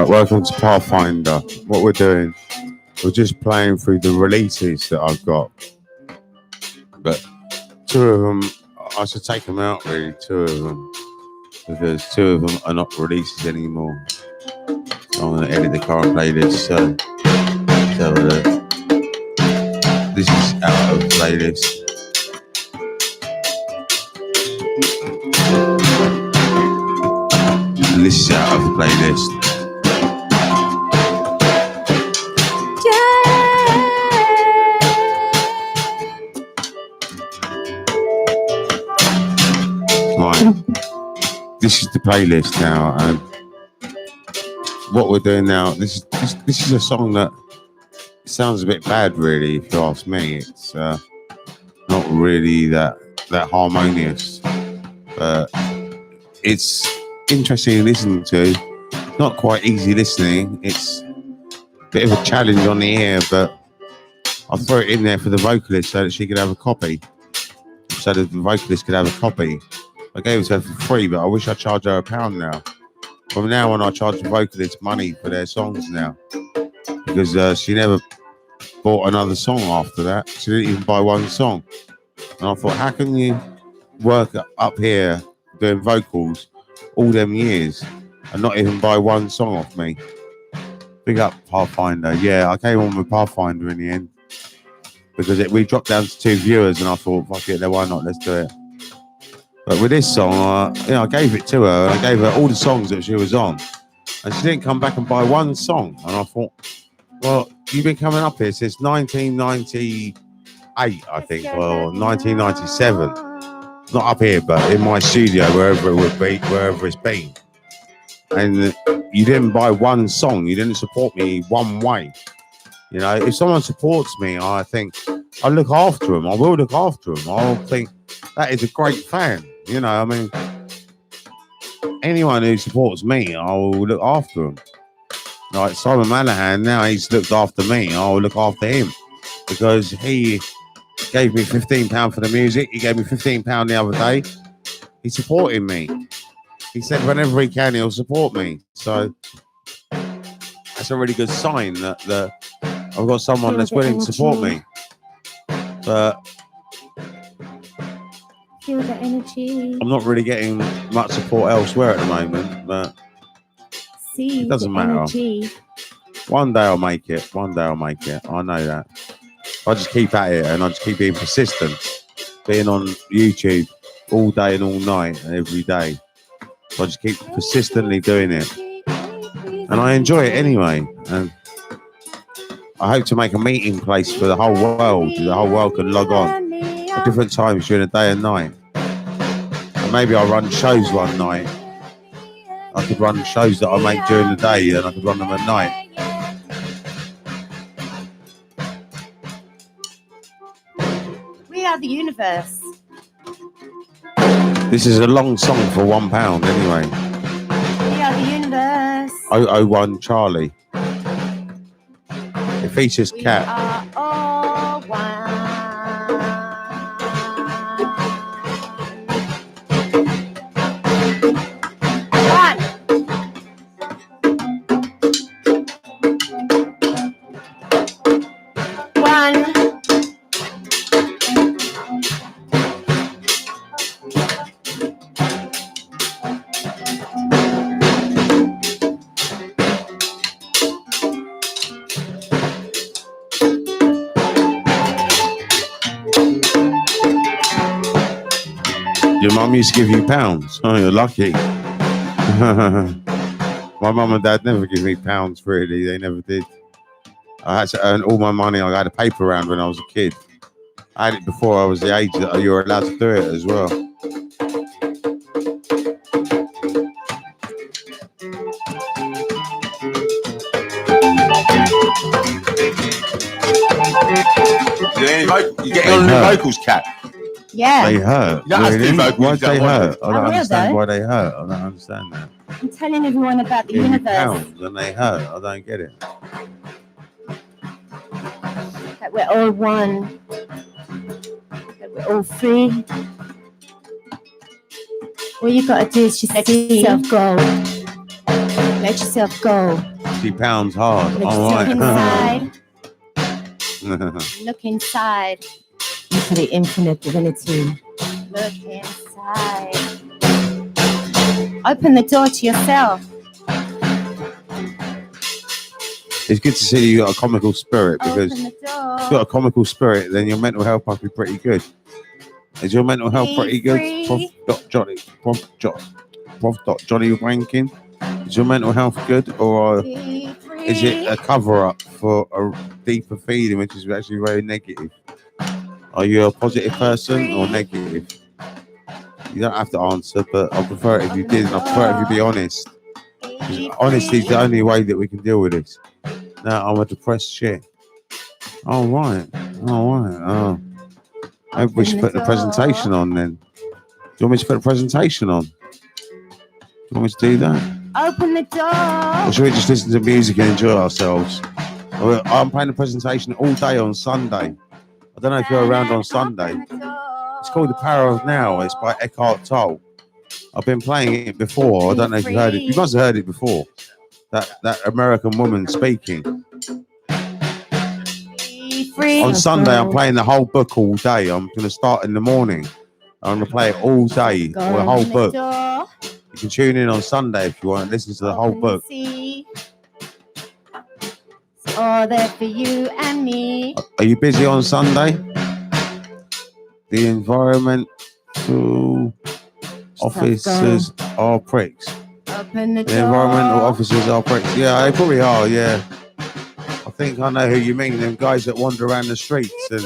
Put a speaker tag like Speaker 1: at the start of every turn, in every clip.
Speaker 1: Right, welcome to Pathfinder. What we're doing, we're just playing through the releases that I've got. But two of them, I should take them out really, two of them. Because two of them are not releases anymore. So I'm going to edit the current playlist. So this is out of playlist. And this is out of playlist. Right. This is the playlist now, and what we're doing now. This is a song that sounds a bit bad, really. If you ask me, it's not really that harmonious, but it's interesting to listen to. Not quite easy listening. It's a bit of a challenge on the ear, but I throw it in there for the vocalist so that she could have a copy. So that the vocalist could have a copy. I gave it to her for free, but I wish I charged her £1 now. From now on, I charge the vocalists money for their songs now. Because she never bought another song after that. She didn't even buy one song. And I thought, how can you work up here doing vocals all them years and not even buy one song off me? Big up Pathfinder. Yeah, I came on with Pathfinder in the end. Because we dropped down to 2 viewers and I thought, fuck it, why not? Let's do it. But with this song, I gave it to her. And I gave her all the songs that she was on. And she didn't come back and buy one song. And I thought, well, you've been coming up here since 1998, I think, or 1997. Not up here, but in my studio, wherever it would be, wherever it's been. And you didn't buy one song. You didn't support me one way. You know, if someone supports me, I think I look after them. I will look after them. I'll think that is a great fan. You know, I mean, anyone who supports me, I will look after them. Like Simon Manahan, now he's looked after me. I will look after him because he gave me £15 for the music. He gave me £15 the other day. He's supporting me. He said whenever he can, he'll support me. So that's a really good sign that I've got someone that's willing to support me. But
Speaker 2: feel the energy.
Speaker 1: I'm not really getting much support elsewhere at the moment, but it doesn't matter.
Speaker 2: Energy.
Speaker 1: One day I'll make it. I know that. I just keep at it and I just keep being persistent. Being on YouTube all day and all night and every day. So I just keep persistently doing it. And I enjoy it anyway. And I hope to make a meeting place for the whole world. The whole world can log on at different times during the day and night. And maybe I'll run shows one night. I could run shows that I make during the day and I could run them at night.
Speaker 2: We are the universe.
Speaker 1: This is a long song for £1 anyway.
Speaker 2: We are the universe.
Speaker 1: 001 Charlie. It features Cat.
Speaker 2: We are all one.
Speaker 1: Your mum used to give you pounds. Oh, you're lucky. My mum and dad never give me pounds, really. They never did. I had to earn all my money. I had a paper round when I was a kid. I had it before I was the age that you were allowed to do it as well. You get on the vocals, Cat?
Speaker 2: Yeah.
Speaker 1: They hurt.
Speaker 3: Really?
Speaker 1: Why do they hurt? I don't understand why they hurt. I don't understand that.
Speaker 2: I'm telling everyone about the universe.
Speaker 1: Pounds and they hurt. I don't get it.
Speaker 2: That we're all one. That we're all free. All you gotta do is just let yourself go. Let yourself go.
Speaker 1: £60 hard.
Speaker 2: Let's
Speaker 1: All
Speaker 2: look
Speaker 1: right.
Speaker 2: inside. Look inside into the infinite divinity. Look inside. Open the door to yourself.
Speaker 1: It's good to see you got a comical spirit, because
Speaker 2: Open the
Speaker 1: if
Speaker 2: door.
Speaker 1: you've got a comical spirit, then your mental health must be pretty good. Is your mental health pretty good? Prof. Rankin? Is your mental health good, or is it a cover-up for a deeper feeling, which is actually very negative? Are you a positive person or negative? You don't have to answer, but I prefer it if you did, and I prefer it if you be honest. Honesty is the only way that we can deal with this. Now, I'm a depressed shit. All right. Oh. Maybe we should put the presentation on then. Do you want me to put the presentation on? Do you want me to do that?
Speaker 2: Open the door.
Speaker 1: Or should we just listen to music and enjoy ourselves? I'm playing the presentation all day on Sunday. I don't know if you're around on Sunday. It's called The Power of Now. It's by Eckhart Tolle. I've been playing it before. I don't know if you heard it. You must have heard it before. That American woman speaking. On Sunday, I'm playing the whole book all day. I'm going to start in the morning. I'm going to play it all day, or the whole book. You can tune in on Sunday if you want and listen to the whole book.
Speaker 2: It's all there for you and me.
Speaker 1: Are you busy on Sunday? The environmental officers are pricks.
Speaker 2: Open the
Speaker 1: The environmental officers are pricks. Yeah, they probably are, yeah. I think I know who you mean, them guys that wander around the streets. And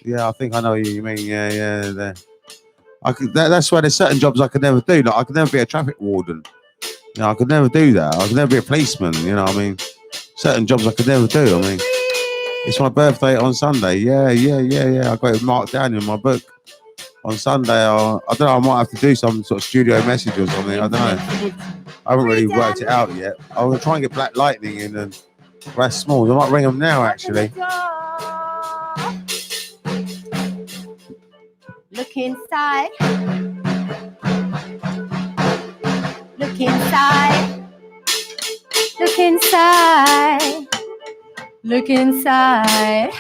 Speaker 1: yeah, I think I know who you mean. Yeah. That's why there's certain jobs I could never do. Like, I could never be a traffic warden. You know, I could never do that. I could never be a policeman. You know what I mean? Certain jobs I could never do. I mean, it's my birthday on Sunday. Yeah. I got it marked down in my book. On Sunday, I don't know, I might have to do some sort of studio message or something. I don't know. I haven't really worked it out yet. I'm going to try and get Black Lightning in and Ras Smalls. I might ring them now, actually.
Speaker 2: Look inside. Look inside. Look inside. Look inside.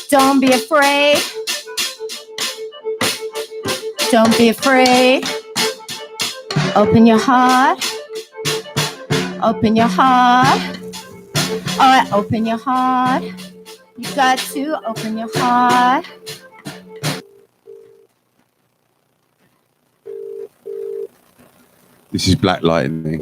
Speaker 2: Don't be afraid. Don't be afraid. Open your heart. Open your heart. All right, open your heart. You got to open your heart.
Speaker 1: This is Black Lightning.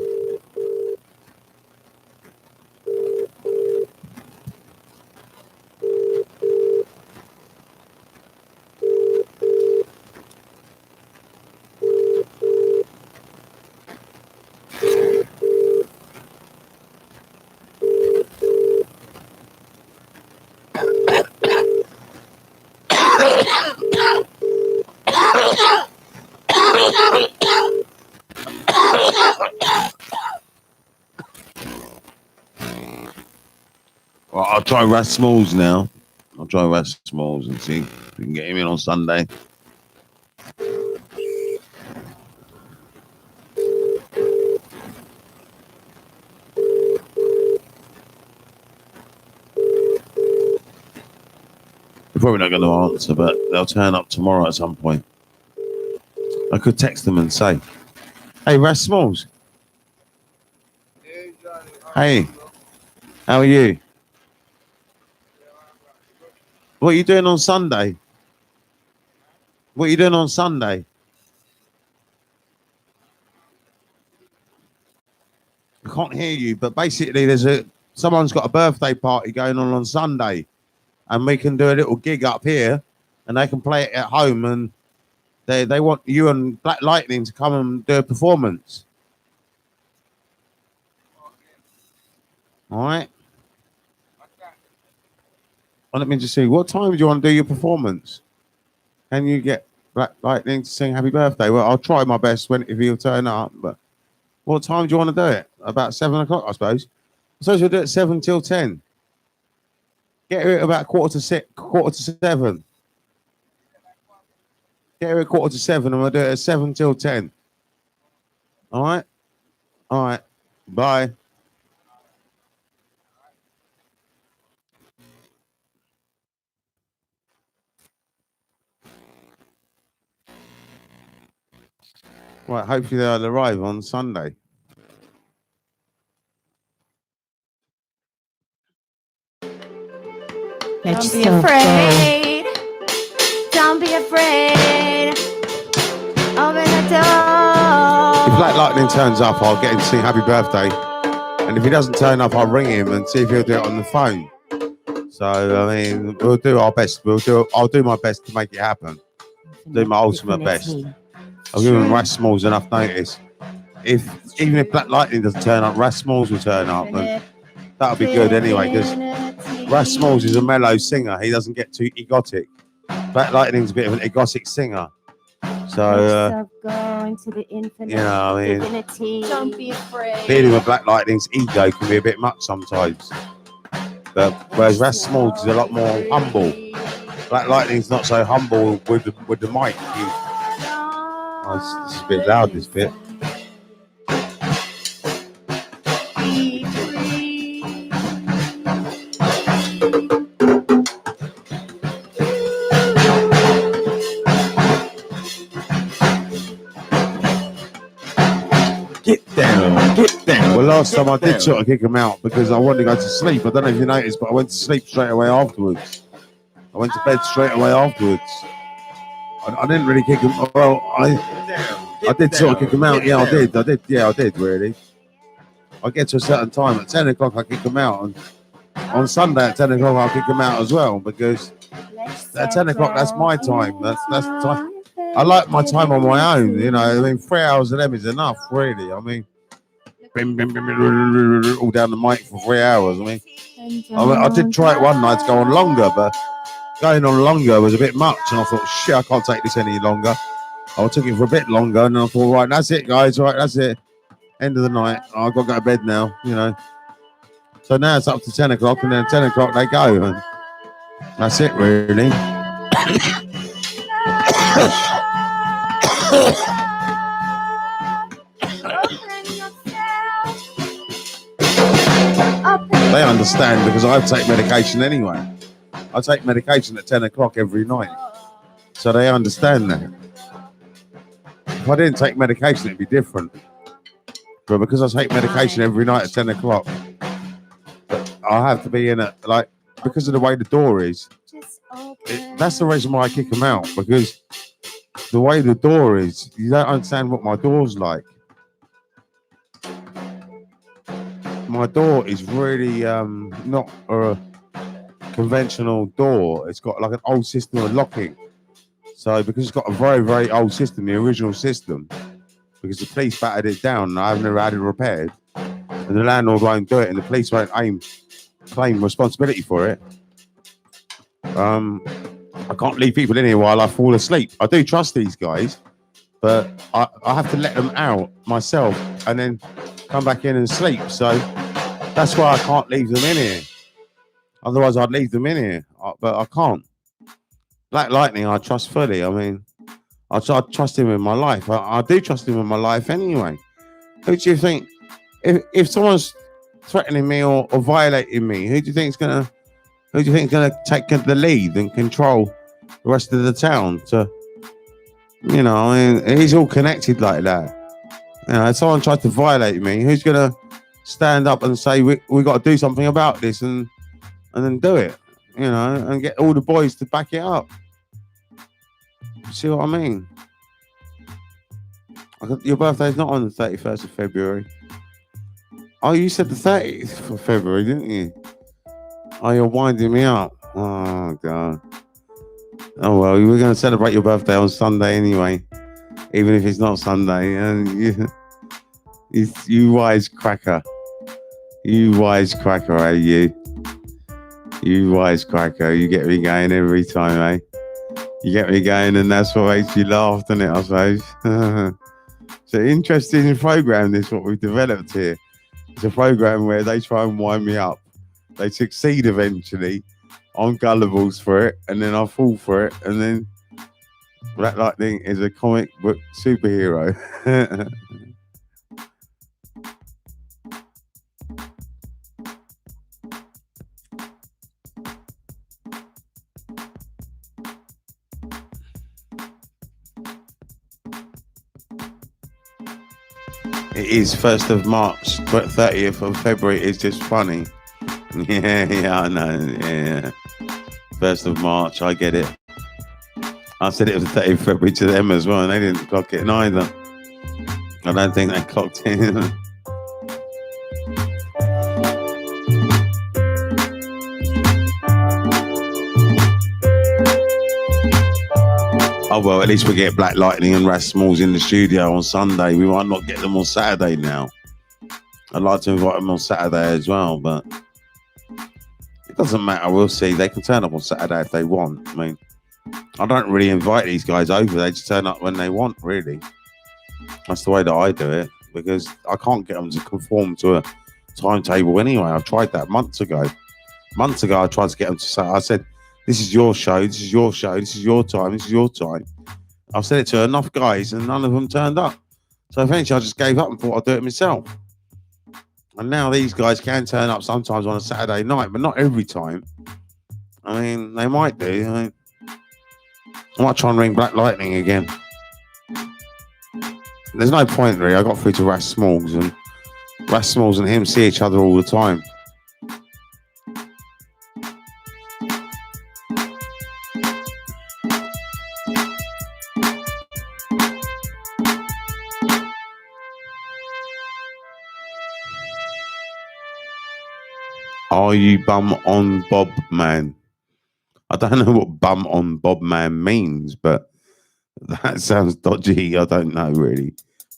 Speaker 1: Well, I'll try Ras Smalls now. I'll try Ras Smalls and see if we can get him in on Sunday. They're probably not going to answer, but they'll turn up tomorrow at some point. I could text them and say, "Hey, Ras Smalls. Hey, how are you? What are you doing on Sunday? What are you doing on Sunday?" I can't hear you, but basically someone's got a birthday party going on Sunday, and we can do a little gig up here, and they can play it at home, and they want you and Black Lightning to come and do a performance. All right. Well, let me just see. What time do you want to do your performance? Can you get Black Lightning to sing Happy Birthday? Well, I'll try my best if he'll turn up. But what time do you want to do it? About 7 o'clock, I suppose. I suppose we'll do it 7 till 10. Get here at about quarter to 7. Get here at quarter to 7, and we'll do it at 7 till 10. All right. Bye. Right, hopefully they'll arrive on Sunday.
Speaker 2: Don't be afraid. Don't be afraid. Open the door.
Speaker 1: If Black Lightning turns up, I'll get him to sing Happy Birthday. And if he doesn't turn up, I'll ring him and see if he'll do it on the phone. So, I mean, we'll do our best. I'll do my best to make it happen. Do my ultimate best. I'll give him Rasmall's enough notice. Even if Black Lightning doesn't turn up, Rasmall's will turn up. And that'll be good anyway, because Rasmall's is a mellow singer. He doesn't get too egotic. Black Lightning's a bit of an egotic singer. So, you know, I mean,
Speaker 2: Don't be afraid.
Speaker 1: dealing with Black Lightning's ego can be a bit much sometimes. But whereas Rasmall's is a lot more humble. Black Lightning's not so humble with the mic. It's a bit loud, this bit. Get down. Well, last time I did sort of kick him out because I wanted to go to sleep. I don't know if you noticed, but I went to sleep straight away afterwards. I went to bed straight away afterwards. I didn't really kick him. Well, I did sort of kick him out. Yeah, I did. Yeah, I did, really. I get to a certain time. At 10 o'clock, I kick him out. And on Sunday at 10 o'clock, I'll kick him out as well because at 10 o'clock, that's my time. That's the time. I like my time on my own, you know. I mean, 3 hours of them is enough, really. I mean, all down the mic for 3 hours. I did try it one night to go on longer, but going on longer was a bit much. And I thought, shit, I can't take this any longer. I took it for a bit longer, and I thought, right, that's it, guys. Right, that's it. End of the night. I've got to go to bed now, you know. So now it's up to 10 o'clock, and then 10 o'clock they go. And that's it, really. They understand because I take medication anyway. I take medication at 10 o'clock every night. So they understand that. If I didn't take medication, it'd be different. But because I take medication every night at 10 o'clock, I have to be in it, like, because of the way the door is. That's the reason why I kick them out, because the way the door is, you don't understand what my door's like. My door is really not a conventional door. It's got like an old system of locking. So because it's got a very, very old system, the original system, because the police battered it down and I've never had it repaired, and the landlord won't do it and the police won't claim responsibility for it. I can't leave people in here while I fall asleep. I do trust these guys, but I have to let them out myself and then come back in and sleep. So that's why I can't leave them in here. Otherwise, I'd leave them in here, but I can't. Black Lightning, I trust fully. I mean, I trust him with my life. I do trust him with my life anyway. Who do you think, if someone's threatening me or violating me, who do you think is gonna take the lead and control the rest of the town? To, you know, I mean, he's all connected like that. You know, if someone tries to violate me, who's gonna stand up and say we got to do something about this and then do it? You know, and get all the boys to back it up. See what I mean? Your birthday's not on the 31st of February. Oh, you said the 30th of February, didn't you? Oh, you're winding me up. Oh, God. Oh, well, we're going to celebrate your birthday on Sunday anyway, even if it's not Sunday. And you wise cracker. You wise cracker, eh, you? You wise cracker. You get me going every time, eh? You get me going, and that's what makes you laugh, doesn't it, I suppose? It's an interesting program, this, what we've developed here. It's a program where they try and wind me up. They succeed eventually. I'm gullible for it, and then I fall for it, and then Black Lightning is a comic book superhero. It is 1st of March, but 30th of February is just funny. Yeah, I know. Yeah. 1st of March, I get it. I said it was 30th of February to them as well, and they didn't clock it neither. I don't think they clocked it. Oh, well, at least we get Black Lightning and Ras Smalls in the studio on Sunday. We might not get them on Saturday now. I'd like to invite them on Saturday as well, but it doesn't matter. We'll see. They can turn up on Saturday if they want. I mean, I don't really invite these guys over. They just turn up when they want, really. That's the way that I do it, because I can't get them to conform to a timetable anyway. I've tried that months ago. Months ago, I tried to get them to say, I said, this is your show, this is your show, this is your time, this is your time. I've said it to enough guys and none of them turned up. So eventually I just gave up and thought I'd do it myself. And now these guys can turn up sometimes on a Saturday night, but not every time. I mean, they might do. I might try and ring Black Lightning again. There's no point really. I got through to Ras Smalls and him see each other all the time. Are you bum on Bob man? I don't know what bum on Bob man means, but that sounds dodgy. I don't know really.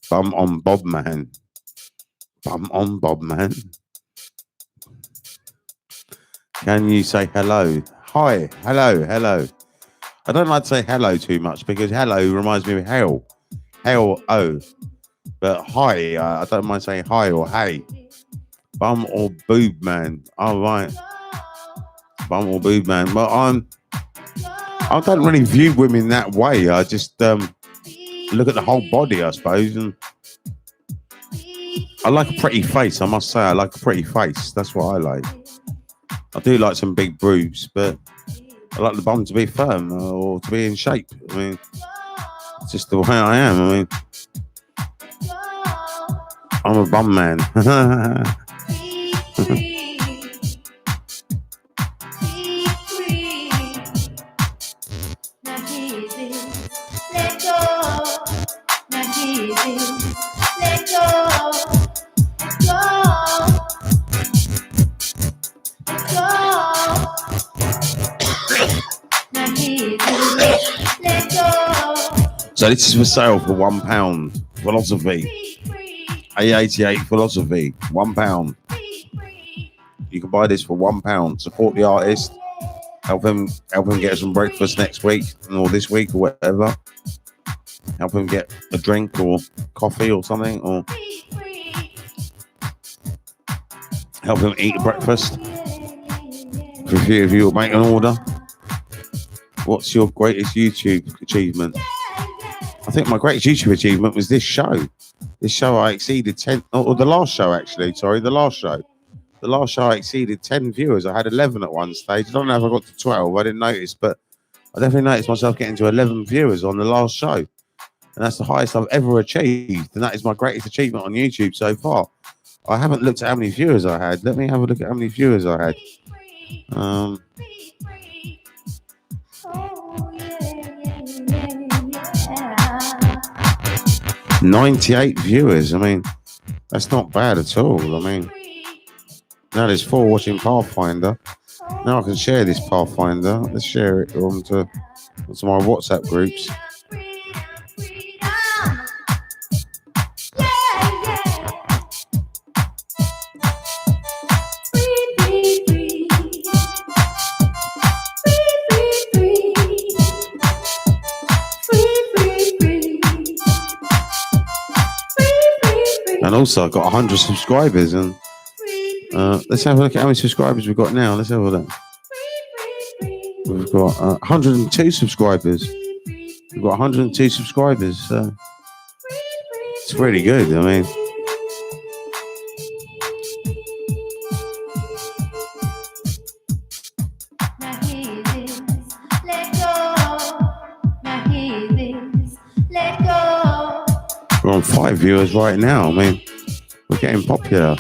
Speaker 1: Bum on Bob man. Bum on Bob man. Can you say hello? Hi, hello, hello. I don't like to say hello too much because hello reminds me of hell. Hell, oh. But hi, I don't mind saying hi or hey. Bum or boob man. Oh, right. Bum or boob man. Well, I don't really view women that way. I just look at the whole body, I suppose. And I like a pretty face, I must say. I like a pretty face. That's what I like. I do like some big boobs, but I like the bum to be firm or to be in shape. I mean, it's just the way I am. I mean, I'm a bum man. So this is for sale for £1. Philosophy. A88 Philosophy. £1. You can buy this for £1. Support the artist. Help him get some breakfast next week or this week or whatever. Help him get a drink or coffee or something, or help him eat a breakfast. For a few of you will make an order. What's your greatest YouTube achievement? I think my greatest YouTube achievement was this show. This show I exceeded 10, or the last show actually, sorry, the last show. The last show I exceeded 10 viewers. I had 11 at one stage. I don't know if I got to 12. I didn't notice, but I definitely noticed myself getting to 11 viewers on the last show. And that's the highest I've ever achieved. And that is my greatest achievement on YouTube so far. I haven't looked at how many viewers I had. Let me have a look at how many viewers I had. 98 viewers. I mean, that's not bad at all. I mean, that is for watching Pathfinder. Now I can share this Pathfinder. Let's share it onto my WhatsApp groups. And also, I've got 100 subscribers, and let's have a look at how many subscribers we've got now. Let's have a look. We've got 102 subscribers. We've got 102 subscribers. So it's really good. I mean, on 5 viewers right now. I mean, we're getting popular.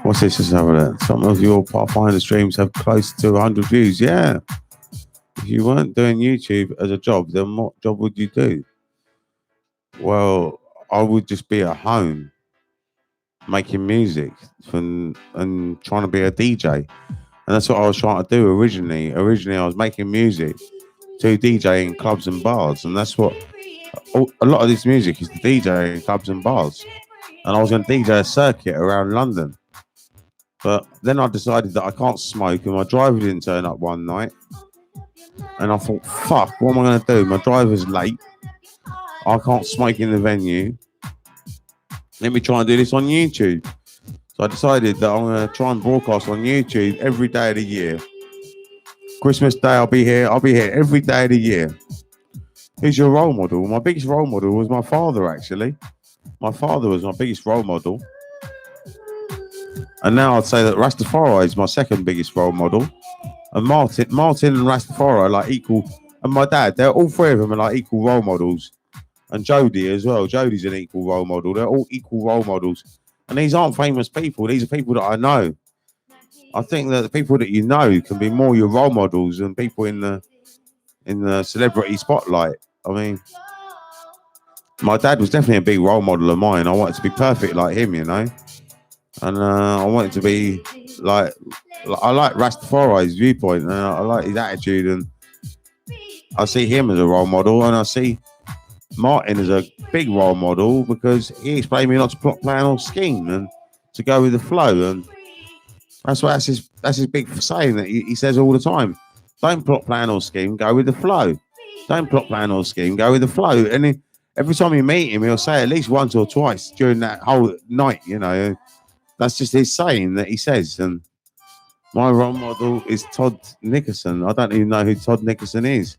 Speaker 1: What's this? Let's have a look. Some of your Pathfinder streams have close to 100 views. Yeah. If you weren't doing YouTube as a job, then what job would you do? Well, I would just be at home making music and trying to be a DJ. And that's what I was trying to do originally. Originally, I was making music to DJ in clubs and bars. And that's what a lot of this music is, to DJ in clubs and bars. And I was going to DJ a circuit around London. But then I decided that I can't smoke, and my driver didn't turn up one night. And I thought, fuck, what am I going to do? My driver's late. I can't smoke in the venue. Let me try and do this on YouTube. So I decided that I'm going to try and broadcast on YouTube every day of the year. Christmas Day, I'll be here every day of the year. Who's your role model? My biggest role model was my father, actually. My father was my biggest role model. And now I'd say that Rastafari is my second biggest role model. And Martin and Rastafari are like equal. And my dad, they're all three of them are like equal role models. And Jodie as well. Jodie's an equal role model. They're all equal role models. And these aren't famous people. These are people that I know. I think that the people that you know can be more your role models than people in the celebrity spotlight. I mean, my dad was definitely a big role model of mine. I wanted to be perfect like him, you know. And I wanted to be like I like Rastafari's viewpoint, and I like his attitude, and I see him as a role model, and I see Martin as a big role model because he explained me not to plot, plan, or scheme, and to go with the flow. And that's his big saying that he says all the time. Don't plot, plan, or scheme. Go with the flow. Don't plot, plan, or scheme. Go with the flow. And every time you meet him, he'll say at least once or twice during that whole night. You know, that's just his saying that he says. And my role model is Todd Nickerson. I don't even know who Todd Nickerson is.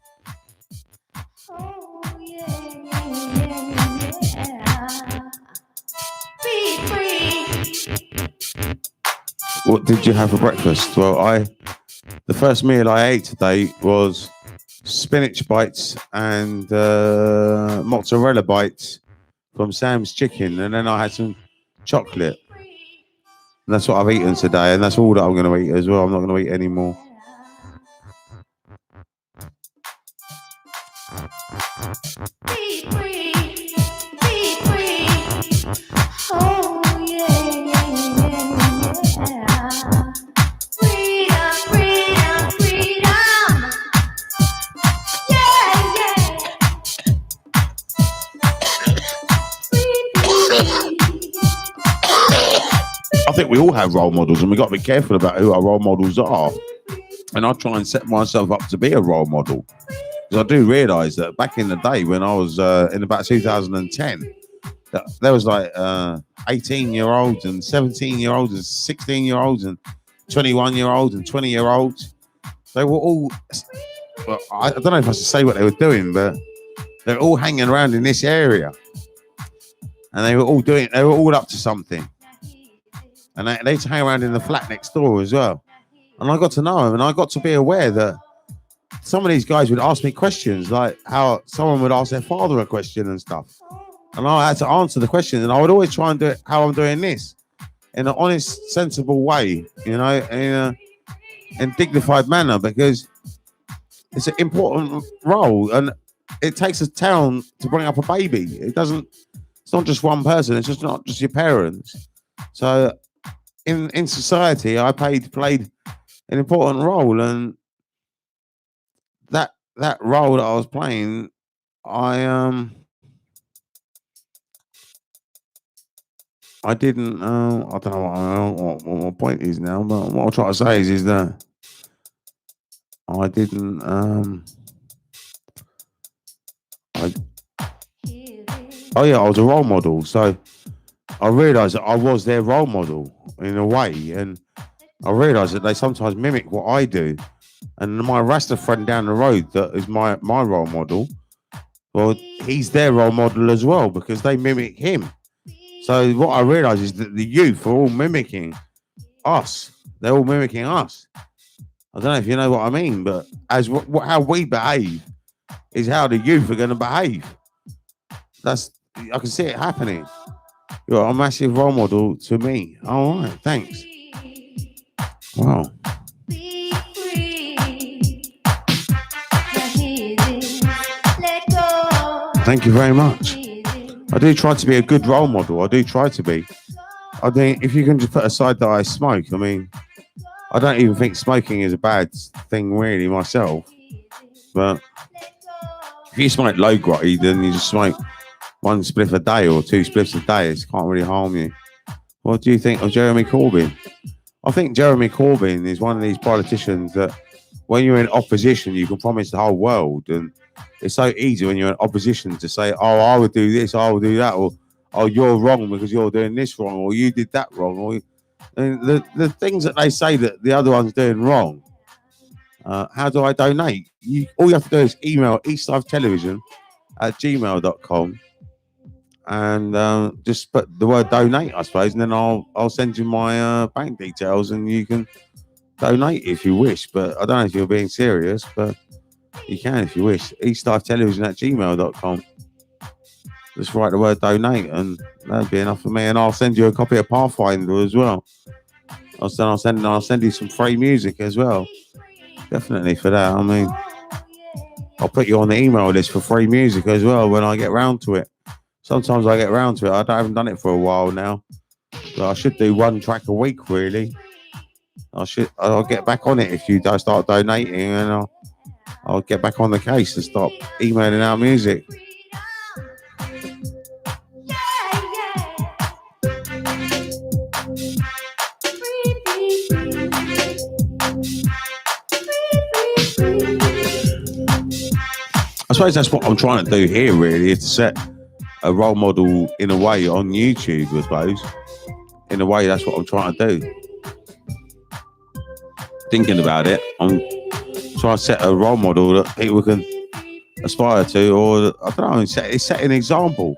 Speaker 1: What did you have for breakfast? Well, the first meal I ate today was spinach bites and mozzarella bites from Sam's Chicken, and then I had some chocolate. And that's what I've eaten today, and that's all that I'm going to eat as well. I'm not going to eat any more. Be free, be free. Oh yeah, freedom, freedom, freedom. Yeah. I think we all have role models, and we've got to be careful about who our role models are. And I try and set myself up to be a role model. Because I do realise that back in the day when I was in about 2010, that there was like 18-year-olds and 17-year-olds and 16-year-olds and 21-year-olds and 20-year-olds. They were all, well, I don't know if I should say what they were doing, but they were all hanging around in this area. And they were all up to something. And they used to hang around in the flat next door as well. And I got to know them, and I got to be aware that some of these guys would ask me questions, like how someone would ask their father a question and stuff. And I had to answer the question, and I would always try and do it how I'm doing this, in an honest, sensible way, you know, in dignified manner, because it's an important role, and it takes a town to bring up a baby. It's not just one person. It's just not just your parents. So in society, I played an important role, and that role that I was playing, I didn't. I don't know what my point is now, but what I'm trying to say is that I didn't. I was a role model, so I realised that I was their role model in a way, and I realised that they sometimes mimic what I do. And my Rasta friend down the road that is my role model, well, he's their role model as well because they mimic him. So what I realise is that the youth are all mimicking us. They're all mimicking us. I don't know if you know what I mean, but as how we behave is how the youth are going to behave. I can see it happening. You're a massive role model to me. All right, thanks. Wow. Thank you very much. I do try to be a good role model. I do try to be. I think if you can just put aside that I smoke, I mean, I don't even think smoking is a bad thing really myself. But if you smoke low grade, then you just smoke one spliff a day or two spliffs a day. It can't really harm you. What do you think of Jeremy Corbyn? I think Jeremy Corbyn is one of these politicians that when you're in opposition, you can promise the whole world. And it's so easy when you're in opposition to say, oh, I would do this, I will do that, or oh, you're wrong because you're doing this wrong, or you did that wrong. Or and the things that they say that the other one's doing wrong. How do I donate? All you have to do is email eastlivetelevision@gmail.com and just put the word donate, I suppose, and then I'll send you my bank details and you can donate if you wish. But I don't know if you're being serious, but you can if you wish. eastlivetelevision@gmail.com. Just write the word donate and that'd be enough for me. And I'll send you a copy of Pathfinder as well. I'll send you some free music as well. Definitely for that. I mean, I'll put you on the email list for free music as well when I get round to it. Sometimes I get round to it. I haven't done it for a while now. But I should do one track a week, really. I'll get back on it if you start donating, and I'll get back on the case and stop emailing our music. I suppose that's what I'm trying to do here, really, is to set a role model in a way on YouTube, I suppose. In a way, that's what I'm trying to do. Thinking about it, I'm trying to set a role model that people can aspire to, or I don't know, set an example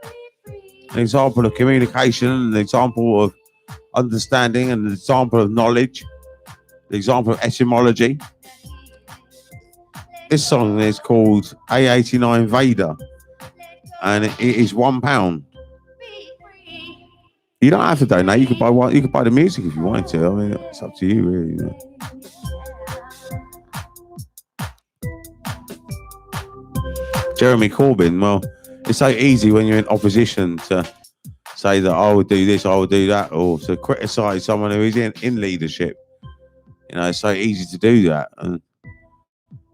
Speaker 1: of communication, an example of understanding, an example of knowledge, an example of etymology. This song is called A89 Vader, and it is £1. You don't have to donate. You could buy one. You could buy the music if you wanted to. I mean, it's up to you, really. You know? Jeremy Corbyn. Well, it's so easy when you're in opposition to say that I would do this, I would do that, or to criticise someone who is in leadership. You know, it's so easy to do that, and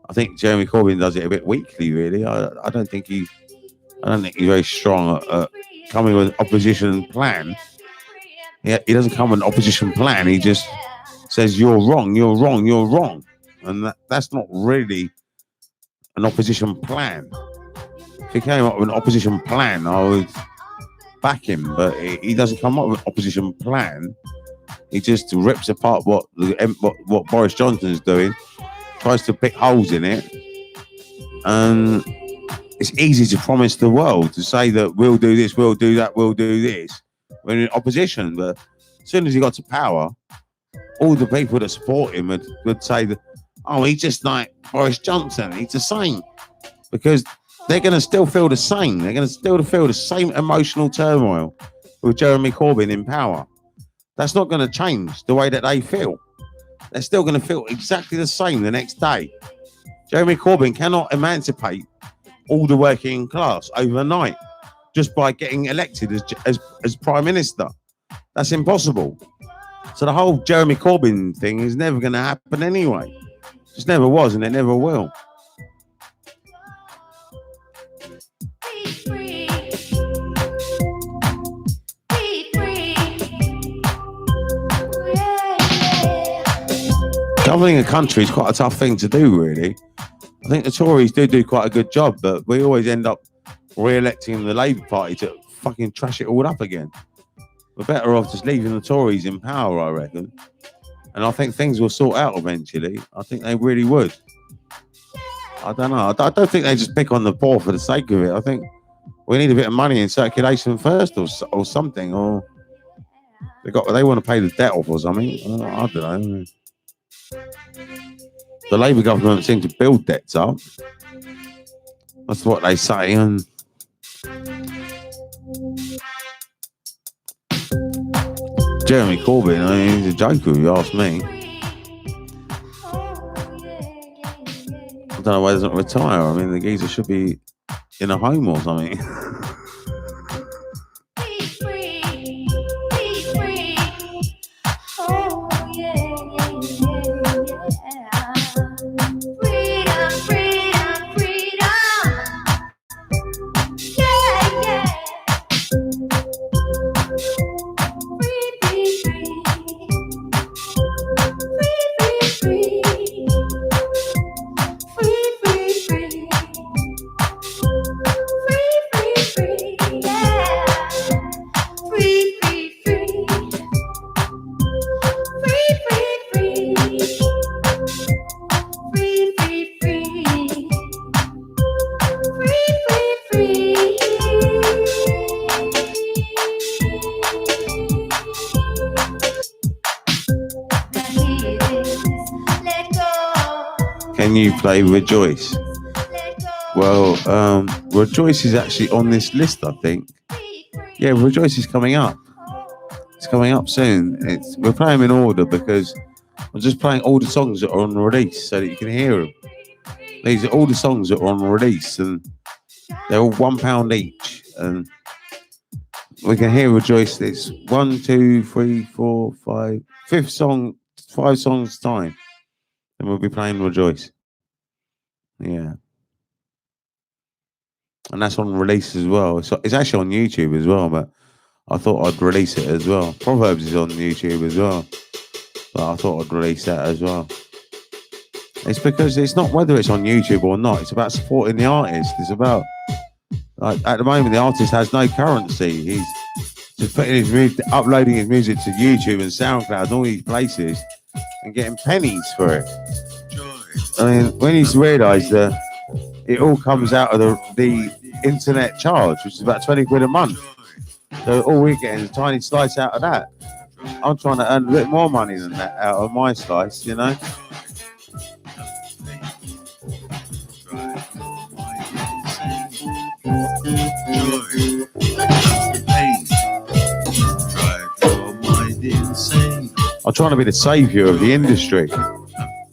Speaker 1: I think Jeremy Corbyn does it a bit weakly, really. I don't think he's very strong at coming with an opposition plan. He doesn't come with an opposition plan. He just says, you're wrong, you're wrong, you're wrong. And that's not really an opposition plan. If he came up with an opposition plan, I would back him. But he doesn't come up with an opposition plan. He just rips apart what Boris Johnson's doing, tries to pick holes in it, and it's easy to promise the world, to say that we'll do this, we'll do that, we'll do this when in opposition. But as soon as he got to power, all the people that support him would say that, oh, he's just like Boris Johnson, he's the same, because they're going to still feel the same. They're going to still feel the same emotional turmoil with Jeremy Corbyn in power. That's not going to change the way that they feel. They're still going to feel exactly the same the next day. Jeremy Corbyn cannot emancipate all the working class overnight just by getting elected as Prime Minister. That's impossible. So the whole Jeremy Corbyn thing is never going to happen anyway. It just never was, and it never will. Governing a country is quite a tough thing to do, really. I think the Tories do quite a good job, but we always end up re-electing the Labour Party to fucking trash it all up again. We're better off just leaving the Tories in power, I reckon. And I think things will sort out eventually. I think they really would. I don't know. I don't think they just pick on the poor for the sake of it. I think we need a bit of money in circulation first, or something. Or they want to pay the debt off or something. I don't know. The Labour government seem to build debts up. That's what they say. And Jeremy Corbyn, I mean, he's a joker if you ask me. I don't know why he doesn't retire. I mean, the geezer should be in a home or something. Can you play Rejoice? Well, Rejoice is actually on this list, I think. Yeah, Rejoice is coming up. It's coming up soon. We're playing them in order because I'm just playing all the songs that are on release so that you can hear them. These are all the songs that are on release, and they're all £1 each. And we can hear Rejoice. It's 1, 2, 3, 4, 5, fifth song, 5 songs time. And we'll be playing Rejoice. Yeah. And that's on release as well. It's actually on YouTube as well, but I thought I'd release it as well. Proverbs is on YouTube as well, but I thought I'd release that as well. It's because it's not whether it's on YouTube or not. It's about supporting the artist. It's about, like, at the moment, the artist has no currency. He's just putting his music, uploading his music to YouTube and SoundCloud and all these places and getting pennies for it. I mean, when he's realised that it all comes out of the internet charge, which is about 20 quid a month. So all we're getting is a tiny slice out of that. I'm trying to earn a bit more money than that out of my slice, you know. I'm trying to be the saviour of the industry.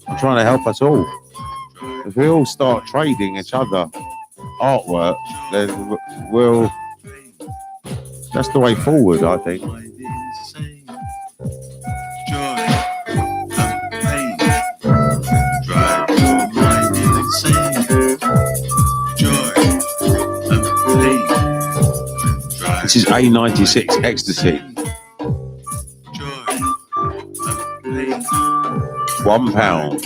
Speaker 1: I'm trying to help us all. If we all start trading each other artwork, then that's the way forward, I think. This is A96 Ecstasy. £1.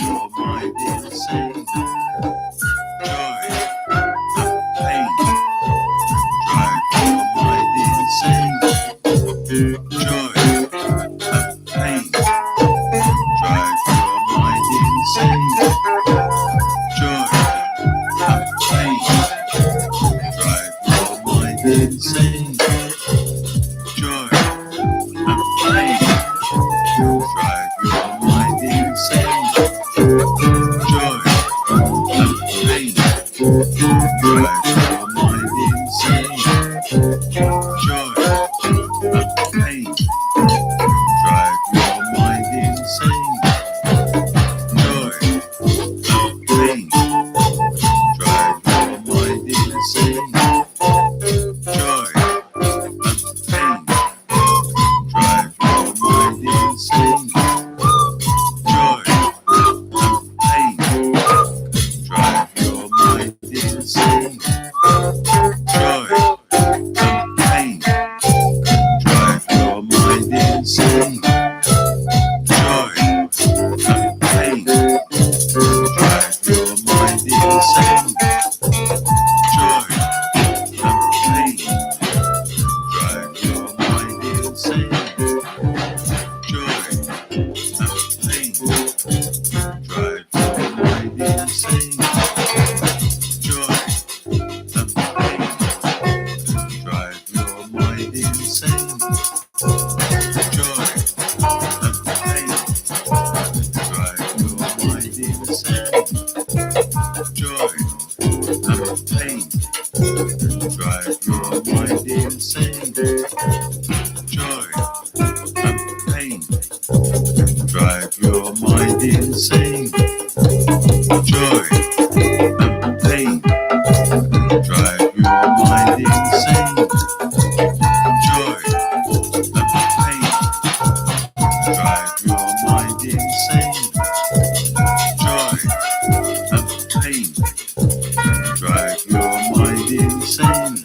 Speaker 1: mind insane.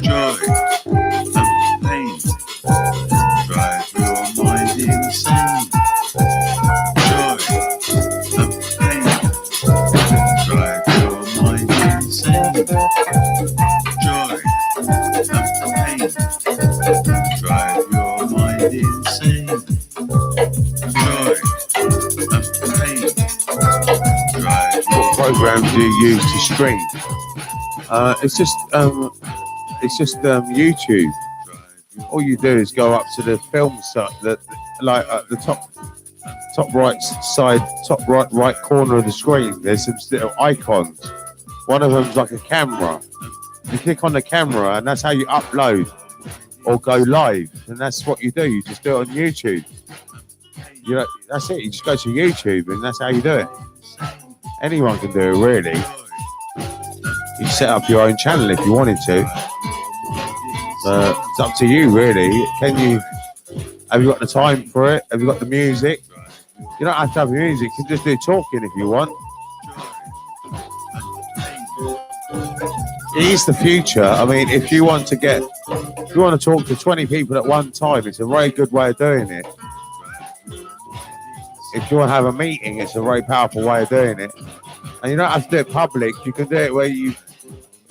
Speaker 1: Joy and pain drive your mind insane. Joy and pain drive your mind insane. Joy and pain drive your mind insane. Joy and pain drive. What programs do you use to stream? It's just YouTube. All you do is go up to the film set, like at the top right side, top right corner of the screen. There's some little icons. One of them's like a camera. You click on the camera, and that's how you upload or go live. And that's what you do. You just do it on YouTube. You know, that's it. You just go to YouTube, and that's how you do it. Anyone can do it, really. You set up your own channel if you wanted to. It's up to you, really. Have you got the time for it? Have you got the music? You don't have to have music. You can just do talking if you want. It is the future. I mean, if you want to talk to 20 people at one time, it's a very good way of doing it. If you want to have a meeting, it's a very powerful way of doing it. And you don't have to do it public. You can do it where you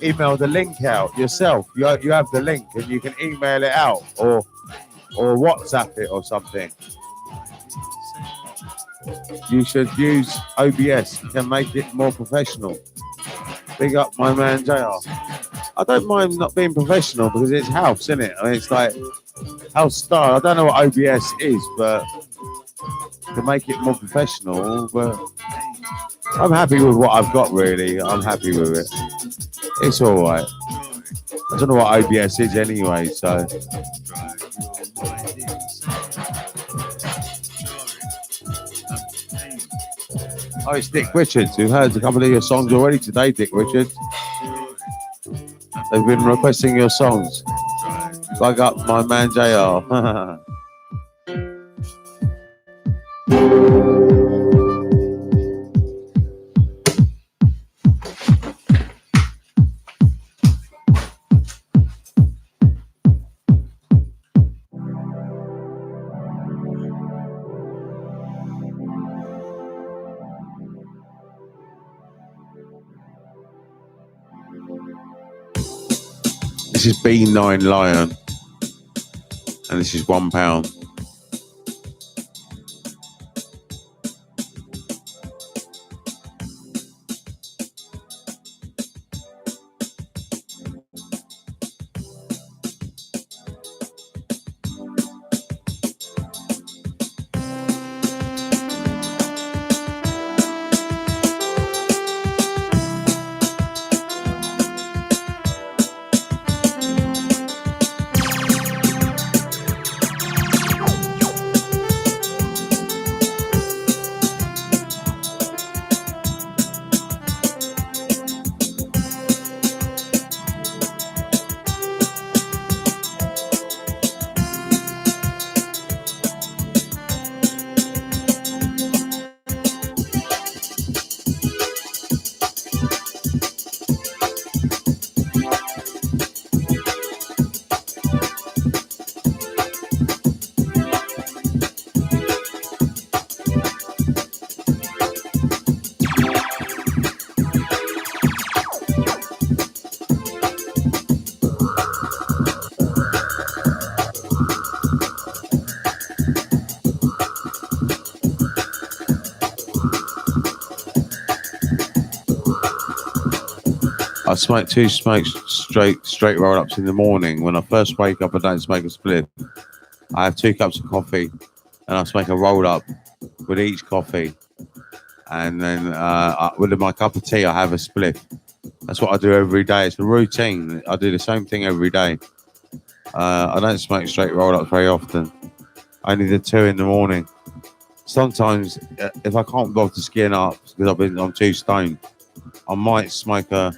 Speaker 1: email the link out yourself. You have the link and you can email it out or WhatsApp it or something. You should use OBS. You can make it more professional. Big up my man JR. I don't mind not being professional because it's house, isn't it? I mean, it's like house style. I don't know what OBS is, but to make it more professional, but I'm happy with what I've got, really. I'm happy with it. It's all right. I don't know what OBS is anyway, so. Oh, it's Dick Richards. We've heard a couple of your songs already today, Dick Richards. They've been requesting your songs. Bug up my man JR. This is B9 Lion, and this is £1. I smoke two smokes straight roll ups in the morning. When I first wake up, I don't smoke a split. I have 2 cups of coffee and I smoke a roll up with each coffee. And then with my cup of tea, I have a split. That's what I do every day. It's a routine. I do the same thing every day. I don't smoke straight roll ups very often. Only the 2 in the morning. Sometimes, if I can't bother to skin up because I'm too stoned, I might smoke a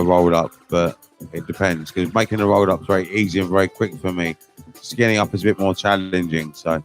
Speaker 1: roll up, but it depends because making a roll up is very easy and very quick for me. Skinning up is a bit more challenging, so.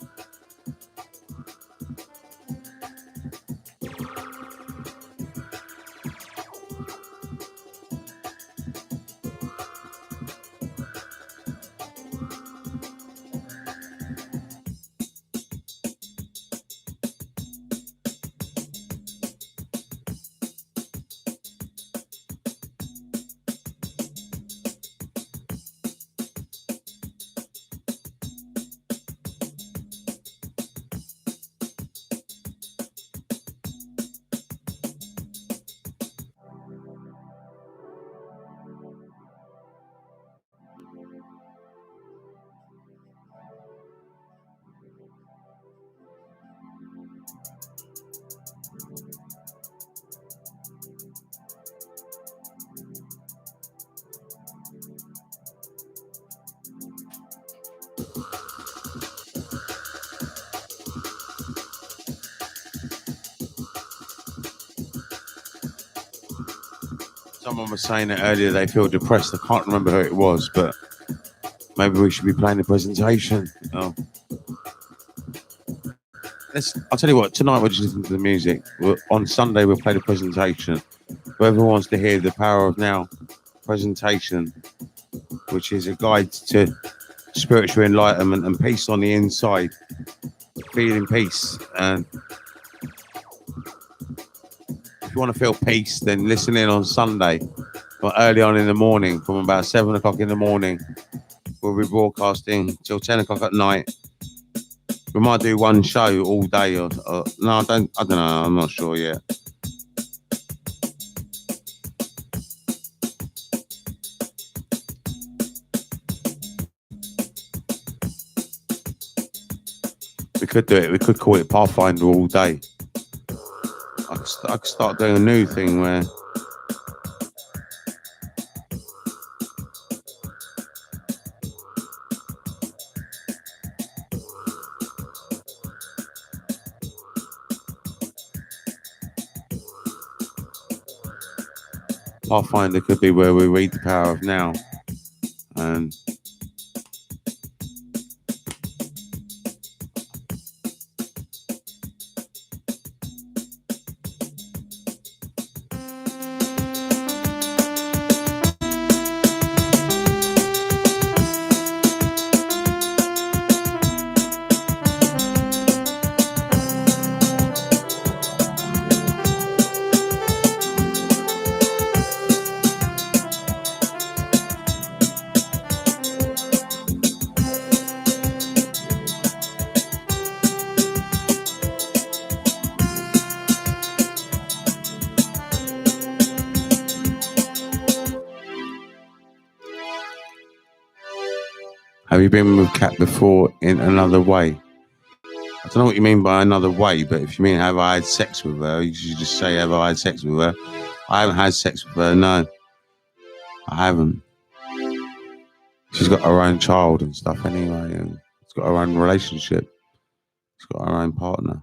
Speaker 1: Someone was saying that earlier they feel depressed. I can't remember who it was, but maybe we should be playing the presentation. I'll tell you what, tonight we're just listening to the music. On Sunday we'll play the presentation. Whoever wants to hear the Power of Now presentation, which is a guide to spiritual enlightenment and peace on the inside, feeling peace. And if you want to feel peace, then listen in on Sunday, or early on in the morning, from about 7 o'clock in the morning. We'll be broadcasting till 10 o'clock at night. We might do one show all day, or no, I don't know. I'm not sure yet. We could do it. We could call it Pathfinder all day. I could start doing a new thing where Pathfinder could be where we read the Power of Now, and have you been with Kat before in another way? I don't know what you mean by another way, but if you mean have I had sex with her, you should just say have I had sex with her. I haven't had sex with her, no. I haven't. She's got her own child and stuff anyway, and she's got her own relationship. She's got her own partner.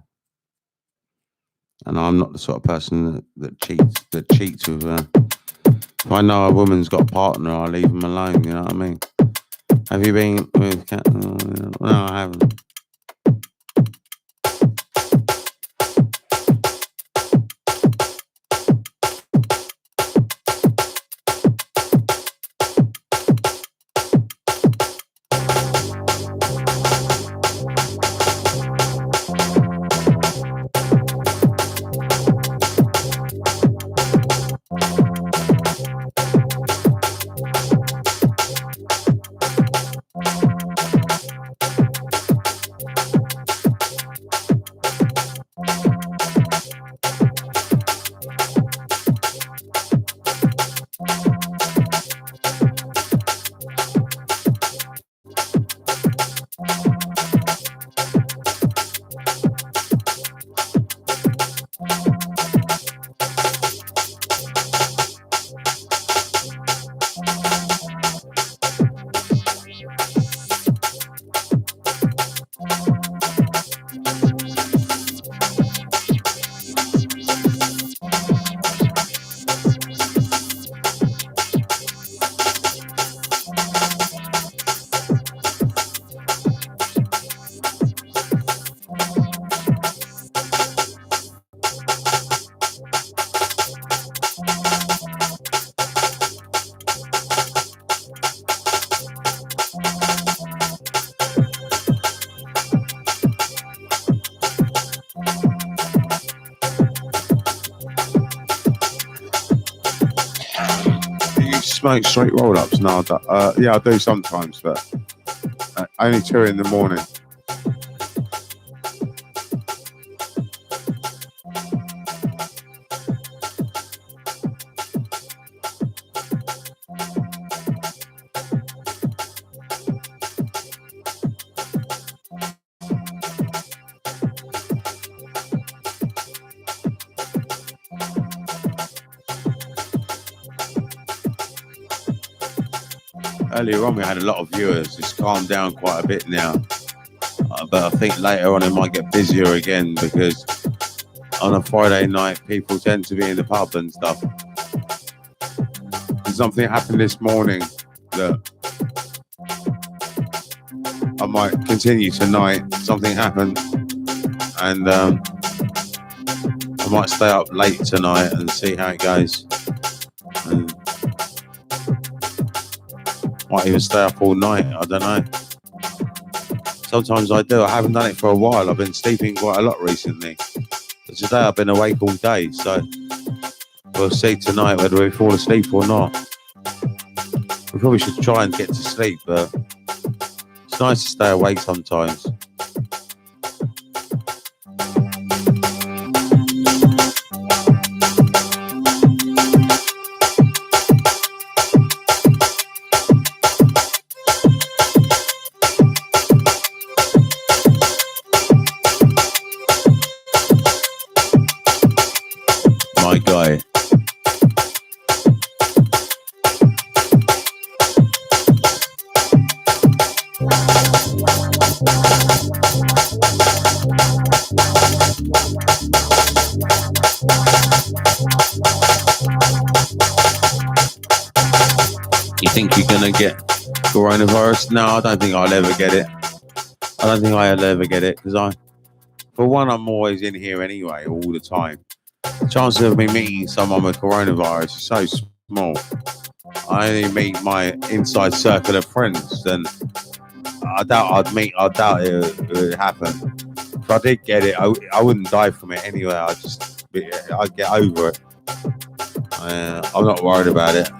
Speaker 1: And I'm not the sort of person that cheats with her. If I know a woman's got a partner, I'll leave them alone, you know what I mean? Have you been with Kat? No, I haven't. Smoke straight roll-ups? No, yeah, I do sometimes, but only 2 in the morning. Earlier on we had a lot of viewers. It's calmed down quite a bit now, but I think later on it might get busier again, because on a Friday night people tend to be in the pub and stuff. something happened this morning that I might continue tonight. Something happened, and I might stay up late tonight and see how it goes. And might even stay up all night. I don't know. Sometimes I do. I haven't done it for a while. I've been sleeping quite a lot recently. But today I've been awake all day, so we'll see tonight whether we fall asleep or not. We probably should try and get to sleep, but it's nice to stay awake sometimes. My guy. You think you're gonna get coronavirus? No, I don't think I'll ever get it. I don't think I'll ever get it because for one, I'm always in here anyway, all the time. The chances of me meeting someone with coronavirus is so small. I only meet my inside circle of friends, and I doubt it would happen. If I did get it, I wouldn't die from it anyway. I'd get over it. I'm not worried about it.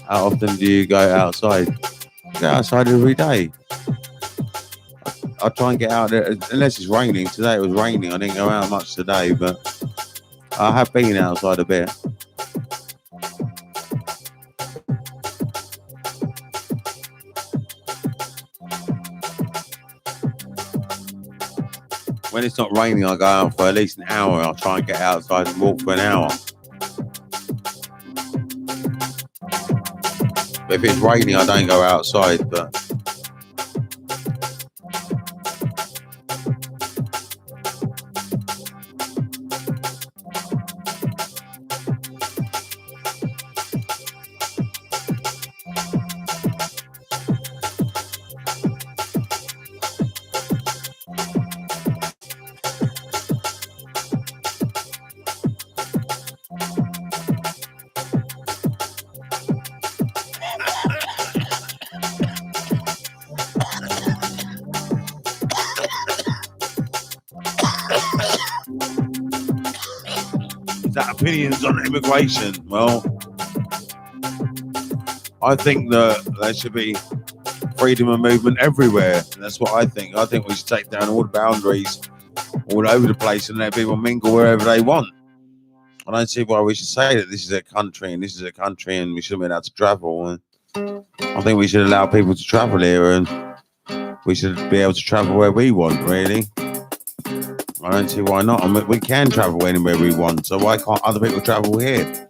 Speaker 1: How often do you go outside? I go outside every day. I try and get out there unless it's raining. Today it was raining. I didn't go out much today, but I have been outside a bit. When it's not raining, I go out for at least an hour. I'll try and get outside and walk for an hour. But if it's raining, I don't go outside. But opinions on immigration. Well, I think that there should be freedom of movement everywhere. That's what I think. I think we should take down all the boundaries all over the place and let people mingle wherever they want. I don't see why we should say that this is a country and this is a country and we shouldn't be allowed to travel. And I think we should allow people to travel here and we should be able to travel where we want, really. I don't see why not. I mean, we can travel anywhere we want, so why can't other people travel here?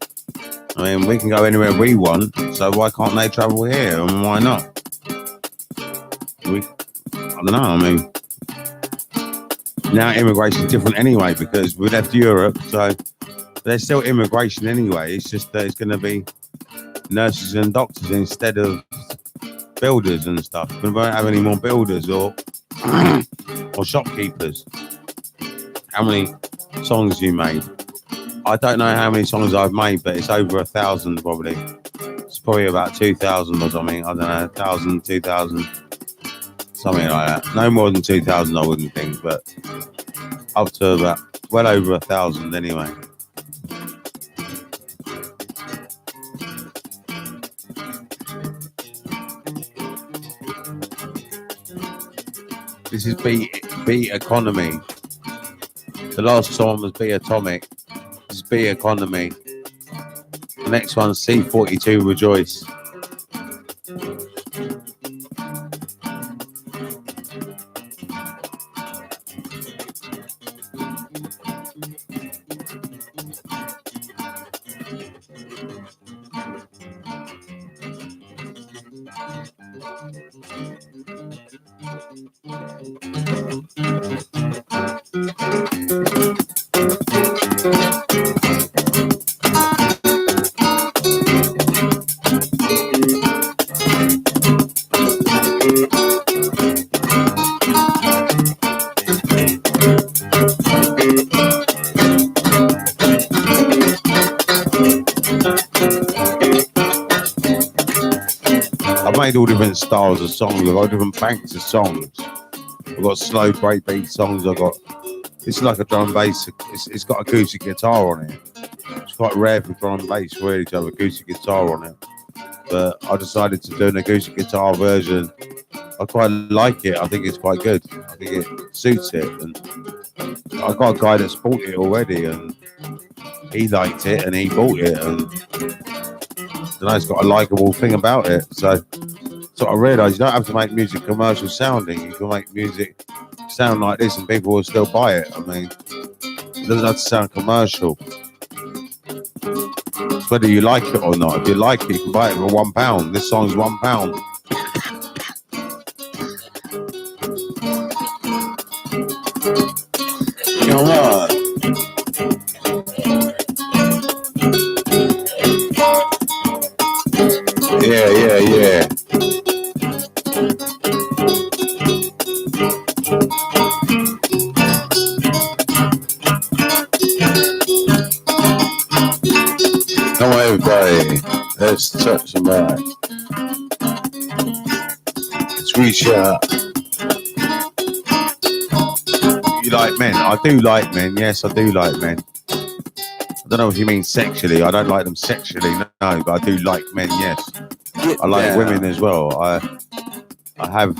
Speaker 1: I mean, we can go anywhere we want, so why can't they travel here? I mean, why not? I don't know. I mean, now immigration is different anyway because we left Europe, so there's still immigration anyway. It's just that it's going to be nurses and doctors instead of builders and stuff. We won't have any more builders or shopkeepers. How many songs you made? I don't know how many songs I've made, but it's over 1,000 probably. It's probably about 2,000 or something. I don't know, 1,000, 2,000, something like that. No more than 2,000, I wouldn't think, but up to about well over 1,000 anyway. This is Beat Economy. The last song was Be Atomic. This is Be Economy. The next one's C42 Rejoice. made all different styles of songs. I've got different banks of songs. I've got slow breakbeat songs. I've got, this is like a drum and bass. It's got acoustic guitar on it. It's quite rare for drum and bass really to have acoustic guitar on it. But I decided to do an acoustic guitar version. I quite like it. I think it's quite good. I think it suits it. And I got a guy that's bought it already, and he liked it, and he bought it, and you know, it's got a likable thing about it. So I realised you don't have to make music commercial sounding. You can make music sound like this, and people will still buy it. I mean, it doesn't have to sound commercial. It's whether you like it or not. If you like it, you can buy it for £1. This song's £1. Come on. Yeah. Come on, everybody. Let's touch some back. Let's reach out. You like men? I do like men. Yes, I do like men. I don't know if you mean sexually. I don't like them sexually, no, but I do like men, yes. I like women as well. I have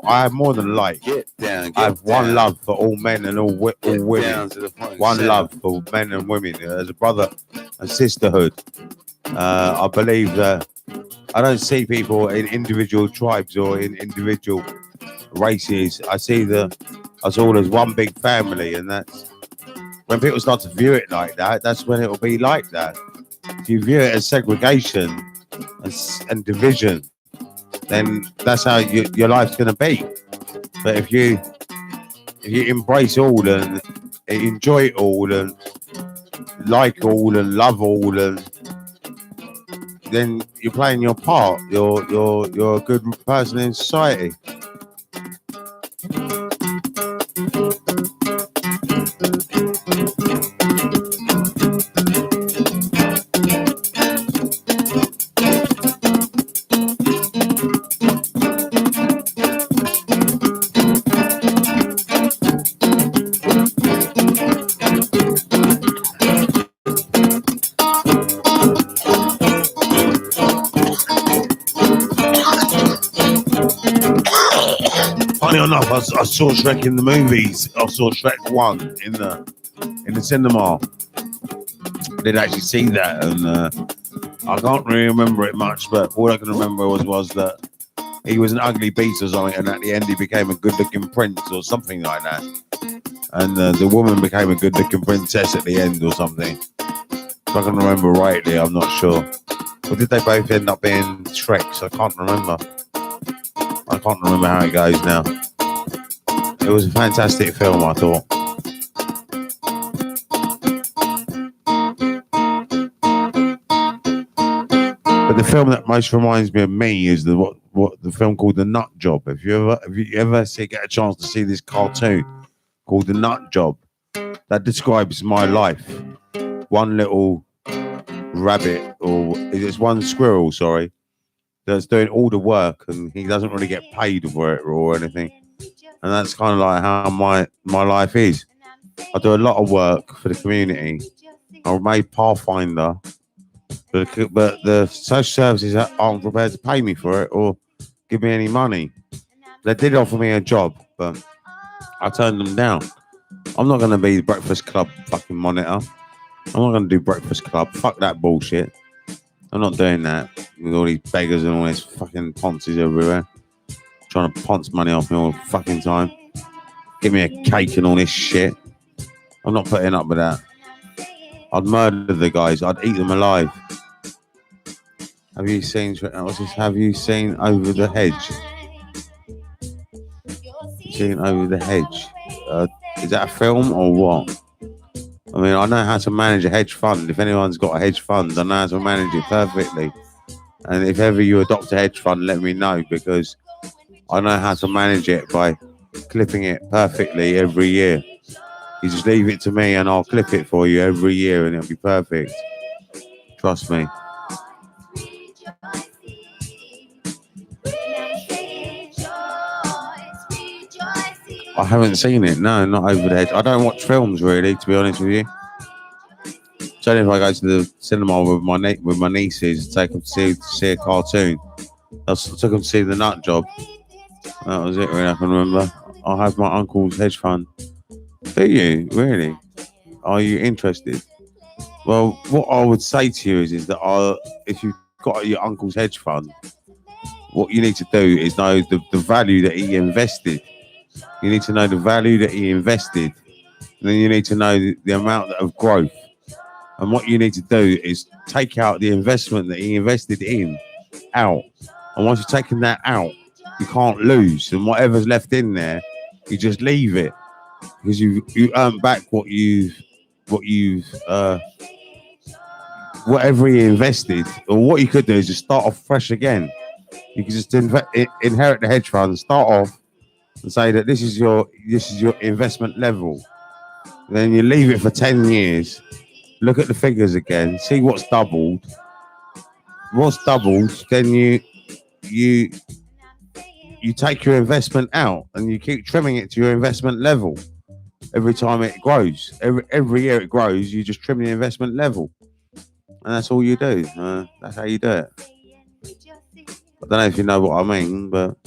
Speaker 1: I have more than like. I have one love for all men and all women. One love for men and women as a brother and sisterhood. I believe that I don't see people in individual tribes or in individual races. I see us all as one big family, and that's when people start to view it like that. That's when it will be like that. If you view it as segregation and division, then that's how your life's going to be. But if you embrace all and enjoy it all and like all and love all, and then you're playing your part. You're a good person in society. Funny enough, I saw Shrek in the movies. I saw Shrek 1 in the cinema. I did actually see that, and I can't really remember it much, but all I can remember was that he was an ugly beast or something, and at the end he became a good-looking prince or something like that. And the woman became a good-looking princess at the end or something. If I can remember rightly, I'm not sure. Or did they both end up being Shreks? I can't remember. I can't remember how it goes now. It was a fantastic film, I thought. But the film that most reminds me of me is the film called The Nut Job. If you ever get a chance to see this cartoon called The Nut Job, that describes my life. One little rabbit, or it's one squirrel, sorry, that's doing all the work, and he doesn't really get paid for it or anything. And that's kind of like how my life is. I do a lot of work for the community. I made Pathfinder, but the social services aren't prepared to pay me for it or give me any money. They did offer me a job, but I turned them down. I'm not going to be the Breakfast Club fucking monitor. I'm not going to do Breakfast Club. Fuck that bullshit. I'm not doing that with all these beggars and all these fucking ponces everywhere. Trying to ponce money off me all the fucking time. Give me a cake and all this shit. I'm not putting up with that. I'd murder the guys. I'd eat them alive. Have you seen Over the Hedge? Seen Over the Hedge? Is that a film or what? I mean, I know how to manage a hedge fund. If anyone's got a hedge fund, I know how to manage it perfectly. And if ever you adopt a hedge fund, let me know, because I know how to manage it by clipping it perfectly every year. You just leave it to me and I'll clip it for you every year and it'll be perfect. Trust me. I haven't seen it. No, not over the hedge. I don't watch films really, to be honest with you. It's only if I go to the cinema with my nieces, take them to see a cartoon. Took them to see the Nut Job. That was it, really. I can remember. I have my uncle's hedge fund. Do you really? Are you interested? Well, what I would say to you is that if you've got your uncle's hedge fund, what you need to do is know the value that he invested. You need to know the value that he invested. And then you need to know the amount of growth. And what you need to do is take out the investment that he invested in out. And once you've taken that out, you can't lose. And whatever's left in there, you just leave it. Because you earn back whatever he invested. Or what you could do is just start off fresh again. You can just inherit the hedge fund, start off and say that this is your investment level. Then you leave it for 10 years. Look at the figures again. See what's doubled. What's doubled? Then you take your investment out and you keep trimming it to your investment level. Every time it grows, every year it grows, you just trim the investment level, and that's all you do. That's how you do it. I don't know if you know what I mean, but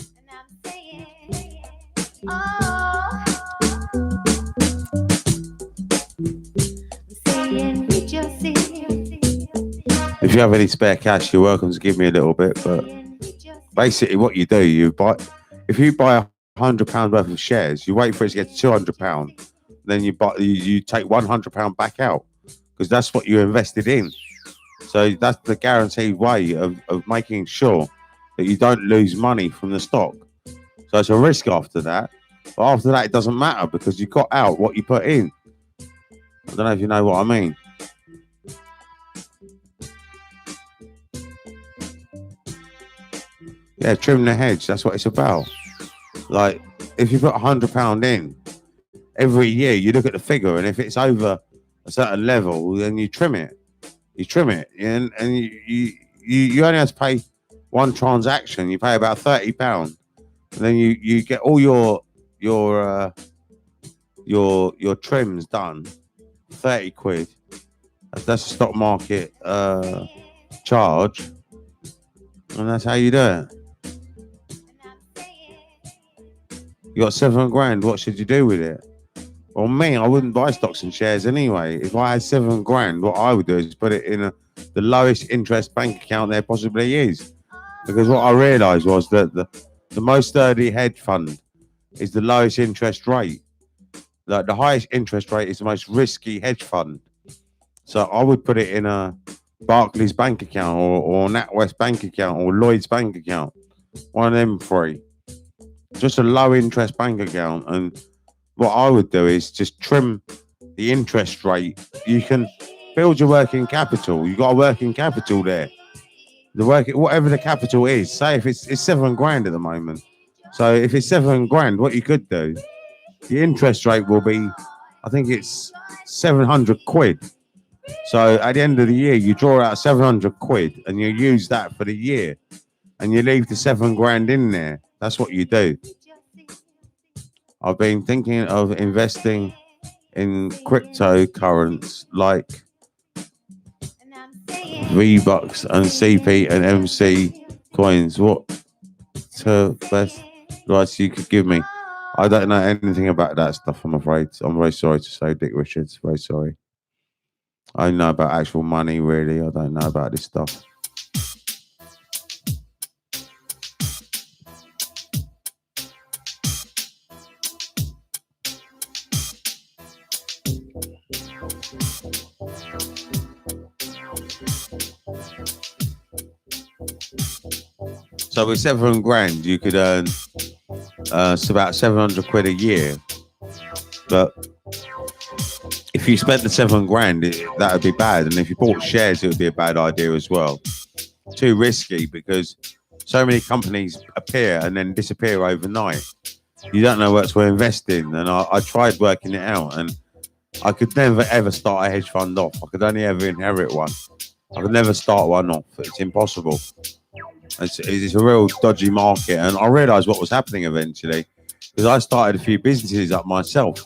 Speaker 1: if you have any spare cash, you're welcome to give me a little bit. But basically, what you do, if you buy £100 worth of shares, you wait for it to get to £200. Then you take £100 back out because that's what you invested in. So that's the guaranteed way of making sure that you don't lose money from the stock. So it's a risk after that. But after that, it doesn't matter because you got out what you put in. I don't know if you know what I mean. Yeah, trim the hedge. That's what it's about. Like, if you put £100 in, every year you look at the figure, and if it's over a certain level, then you trim it. You trim it, and you only have to pay one transaction. You pay about £30, and then you get all your trims done. 30 quid. That's the stock market charge, and that's how you do it. You got £7 grand. What should you do with it? Well, me, I wouldn't buy stocks and shares anyway. If I had £7 grand, what I would do is put it in the lowest interest bank account there possibly is. Because what I realised was that the most sturdy hedge fund is the lowest interest rate. Like the highest interest rate is the most risky hedge fund. So I would put it in a Barclays bank account or NatWest bank account or Lloyd's bank account. One of them three. Just a low interest bank account. And what I would do is just trim the interest rate. You can build your working capital. You got a working capital there. Whatever the capital is, say if it's £7 at the moment. So if it's £7 grand, what you could do, the interest rate will be, I think it's 700 quid. So at the end of the year, you draw out 700 quid and you use that for the year, and you leave the £7 grand in there. That's what you do. I've been thinking of investing in cryptocurrencies like V-Bucks and CP and MC coins. What best advice you could give me? I don't know anything about that stuff, I'm afraid. I'm very sorry to say, Dick Richards. Very sorry. I know about actual money, really. I don't know about this stuff. So with £7 grand, you could earn it's about 700 quid a year. But if you spent the £7 grand, that would be bad. And if you bought shares, it would be a bad idea as well. Too risky because so many companies appear and then disappear overnight. You don't know what to invest in. And I tried working it out, and I could never ever start a hedge fund off. I could only ever inherit one. I could never start one off. It's impossible. It's a real dodgy market. And I realised what was happening eventually. because I started a few businesses up myself,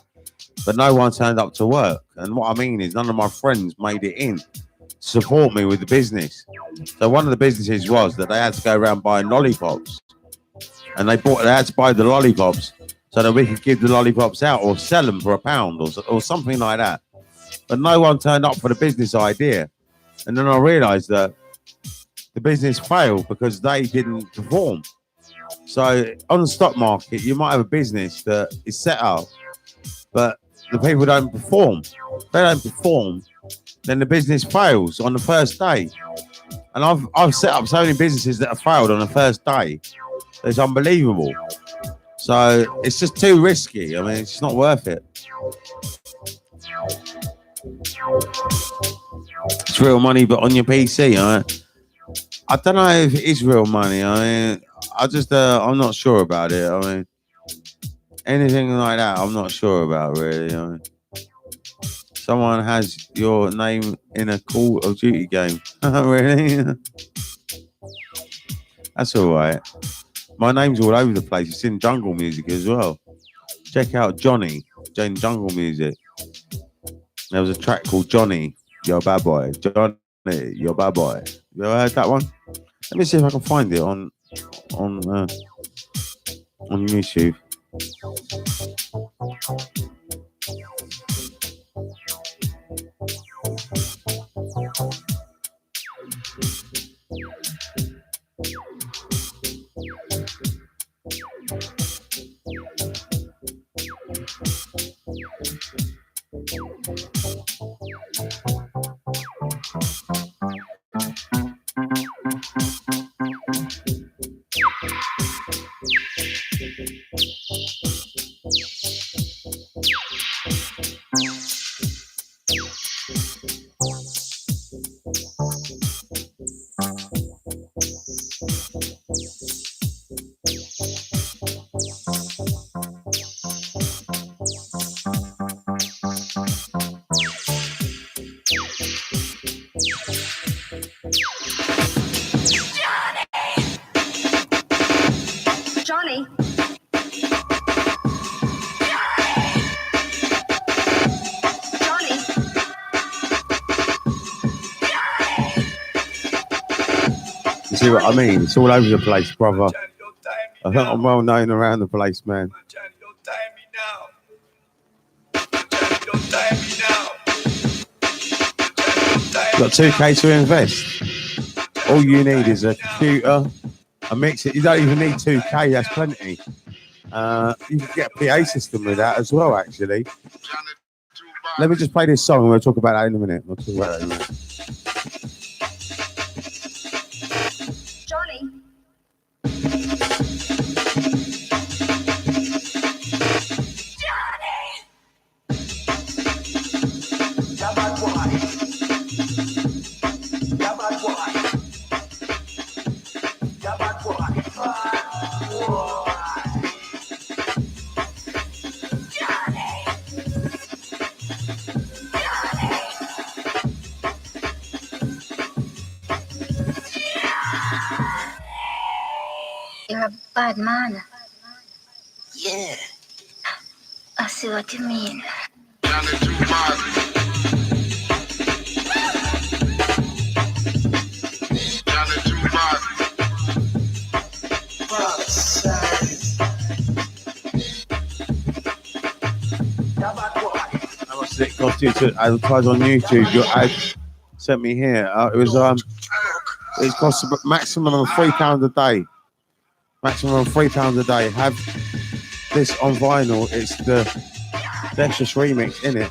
Speaker 1: but no one turned up to work. And what I mean is, none of my friends made it in to support me with the business. So one of the businesses was that they had to go around buying lollipops, and they had to buy the lollipops so that we could give the lollipops out or sell them for £1 or something like that. But no one turned up for the business idea. And then I realized that the business failed because they didn't perform. So on the stock market, you might have a business that is set up, but the people don't perform. If they don't perform, then the business fails on the first day. And I've set up so many businesses that have failed on the first day. It's unbelievable. So it's just too risky. I mean, it's not worth it. It's real money, but on your PC. I don't know if it is real money. I mean, I'm not sure about it. I mean, anything like that, I'm not sure about really. I mean, someone has your name in a Call of Duty game. Really? That's all right. My name's all over the place. It's in jungle music as well. Check out Johnny, Jane Jungle Music. There was a track called Johnny, Yo Bad Boy. Johnny, Yo Bad Boy. You ever heard that one? Let me see if I can find it on YouTube.
Speaker 2: Johnny.
Speaker 1: You see what I mean? It's all over the place, brother. I think I'm well known around the place, man. Got 2K to invest. All you need is a computer, a mixer. You don't even need 2K, that's plenty. You can get a PA system with that as well, actually. Let me just play this song and we'll talk about that in a minute.
Speaker 2: Johnny. You're a bad man.
Speaker 3: Yeah.
Speaker 2: I see what you mean.
Speaker 3: Johnny too bad. Johnny too bad.
Speaker 1: How much did it cost you to advertise on YouTube? Your ad sent me here. It costs a maximum of £3 a day. Maximum of £3 a day. Have this on vinyl. It's the Dexterous remix in it.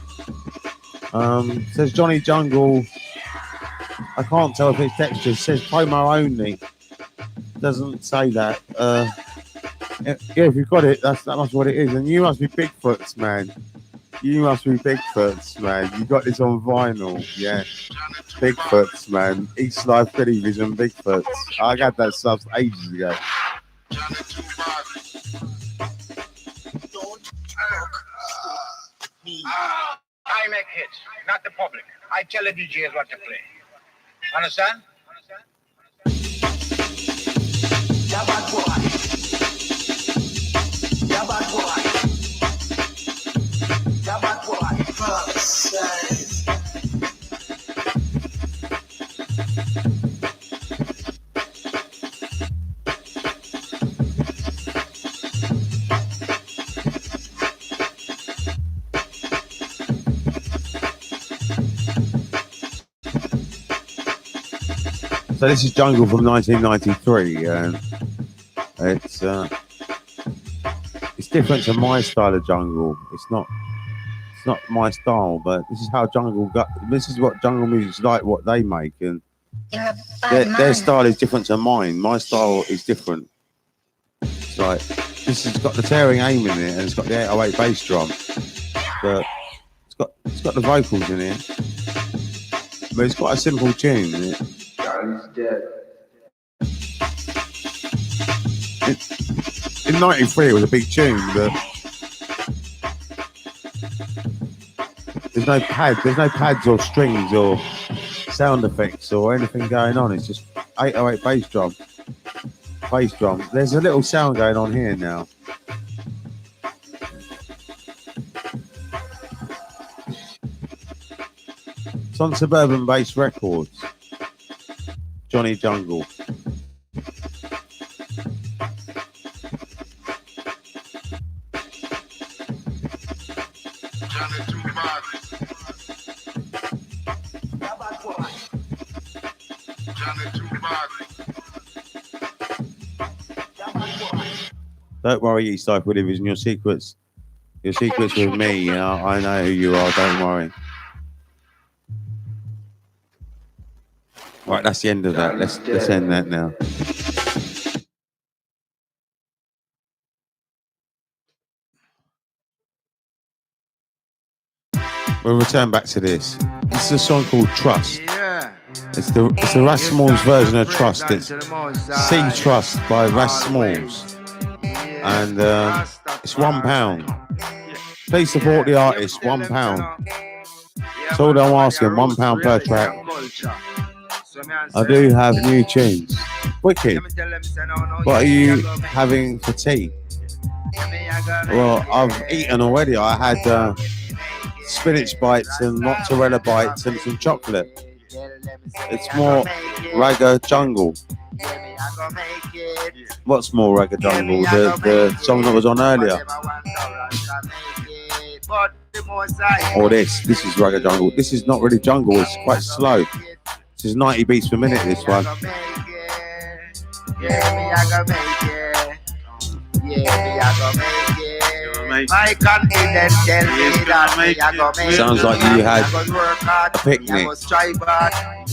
Speaker 1: Says Johnny Jungle. I can't tell if it's Dexterous. It says promo only. Doesn't say that. Yeah, if you've got it, that must be what it is. And you must be Bigfoots, man. You must be Bigfoots, man. You got this on vinyl, yeah. Bigfoots, man. East Life Television, Bigfoots. I got that stuff ages ago.
Speaker 4: I make hits, not the public. I tell the DJs what to play. Understand?
Speaker 1: So this is Jungle from 1993, and it's different to my style of jungle. It's not my style, but this is how jungle got. This is what jungle music's like, what they make, and their style is different to mine. My style is different. It's like this has got the tearing aim in it, and it's got the 808 bass drum, but it's got the vocals in it. But it's quite a simple tune. Isn't it?
Speaker 5: Charlie's dead.
Speaker 1: In '93, it was a big tune, but there's no pads or strings or sound effects or anything going on. It's just 808 bass drum. There's a little sound going on here now. It's on Suburban Bass Records. Johnny Jungle. Don't worry, East Side Division. Your secrets with me. You know, I know who you are. Don't worry. Right, that's the end of that. Let's end that now. We'll return back to this. This is a song called Trust. It's the Rasmall's version of Trust. It's Sea Trust by Rasmall's. And it's £1. Please support the artist, £1. That's all I'm asking, £1 per track. I do have new tunes. Wicked. What are you having for tea? Well, I've eaten already. I had spinach bites and mozzarella bites and some chocolate. It's more Ragga Jungle. What's more Ragga Jungle? The song that was on earlier. Or this is Ragga Jungle. This is not really jungle, it's quite slow. This is 90 beats per minute, this one.
Speaker 5: My confidence tell me that me a go make it.
Speaker 1: Sounds like you had a picnic.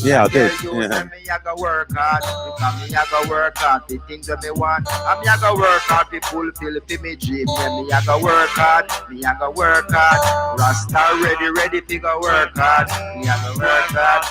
Speaker 1: Yeah, I did. Yeah.
Speaker 5: Me a go work hard, because me a go work hard. The things that me want, and me a go work hard to fulfill me dream. Yeah, me a go work hard, me a go work hard. Rasta ready to go work hard. Me a go work hard.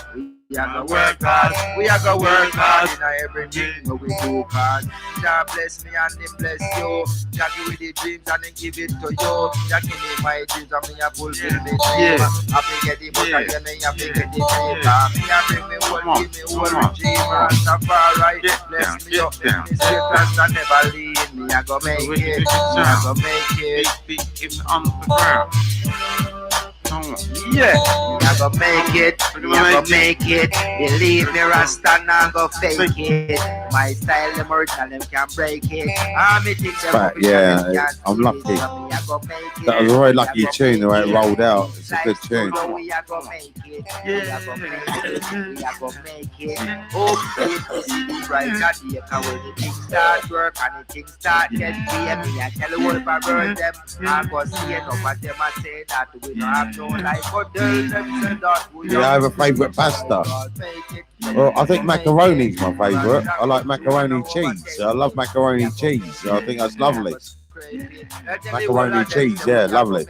Speaker 5: We are gonna work hard, we are gonna work hard in everything that we do hard. God bless me and him bless you. Jah give me the dreams and then give it to you. Jah give me my dreams and me a fulfill me dream. I forget the book and then me a forget the dream. Me a bring me one, give me one dream. Rastafari bless me up. Me straight and never leave. Me a go make it, me a go make it.
Speaker 6: Feet on the ground.
Speaker 5: Yeah, me a go make it, me a go make it. Believe me, Rasta nah go fake it. My style, them original, them can't break it. Me think them
Speaker 1: yeah, I'm lucky. That was a very lucky tune the way it rolled out. It's a good tune.
Speaker 5: We are go make it, we are go make it, we are go make it. Oh, this is the right idea, cause when the things start work and the things start get clear, me I tell you what about them. I go see it up and them I say that we don't have no life, but them say that we
Speaker 1: I have a favourite pasta. Well, I think macaroni's my favourite. I like macaroni cheese. I love macaroni cheese. I think that's lovely. Macaroni cheese, yeah, lovely.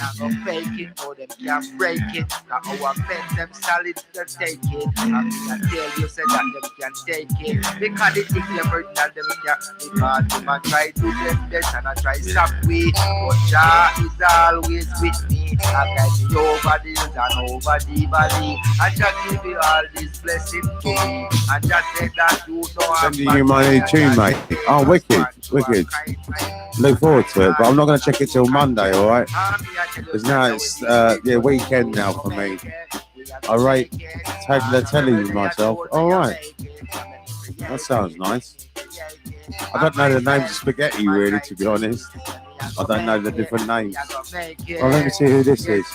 Speaker 5: Not gonna fake it, no them can't break it. Now our fence them solid to take it. And me I tell you say that them can take it. Because they think them original them can't. Because them a try to them best and I try stop we. But Jah is always with me. I guide me over the hills and over the valley. And just give you all this blessing to me. And just say that you don't have
Speaker 1: Sending you my new tune, mate. Oh, wicked, wicked. Look forward to it, but I'm not going to check it till Monday, all right? Because now it's weekend now for me. I rate the telly with myself. All right, that sounds nice. I don't know the names of spaghetti really, to be honest. I don't know the different names. Well, let me see who this is.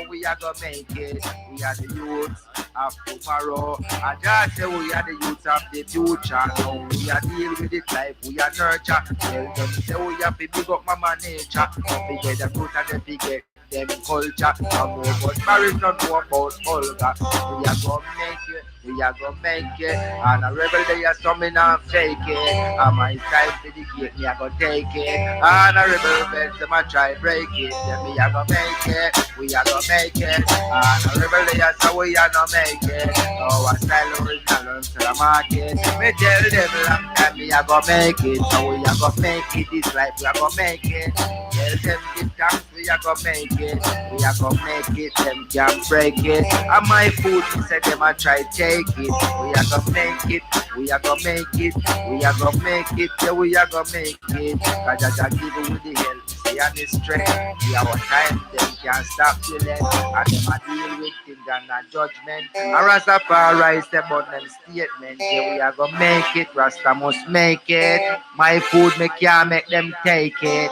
Speaker 5: We are gonna make it. We are the youths of tomorrow. I just say we are the youths of the future. Now we are deal with it life. We are nurture. Tell them say we have to big up mama nature. We get the fruit and the get them culture. No more about marriage, no more about Olga. We are gonna make it. We are gonna make it. And a rebel they are coming and fake it. And my time to the gate, me I gonna take it. And a rebel beds them a try break it. Then me I gonna make it. We are gonna make it. And a rebel they are so we are gonna make it. Oh, a style original to the market. Me tell them long time me I gonna make it. So we are gonna make it. This life we are gonna make it. Tell them give thanks we are gonna make it. We are gonna make it. Them can't break it. And my food say them a try take it. We are gonna make it. We are gonna make it. We are gonna make it. Yeah, we are gonna make it. Cause I give you with the help. See on the strength. We our time. Them can't stop till then. And them a deal with things and a judgment. And Rastafari step on them statement. Yeah, we are gonna make it. Rasta must make it. My food me can't make them take it.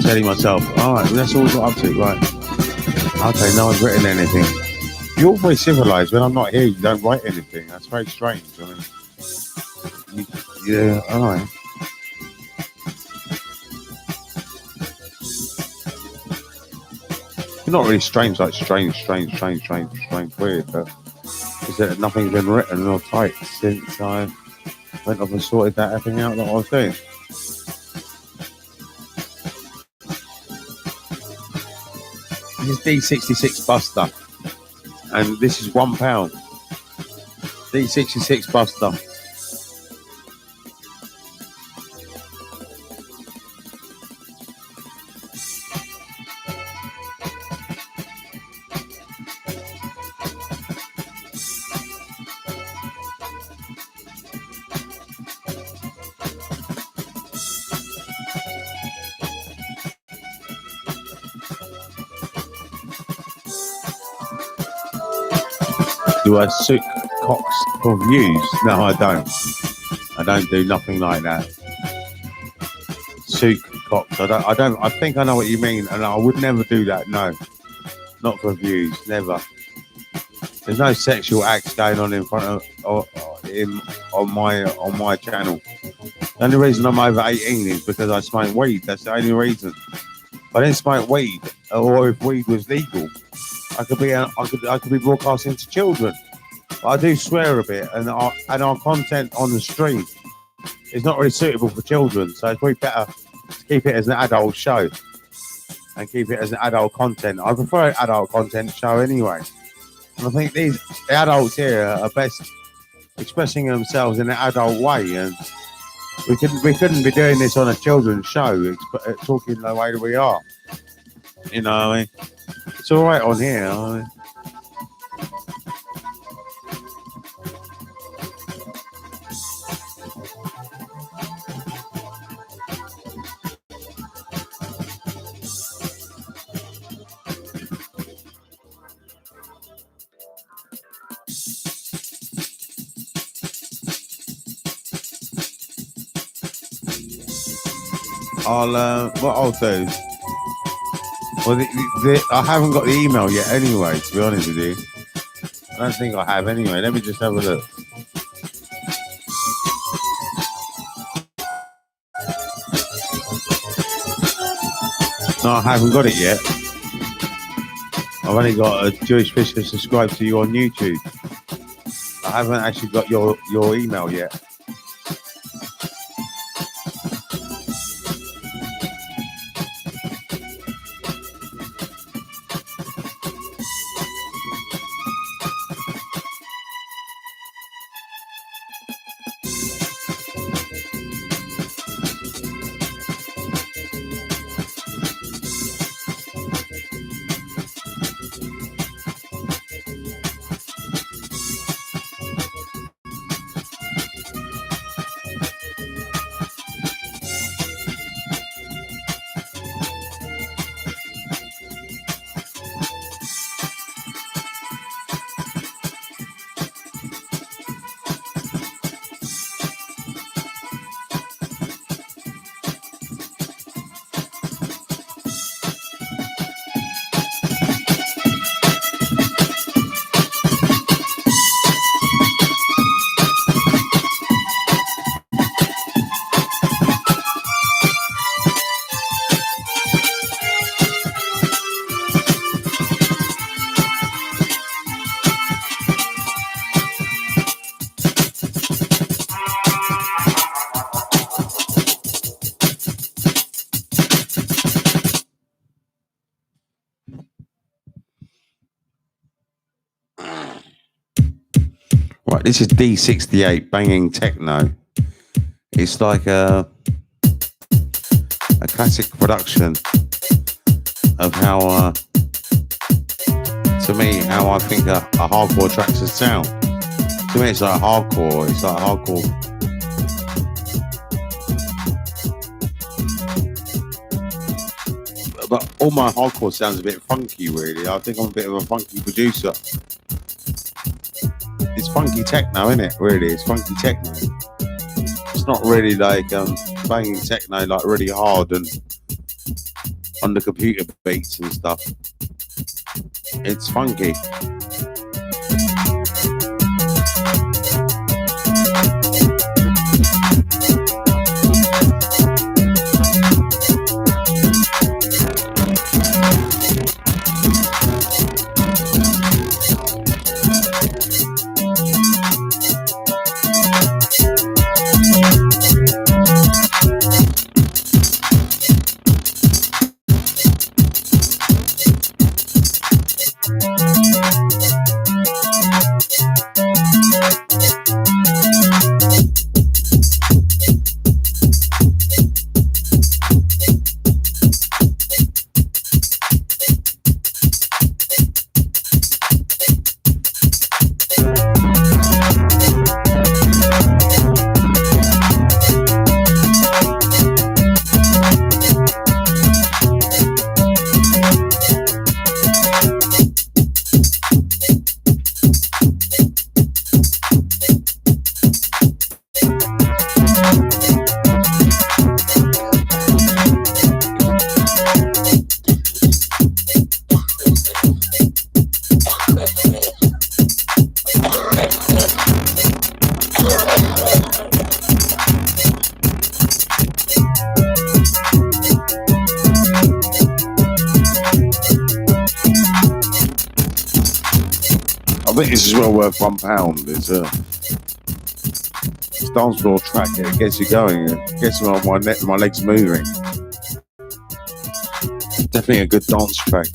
Speaker 1: telling myself, all right, that's all I got up to, right? Okay, no one's written anything. You're very civilized. When I'm not here, you don't write anything. That's very strange. I mean, yeah, all right. You're not really strange, like strange, weird, but is that nothing's been written or typed since I went off and sorted that everything out that I was doing. This is D66 Buster, and this is £1. D66 Buster. Do I suit cocks for views? No, I don't. I don't do nothing like that. Suit cocks. I think I know what you mean, and I would never do that. No, not for views. Never. There's no sexual acts going on in front of on my channel. The only reason I'm over 18 is because I smoke weed. That's the only reason. If I didn't smoke weed, or if weed was legal, I could be broadcasting to children. But I do swear a bit, and our content on the stream is not really suitable for children. So it's probably better to keep it as an adult show and keep it as an adult content. I prefer an adult content show anyway. And I think the adults here are best expressing themselves in an adult way, and we couldn't be doing this on a children's show, talking the way that we are. You know what I mean? It's all right on here. I mean. What I'll do. Well, I haven't got the email yet anyway, to be honest with you. I don't think I have anyway. Let me just have a look. No, I haven't got it yet. I've only got a Jewish Fish to subscribe to you on YouTube. I haven't actually got your email yet. Right, this is D68 banging techno. It's like a classic production of how, to me, how I think a hardcore track should sound. To me, it's like hardcore. It's like hardcore. But all my hardcore sounds a bit funky, really. I think I'm a bit of a funky producer. It's funky techno, isn't it? Really, it's funky techno. It's not really like playing techno like really hard and on the computer beats and stuff. It's funky. I think this is well worth £1. It's a dance floor track. It gets you going. It gets my legs moving. Definitely a good dance track.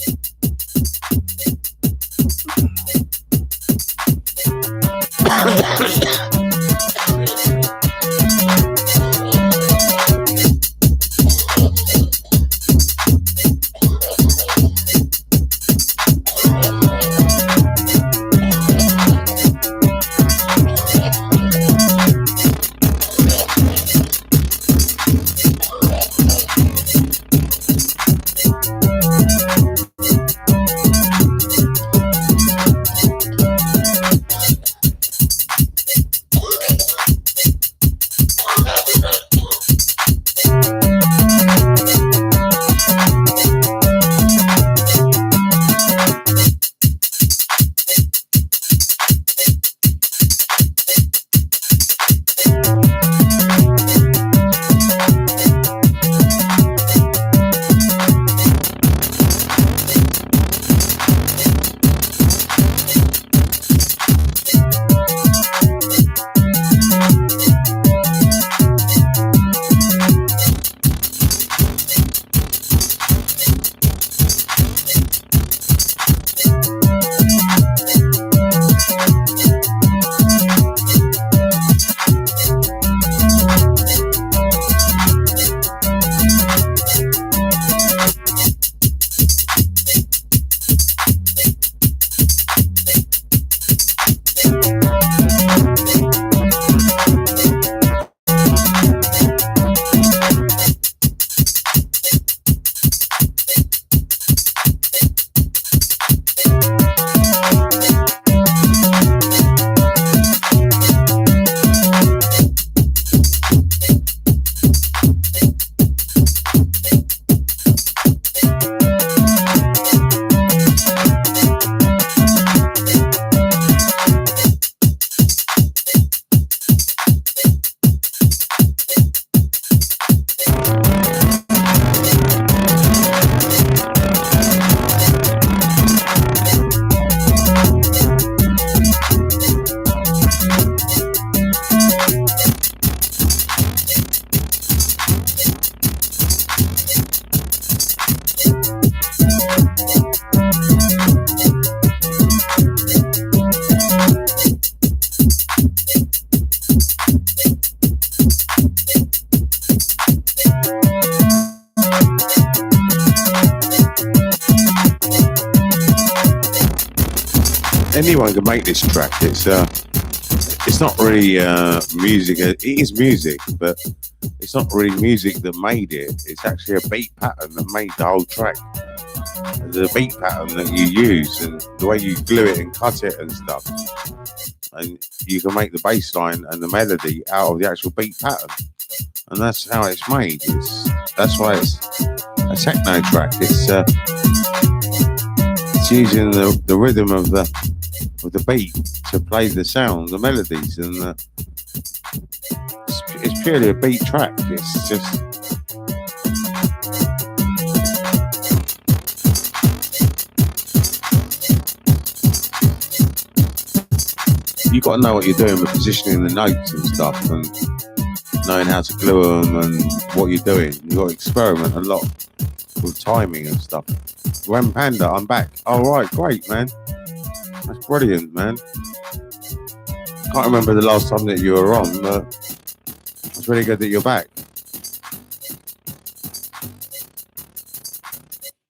Speaker 1: Anyone can make this track. It's not really music. It is music, but it's not really music that made it. It's actually a beat pattern that made the whole track. The beat pattern that you use and the way you glue it and cut it and stuff. and you can make the bass line and the melody out of the actual beat pattern, and that's how it's made. That's why it's a techno track. It's using the rhythm of the beat to play the sound, the melodies, and it's purely a beat track. It's just. You got to know what you're doing with positioning the notes and stuff, and knowing how to glue them and what you're doing. You got to experiment a lot with timing and stuff. Ram Panda, I'm back. All right, great, man. That's brilliant, man. Can't remember the last time that you were on, but it's really good that you're back.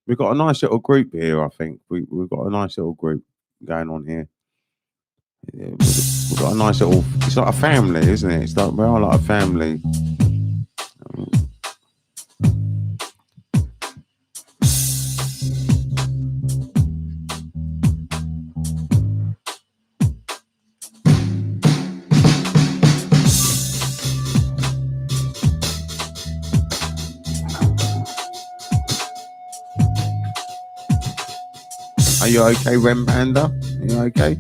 Speaker 1: We've got a nice little group here, I think. We've got a nice little group going on here. Yeah, we've got a nice little, it's like a family, isn't it? It's like, we're all like a family. Are you okay, Rem Panda? Are you okay?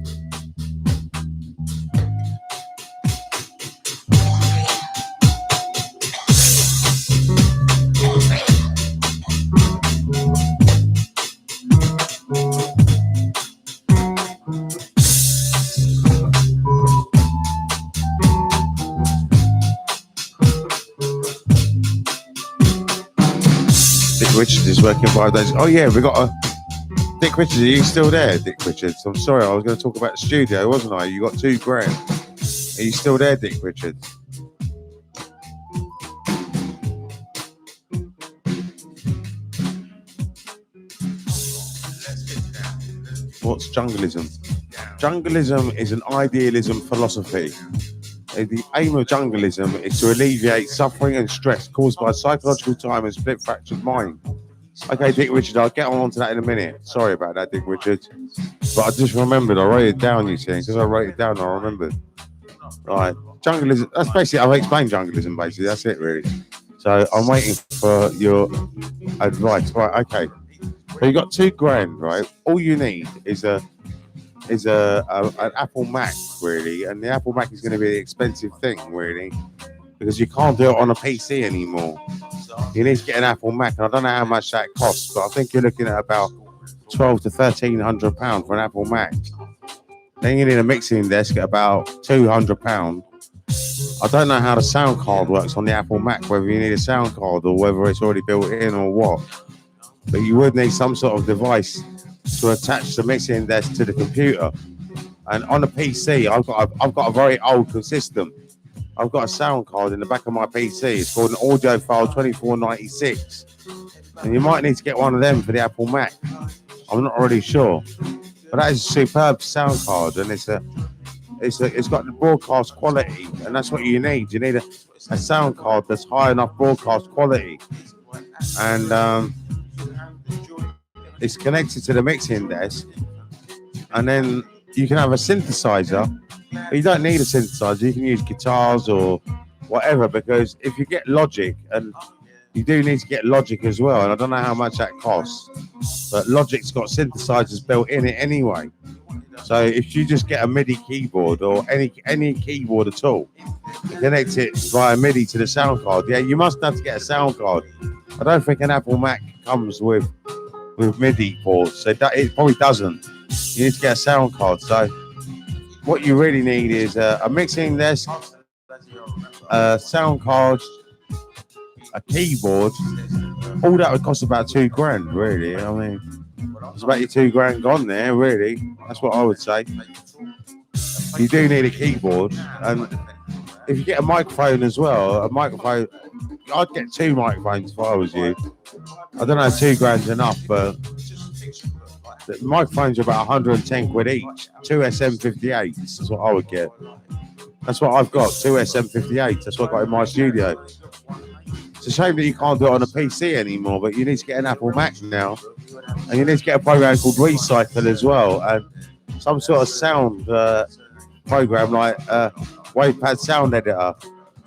Speaker 1: Dick Richards is working 5 days. Oh yeah, we got a Dick Richards. Are you still there, Dick Richards? I'm sorry, I was going to talk about the studio, wasn't I? You got $2,000. Are you still there, Dick Richards? What's jungleism? Jungleism is an idealism philosophy. The aim of jungleism is to alleviate suffering and stress caused by psychological time and split fractured mind. Okay, Dick Richards, I'll get on to that in a minute. Sorry about that, Dick Richards. But I just remembered, I wrote it down, you see. Because I wrote it down, I remembered. Right, jungleism, that's basically, I've explained jungleism, basically. That's it, really. So I'm waiting for your advice. Right, okay. So you got $2,000, right? All you need is an Apple Mac, really. And the Apple Mac is going to be the expensive thing, really. Because you can't do it on a PC anymore. You need to get an Apple Mac, and I don't know how much that costs, but I think you're looking at about £1,200 to £1,300 for an Apple Mac. Then you need a mixing desk at about £200. I don't know how the sound card works on the Apple Mac, whether you need a sound card or whether it's already built in or what. But you would need some sort of device to attach the mixing desk to the computer. And on a PC, I've got a very old system. I've got a sound card in the back of my PC. It's called an Audiophile 2496. And you might need to get one of them for the Apple Mac. I'm not really sure. But that is a superb sound card, and it's got the broadcast quality, and that's what you need. You need a sound card that's high enough broadcast quality. And it's connected to the mixing desk. And then you can have a synthesizer. But you don't need a synthesizer. You can use guitars or whatever, because if you get Logic, and you do need to get Logic as well, and I don't know how much that costs, but Logic's got synthesizers built in it anyway. So if you just get a MIDI keyboard or any keyboard at all, and connect it via MIDI to the sound card, yeah, you must have to get a sound card. I don't think an Apple Mac comes with MIDI ports, so it probably doesn't. You need to get a sound card. So what you really need is a mixing desk, a sound card, a keyboard. All that would cost about $2,000, really. I mean, it's about your $2,000 gone there, really. That's what I would say. You do need a keyboard, and if you get a microphone as well, I'd get 2 microphones if I was you. I don't know if $2,000's enough, but the microphones are about 110 quid each. 2 SM58s. That's what I would get. That's what I've got. 2 SM58s. That's what I got in my studio. It's a shame that you can't do it on a PC anymore, but you need to get an Apple Mac now, and you need to get a program called Recycle as well, and some sort of sound program like WavePad Sound Editor,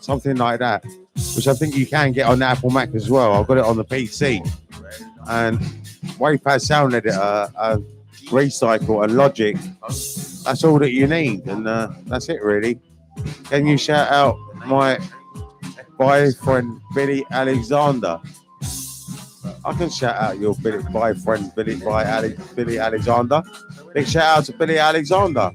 Speaker 1: something like that, which I think you can get on the Apple Mac as well. I've got it on the PC. And WavePad Sound Editor, Recycle, and Logic. That's all that you need, and that's it really. Can you shout out my boyfriend Billy Alexander? I can shout out your boyfriend Billy Alexander. Big shout out to Billy Alexander.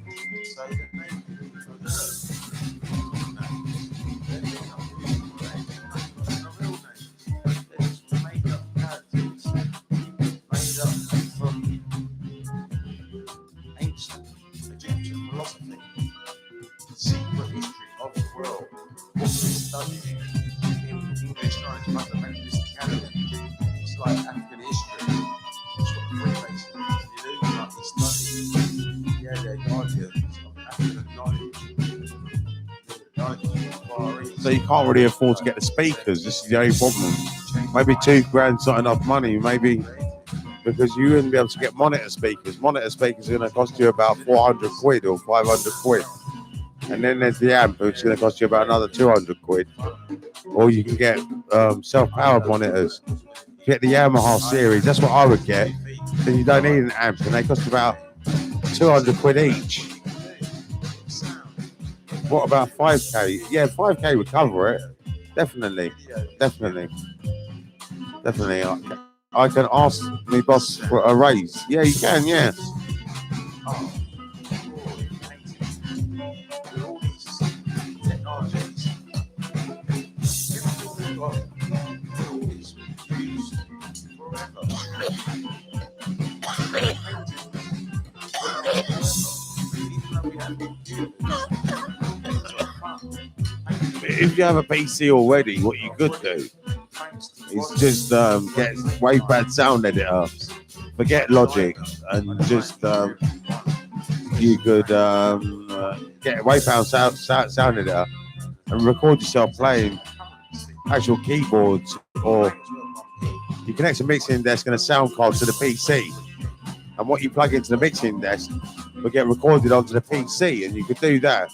Speaker 1: So you can't really afford to get the speakers. This is the only problem. Maybe £2,000's not enough money. Maybe because you wouldn't be able to get monitor speakers. Monitor speakers are going to cost you about 400 quid or 500 quid. And then there's the amp, which is going to cost you about another 200 quid. Or you can get self-powered monitors. Get the Yamaha series. That's what I would get. Then you don't need an amp, and they cost about 200 quid each. What about 5k? Yeah, 5k would cover it. Definitely. I can ask my boss for a raise. Yeah, you can, yeah. If you have a PC already, what you could do is just get WavePad Sound Editor, forget Logic, and just you could get WavePad Sound Editor and record yourself playing actual keyboards, or you connect a mixing desk and a sound card to the PC, and what you plug into the mixing desk will get recorded onto the PC, and you could do that.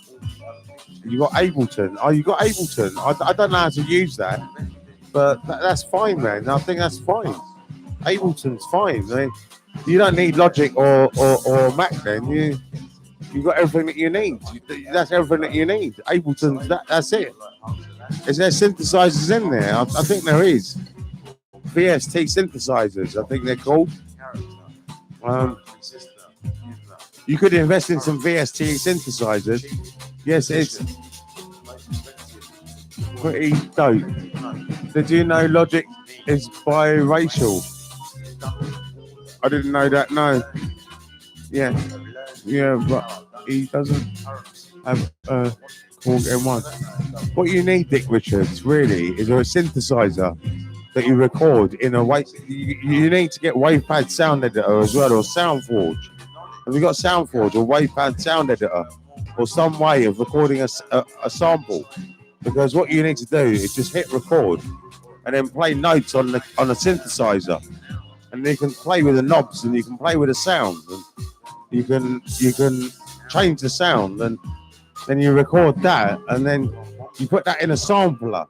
Speaker 1: You got Ableton. Oh, you got Ableton. I don't know how to use that, but that's fine, man. I think that's fine. Ableton's fine. I mean, you don't need Logic or Mac. Then you got everything that you need. That's everything that you need. Ableton. That's it. Is there synthesizers in there? I think there is. VST synthesizers. I think they're called. You could invest in some VST synthesizers. Yes, it's pretty dope. Did you know Logic is biracial? I didn't know that, no. Yeah, but he doesn't have a Korg M1. What you need, Dick Richards, really, is a synthesizer that you record in a way. You need to get WavePad Sound Editor as well, or SoundForge. Have you got SoundForge or WavePad Sound Editor? Or some way of recording a sample, because what you need to do is just hit record and then play notes on a synthesizer, and you can play with the knobs and you can play with the sound, and you can change the sound, and then you record that, and then you put that in a sampler.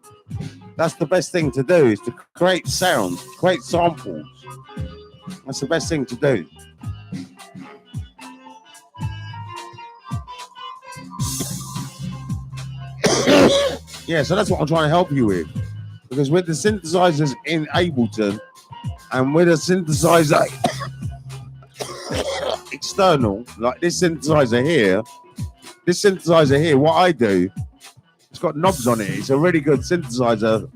Speaker 1: That's the best thing to do, is to create sounds, create samples. That's the best thing to do. Yeah, so that's what I'm trying to help you with. Because with the synthesizers in Ableton and with a synthesizer external, like this synthesizer here, what I do, it's got knobs on it. It's a really good synthesizer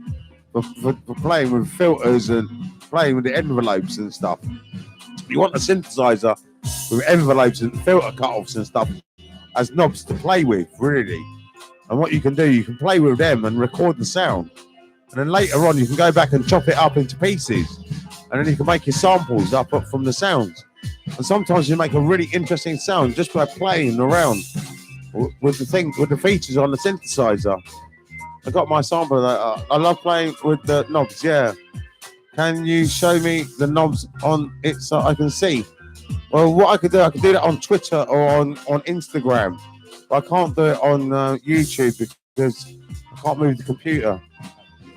Speaker 1: for playing with filters and playing with the envelopes and stuff. You want a synthesizer with envelopes and filter cutoffs and stuff as knobs to play with, really. And what you can do, you can play with them and record the sound. And then later on, you can go back and chop it up into pieces. And then you can make your samples up from the sounds. And sometimes you make a really interesting sound just by playing around with the features on the synthesizer. I got my sample. I love playing with the knobs, yeah. Can you show me the knobs on it so I can see? Well, what I could do that on Twitter or on Instagram. But I can't do it on YouTube because I can't move the computer.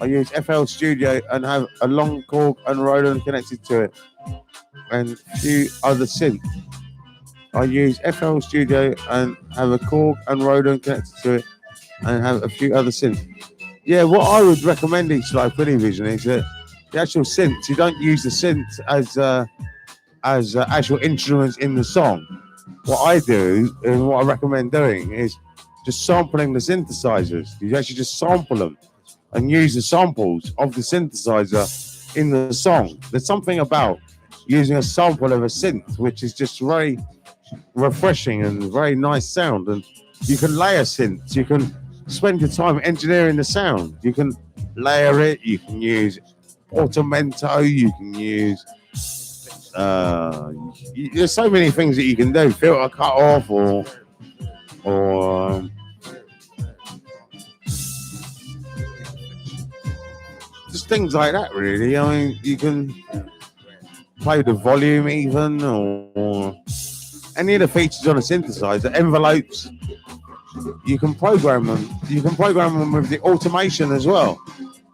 Speaker 1: I use FL Studio and have a long cord and Roland connected to it, and a few other synths. I use FL Studio and have a Korg and Roland connected to it, and have a few other synths. Yeah, what I would recommend each live Vision is that the actual synths, you don't use the synths as actual instruments in the song. What I do and what I recommend doing is just sampling the synthesizers. You actually just sample them and use the samples of the synthesizer in the song. There's something about using a sample of a synth which is just very refreshing and very nice sound. And you can layer synths. You can spend your time engineering the sound. You can layer it. You can use portamento. You can use there's so many things that you can do. Filter cut off or just things like that. Really, I mean, you can play the volume even or any of the features on a synthesizer, envelopes. You can program them. You can program them with the automation as well.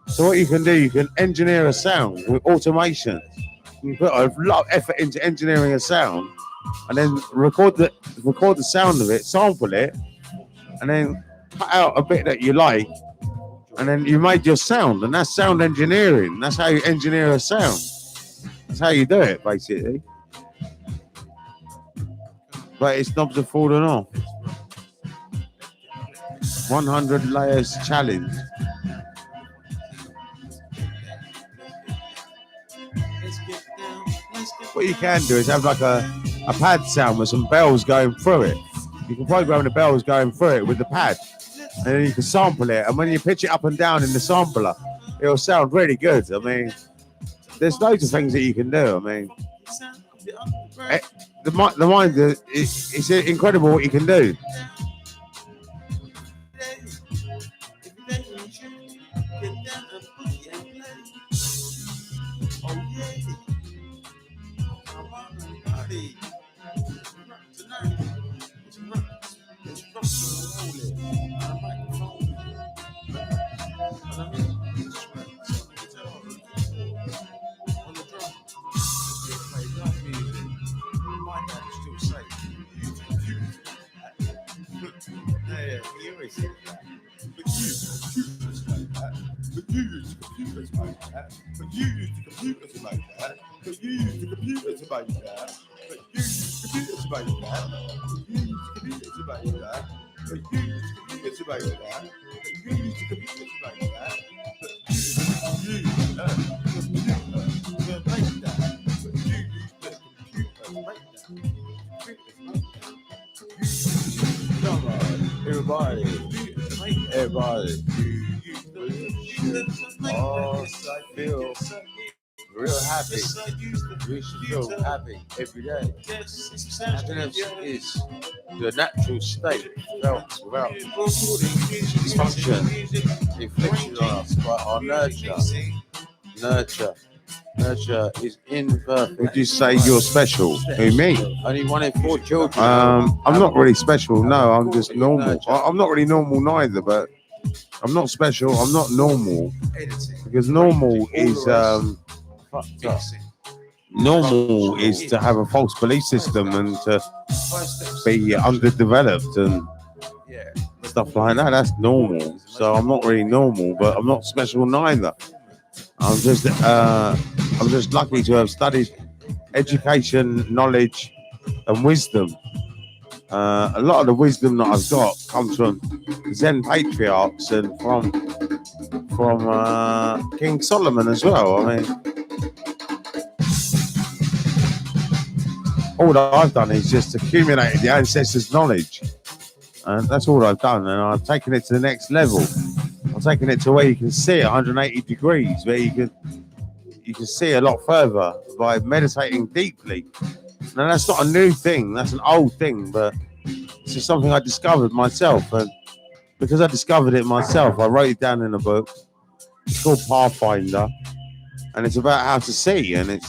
Speaker 1: So what you can do, you can engineer a sound with automation. You put a lot of effort into engineering a sound, and then record the sound of it, sample it, and then cut out a bit that you like, and then you made your sound, and that's sound engineering. That's how you engineer a sound. That's how you do it, basically. But its knobs are falling off. 100 layers challenge. What you can do is have like a pad sound with some bells going through it. You can program the bells going through it with the pad, and then you can sample it. And when you pitch it up and down in the sampler, it'll sound really good. I mean, there's loads of things that you can do. I mean, the mind, it's incredible what you can do. Everybody. Oh, I feel real happy. We should feel happy every day. Happiness is the natural state felt without dysfunction inflicted on us by our nurture. Nurture is imperfect. Would you say you're special? Who, me? Only 1 in 4 children. I'm not really special. No, I'm just normal. I'm not really normal neither, but I'm not special. I'm not normal because normal is normal is to have a false belief system and to be underdeveloped and stuff like that. That's normal. So I'm not really normal, but I'm not special neither. I'm just lucky to have studied education, knowledge, and wisdom. A lot of the wisdom that I've got comes from Zen patriarchs and from King Solomon as well. I mean, all that I've done is just accumulated the ancestors' knowledge, and that's all I've done. And I've taken it to the next level. I'm taking it to where you can see 180 degrees, where you can see a lot further by meditating deeply. Now that's not a new thing, that's an old thing, but it's just something I discovered myself. And because I discovered it myself, I wrote it down in a book. It's called Pathfinder, and it's about how to see. And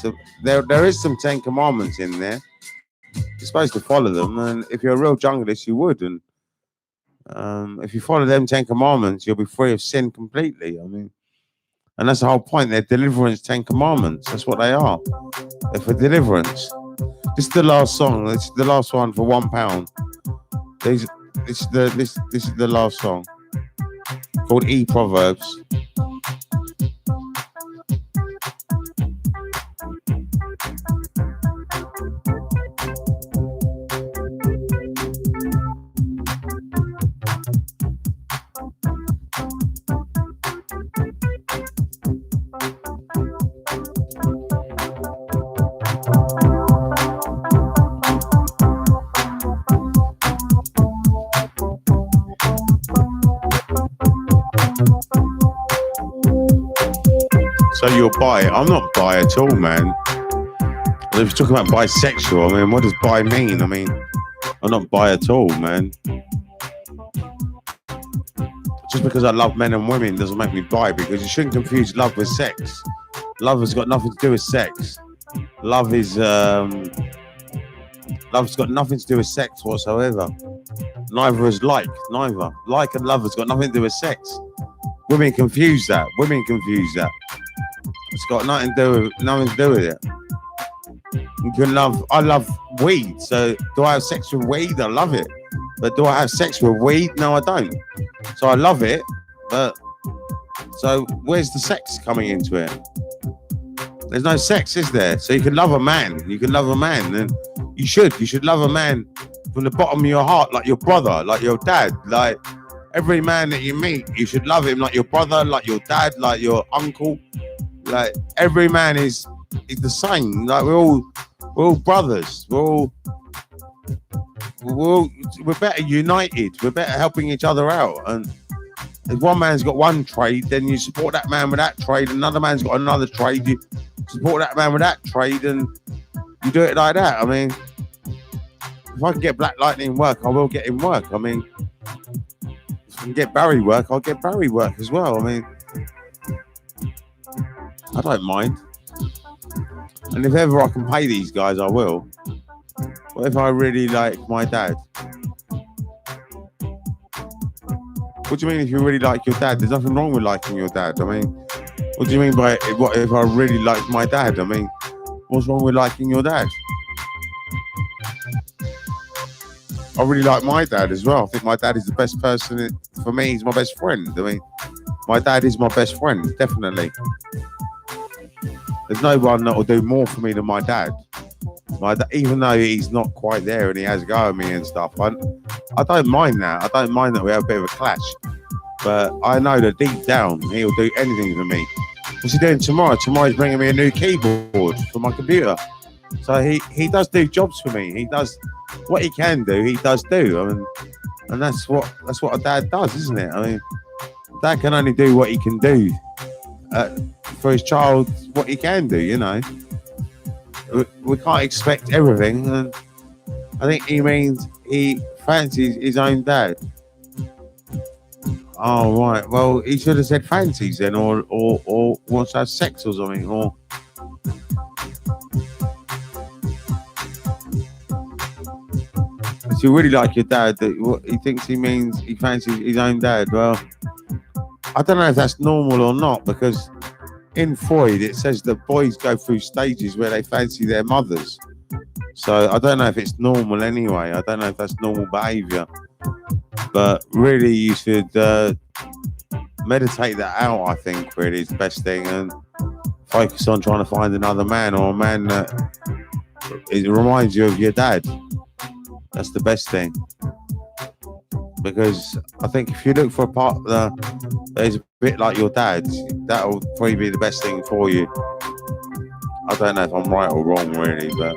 Speaker 1: there is some 10 commandments in there. You're supposed to follow them, and if you're a real junglist, you would. And If you follow them 10 commandments, you'll be free of sin completely. I mean, and that's the whole point. They're deliverance 10 commandments. That's what they are. They're for deliverance. This is the last song. This is the last one for £1. This is the last song called E Proverbs. So you're bi? I'm not bi at all, man. If you're talking about bisexual, I mean, what does bi mean? I mean, I'm not bi at all, man. Just because I love men and women doesn't make me bi, because you shouldn't confuse love with sex. Love has got nothing to do with sex. Love is love's got nothing to do with sex whatsoever. Neither is like. Neither. Like and love has got nothing to do with sex. Women confuse that. It's got nothing to do with it. You can love. I love weed. So do I have sex with weed? I love it. But do I have sex with weed? No, I don't. So I love it. But so where's the sex coming into it? There's no sex, is there? So you can love a man. And you should love a man from the bottom of your heart, like your brother, like your dad, like every man that you meet. You should love him like your brother, like your dad, like your uncle. Like every man is the same. Like we're all brothers. We're better united. We're better helping each other out. And if one man's got one trade, then you support that man with that trade. Another man's got another trade. You support that man with that trade, and you do it like that. I mean, if I can get Black Lightning work, I will get him work. I mean, if I can get Barry work, I'll get Barry work as well. I mean, I don't mind. And if ever I can pay these guys, I will. What if I really like my dad? What do you mean if you really like your dad? There's nothing wrong with liking your dad. I mean, what do you mean by what if I really like my dad? I mean, what's wrong with liking your dad? I really like my dad as well. I think my dad is the best person. For me, he's my best friend. I mean, my dad is my best friend, definitely. There's no one that will do more for me than my dad. Even though he's not quite there and he has a go at me and stuff, I don't mind that. I don't mind that we have a bit of a clash. But I know that deep down, he'll do anything for me. What's he doing tomorrow? Tomorrow he's bringing me a new keyboard for my computer. So he does do jobs for me. He does what he can do. He does do. I mean, and that's what a dad does, isn't it? I mean, dad can only do what he can do for his child. What he can do, you know. We can't expect everything, and I think he means he fancies his own dad. Oh right, well he should have said fancies then, or wants to have sex or something, or if you really like your dad, what he thinks he means he fancies his own dad. Well, I don't know if that's normal or not, because in Freud, it says that boys go through stages where they fancy their mothers. So I don't know if it's normal anyway. I don't know if that's normal behaviour. But really, you should meditate that out, I think, really is the best thing. And focus on trying to find another man, or a man that it reminds you of your dad. That's the best thing. Because I think if you look for a partner that is a bit like your dad, that'll probably be the best thing for you. I don't know if I'm right or wrong, really, but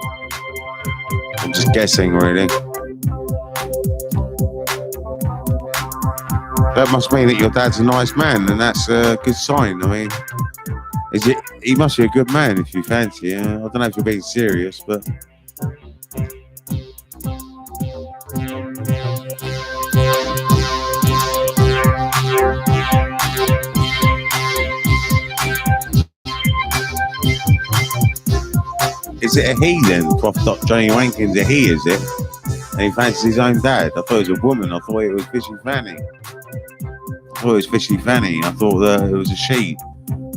Speaker 1: I'm just guessing, really. That must mean that your dad's a nice man, and that's a good sign. I mean, he must be a good man if you fancy him. I don't know if you're being serious, but is it a he then? Prof. Johnny Wankins, a he, is it? And he fancies his own dad. I thought it was a woman. I thought it was Fishy Fanny. I thought it was Fishy Fanny. I thought it was a she.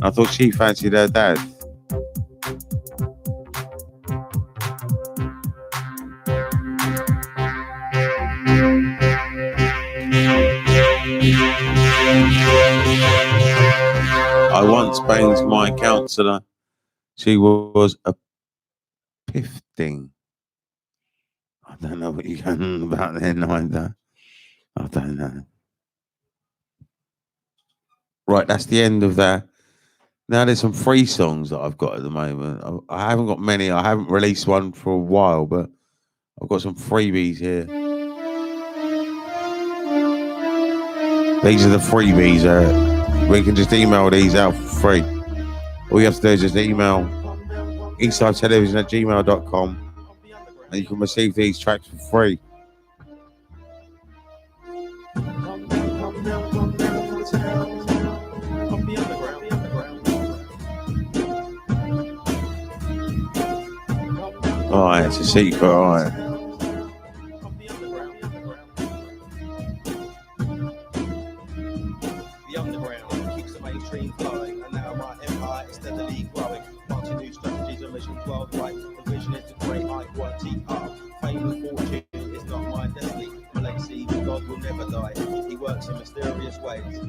Speaker 1: I thought she fancied her dad. I once banged my counsellor. She was a pifting. I don't know what you're going on about there, neither. I don't know. Right, that's the end of that. Now there's some free songs that I've got at the moment. I haven't got many. I haven't released one for a while, but I've got some freebies here. These are the freebies. We can just email these out for free. All you have to do is just email eastsidetelevision@gmail.com and you can receive these tracks for free. Alright, it's a secret, alright.
Speaker 7: The underground keeps the mainstream flowing, and now my empire is steadily growing. Launching new strategies and missions worldwide. The vision is to create high quality art. Fame and fortune is not my destiny. My legacy, God will never die. He works in mysterious ways.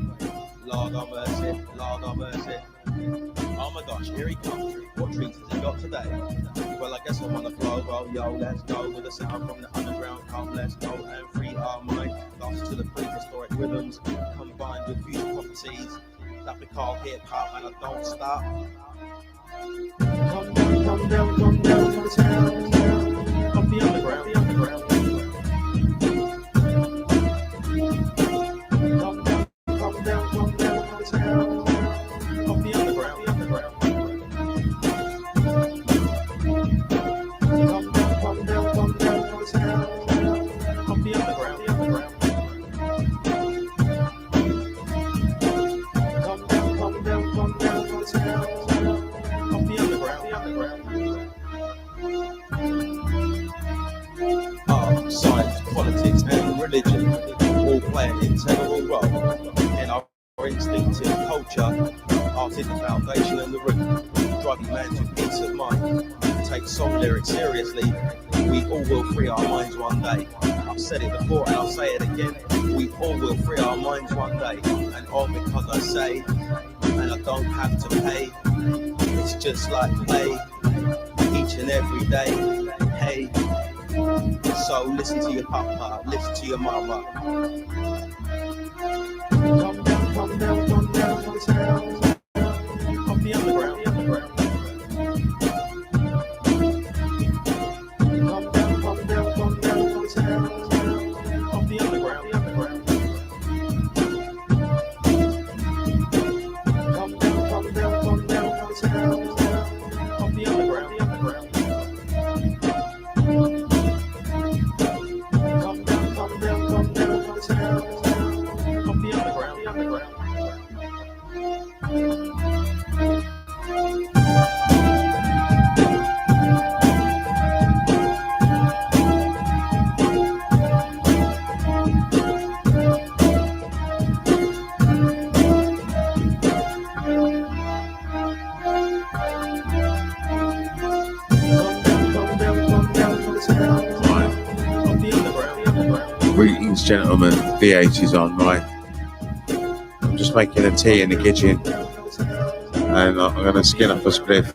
Speaker 7: Lord have mercy, Lord have mercy. Oh my gosh, here he comes. What treats has he got today? Well, I guess I'm on the flow. Well, yo, let's go with the sound from the underground. Come, let's go and free our mind. Lost to the prehistoric rhythms, combined with future properties that we call hip hop, and I don't stop. Come down to the town, of the underground, the underground. Come down to the town, of the underground, the underground. Come down to the town, of the underground, the underground. Come down to the town, of the underground, the underground. Art, science, politics, and religion all play an integral role in our instinctive culture. Art is the foundation and the root, driving man to peace of mind. Take song lyrics seriously, we all will free our minds one day. I've said it before and I'll say it again, we all will free our minds one day. And all because I say, and I don't have to pay, it's just like play, each and every day. Hey, so listen to your papa, listen to your mama. Come down to the town, of the underground, the underground. Come down to the town, of the underground, the underground. Come down to the town, of the underground, the underground. Come down to the town, of the underground, the underground.
Speaker 1: Greetings, gentlemen. VH is on, right? I'm just making a tea in the kitchen, and I'm going to skin up a spliff.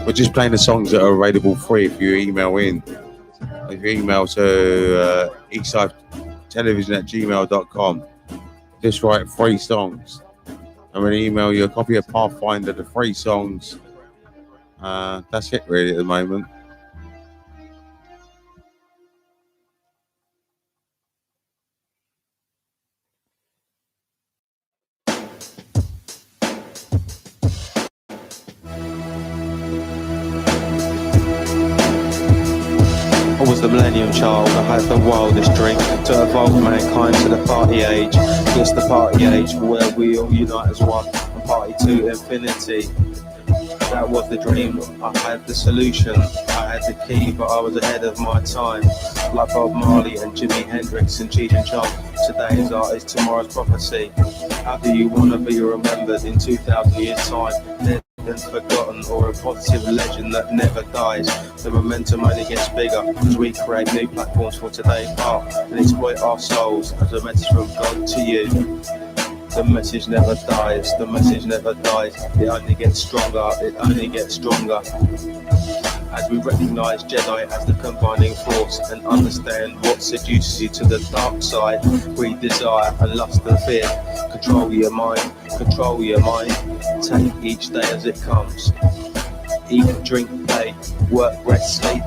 Speaker 1: We're just playing the songs that are available free if you email in. If you email to eastsidetelevision@gmail.com, just write free songs. I'm going to email you a copy of Pathfinder, the free songs. That's it really at the moment.
Speaker 7: I was the millennium child, I had the wildest dream to evolve mankind to the party age. Yes, the party age where we all unite as one and party to infinity. That was the dream. I had the solution. I had the key, but I was ahead of my time. Like Bob Marley and Jimi Hendrix and Cheech and Chong. Today's art is tomorrow's prophecy. How do you want to be remembered in 2,000 years' time? Dead and forgotten, or a positive legend that never dies? The momentum only gets bigger as we create new platforms for today's art and exploit our souls as a message from God to you. The message never dies, the message never dies. It only gets stronger, it only gets stronger. As we recognise Jedi as the combining force and understand what seduces you to the dark side. Greed, desire and lust and fear. Control your mind, control your mind. Take each day as it comes. Eat, drink, play, work, rest, sleep.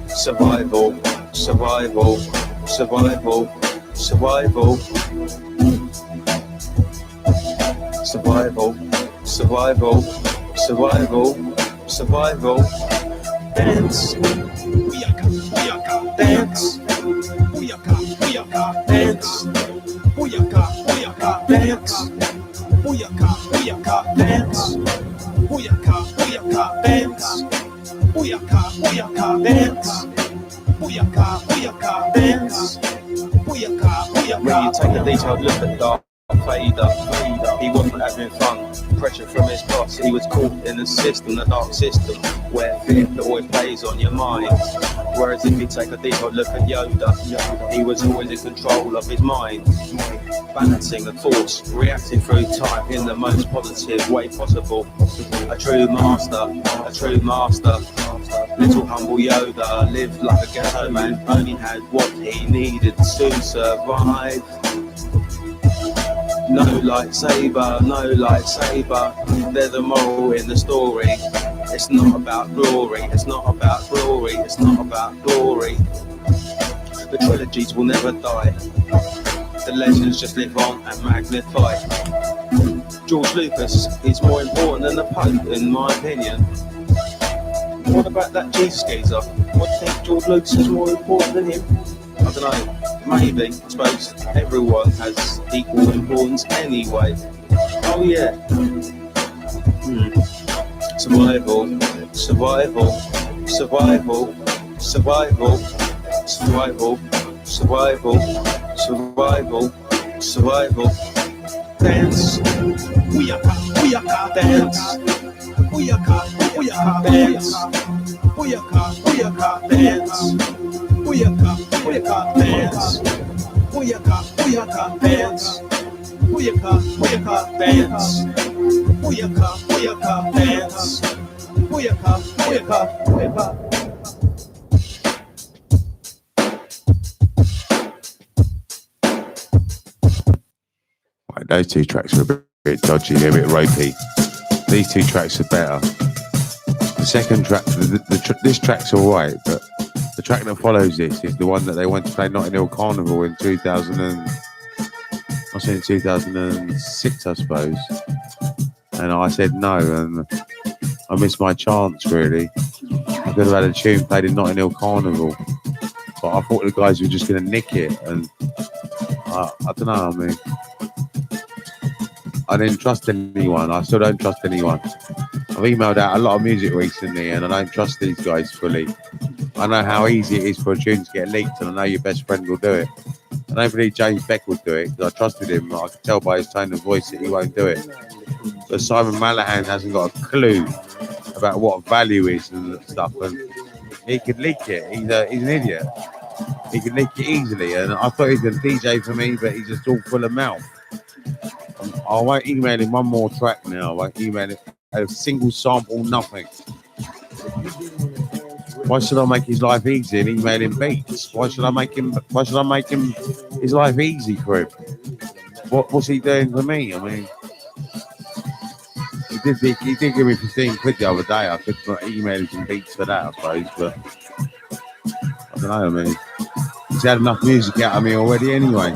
Speaker 7: Survival, survival, survival, survival. Survival, survival, survival, survival. Dance, dance, dance, dance, dance, dance. When you take a detailed look at Darth Vader, he wasn't having fun. Pressure from his boss, he was caught in a system, the dark system, where fear always plays on your mind. Whereas if you take a deeper look at Yoda, he was always in control of his mind, balancing the force, reacting through time in the most positive way possible. A true master, a true master. Little humble Yoda lived like a ghetto man, only had what he needed to survive. No lightsaber, no lightsaber. There's a moral in the story. It's not about glory, it's not about glory, it's not about glory. The trilogies will never die. The legends just live on and magnify. George Lucas is more important than the Pope, in my opinion. What about that Jesus geezer? What do you think George Lucas is more important than him? I don't know. Maybe, I suppose everyone has equal importance anyway. Oh yeah. Survival, survival, survival, survival, survival, survival, survival, survival. Dance. Booyaka, dance. Booyaka, dance. Booyaka, dance. Booyaka, dance. Booyaka, dance. Booyaka, dance. Booyaka, dance. Booyaka.
Speaker 1: Right, those two tracks are a bit dodgy, they're a bit ropey. These two tracks are better. The second track, this track's all right, but the track that follows this is the one that they went to play Notting Hill Carnival in 2006, I suppose. And I said no, and I missed my chance, really. I could have had a tune played in Notting Hill Carnival, but I thought the guys were just going to nick it, and I don't know, I mean, I didn't trust anyone. I still don't trust anyone. I've emailed out a lot of music recently, and I don't trust these guys fully. I know how easy it is for a tune to get leaked, and I know your best friend will do it. I don't believe James Beck would do it, because I trusted him. I could tell by his tone of voice that he won't do it. But Simon Malahan hasn't got a clue about what value is and stuff, and he could leak it. He's an idiot. He could leak it easily, and I thought he was going to DJ for me, but he's just all full of mouth. I won't email him one more track now. I won't email him a single sample, nothing. Why should I make his life easy and email him beats? Why should I make him his life easy for him? What's he doing for me? I mean, he did give me 15 quid the other day. I could email him some beats for that, I suppose, but I don't know, I mean, he's had enough music out of me already anyway.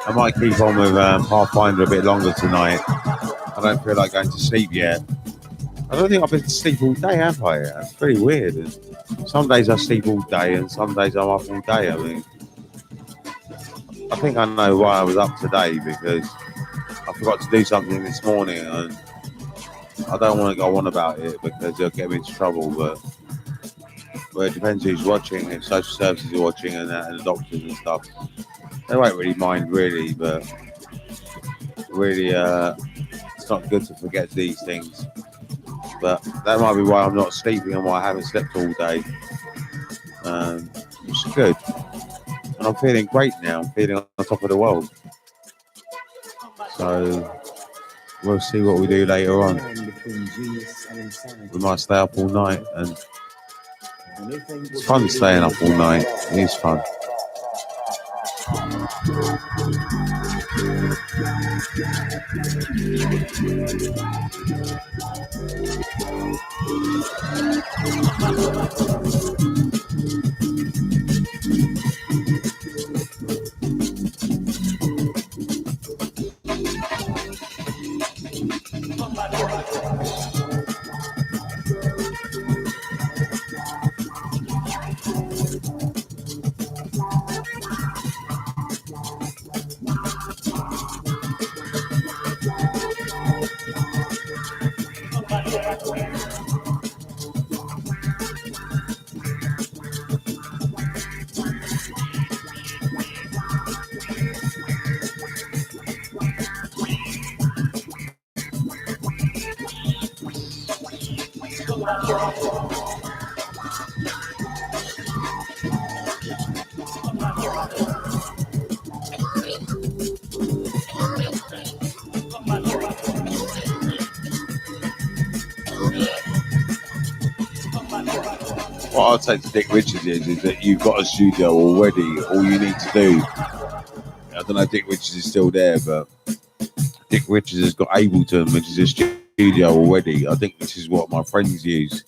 Speaker 1: I might keep on with Pathfinder a bit longer tonight. I don't feel like going to sleep yet. I don't think I've been to sleep all day, have I? That's very weird. And some days I sleep all day and some days I'm up all day. I mean, I think I know why I was up today, because I forgot to do something this morning and I don't want to go on about it because it'll get me into trouble. But it depends who's watching, if social services are watching and that, and the doctors and stuff. They won't really mind, really, but really, it's not good to forget these things. But that might be why I'm not sleeping and why I haven't slept all day. Which is good. And I'm feeling great now. I'm feeling on top of the world. So we'll see what we do later on. We might stay up all night, and it's fun staying up all night. It is fun. What I'd say to Dick Richards is that you've got a studio already. All you need to do, I don't know if Dick Richards is still there, but Dick Richards has got Ableton, which is a studio already. I think this is what my friends use.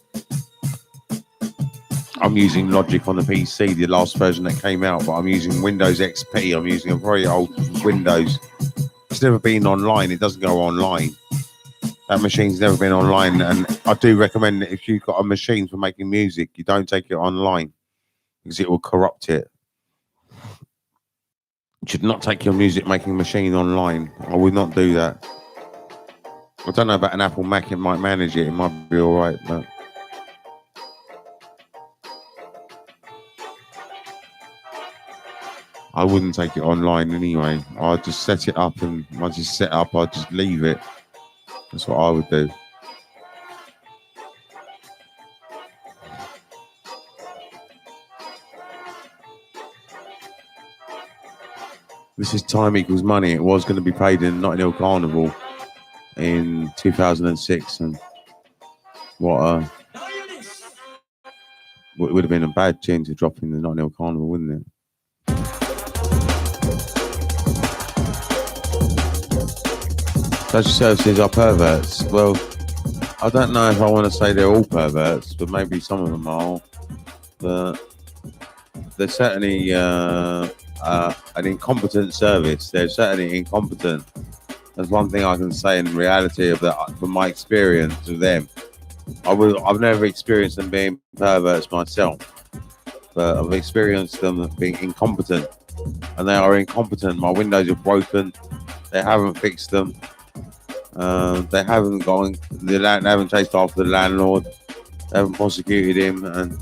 Speaker 1: I'm using Logic on the PC, the last version that came out, but I'm using Windows XP. I'm using a very old Windows. It's never been online. It doesn't go online. That machine's never been online, and I do recommend that if you've got a machine for making music, you don't take it online because it will corrupt it. You should not take your music making machine online. I would not do that. I don't know about an Apple Mac. It might manage it. It might be all right, but I wouldn't take it online anyway. I'd just set it up, and once it's set up, I'd just leave it. That's what I would do. This is Time Equals Money. It was going to be paid in Notting Hill Carnival in 2006, and what it would have been a bad tune to drop in the Notting Hill Carnival, wouldn't it? Social services are perverts. Well, I don't know if I want to say they're all perverts, but maybe some of them are. But they're certainly an incompetent service. They're certainly incompetent. That's one thing I can say in reality of that, from my experience with them. I've never experienced them being perverts myself, but I've experienced them being incompetent, and they are incompetent. My windows are broken. They haven't fixed them. They haven't gone. They haven't chased after the landlord. They haven't prosecuted him, and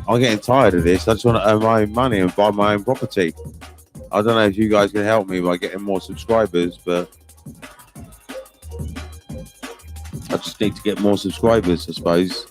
Speaker 1: I'm getting tired of this. I just want to earn my own money and buy my own property. I don't know if you guys can help me by getting more subscribers, but I just need to get more subscribers, I suppose.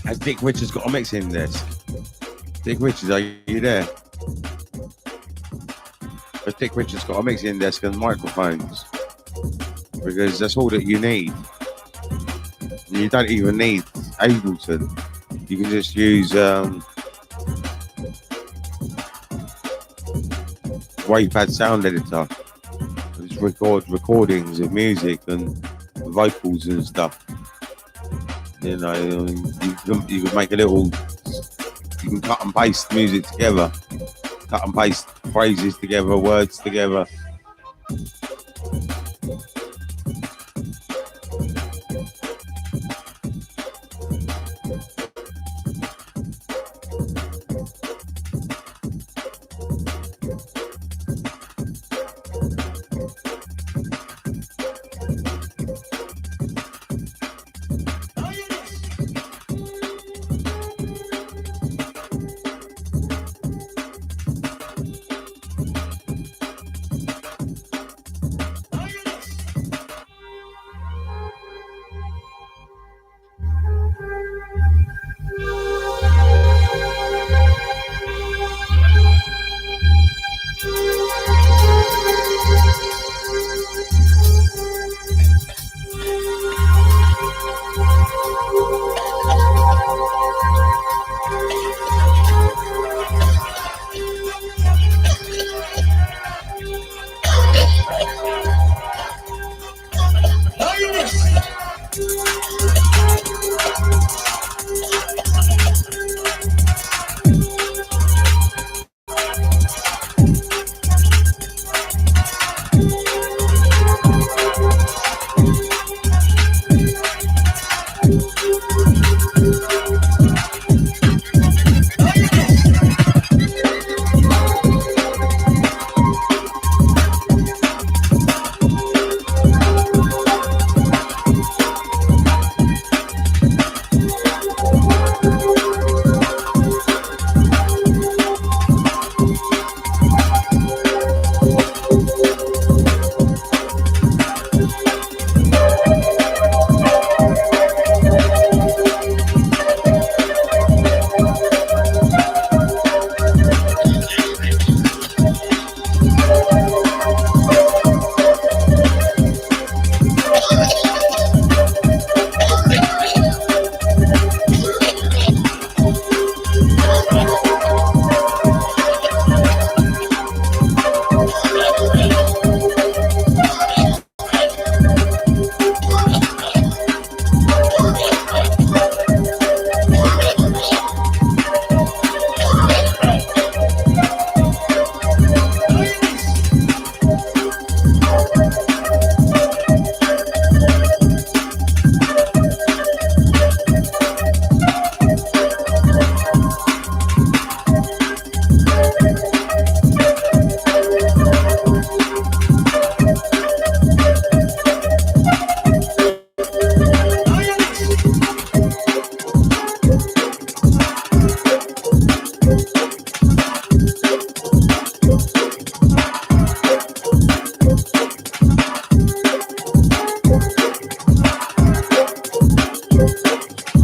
Speaker 1: Has Dick Richards got a mixing desk? Dick Richards, are you there? But Dick Richards got a mixing desk and microphones because that's all that you need. You don't even need Ableton. You can just use Wavepad Sound Editor. Just record recordings of music and vocals and stuff. You know, you can make a little. You can cut and paste music together. Cut and paste phrases together, words together.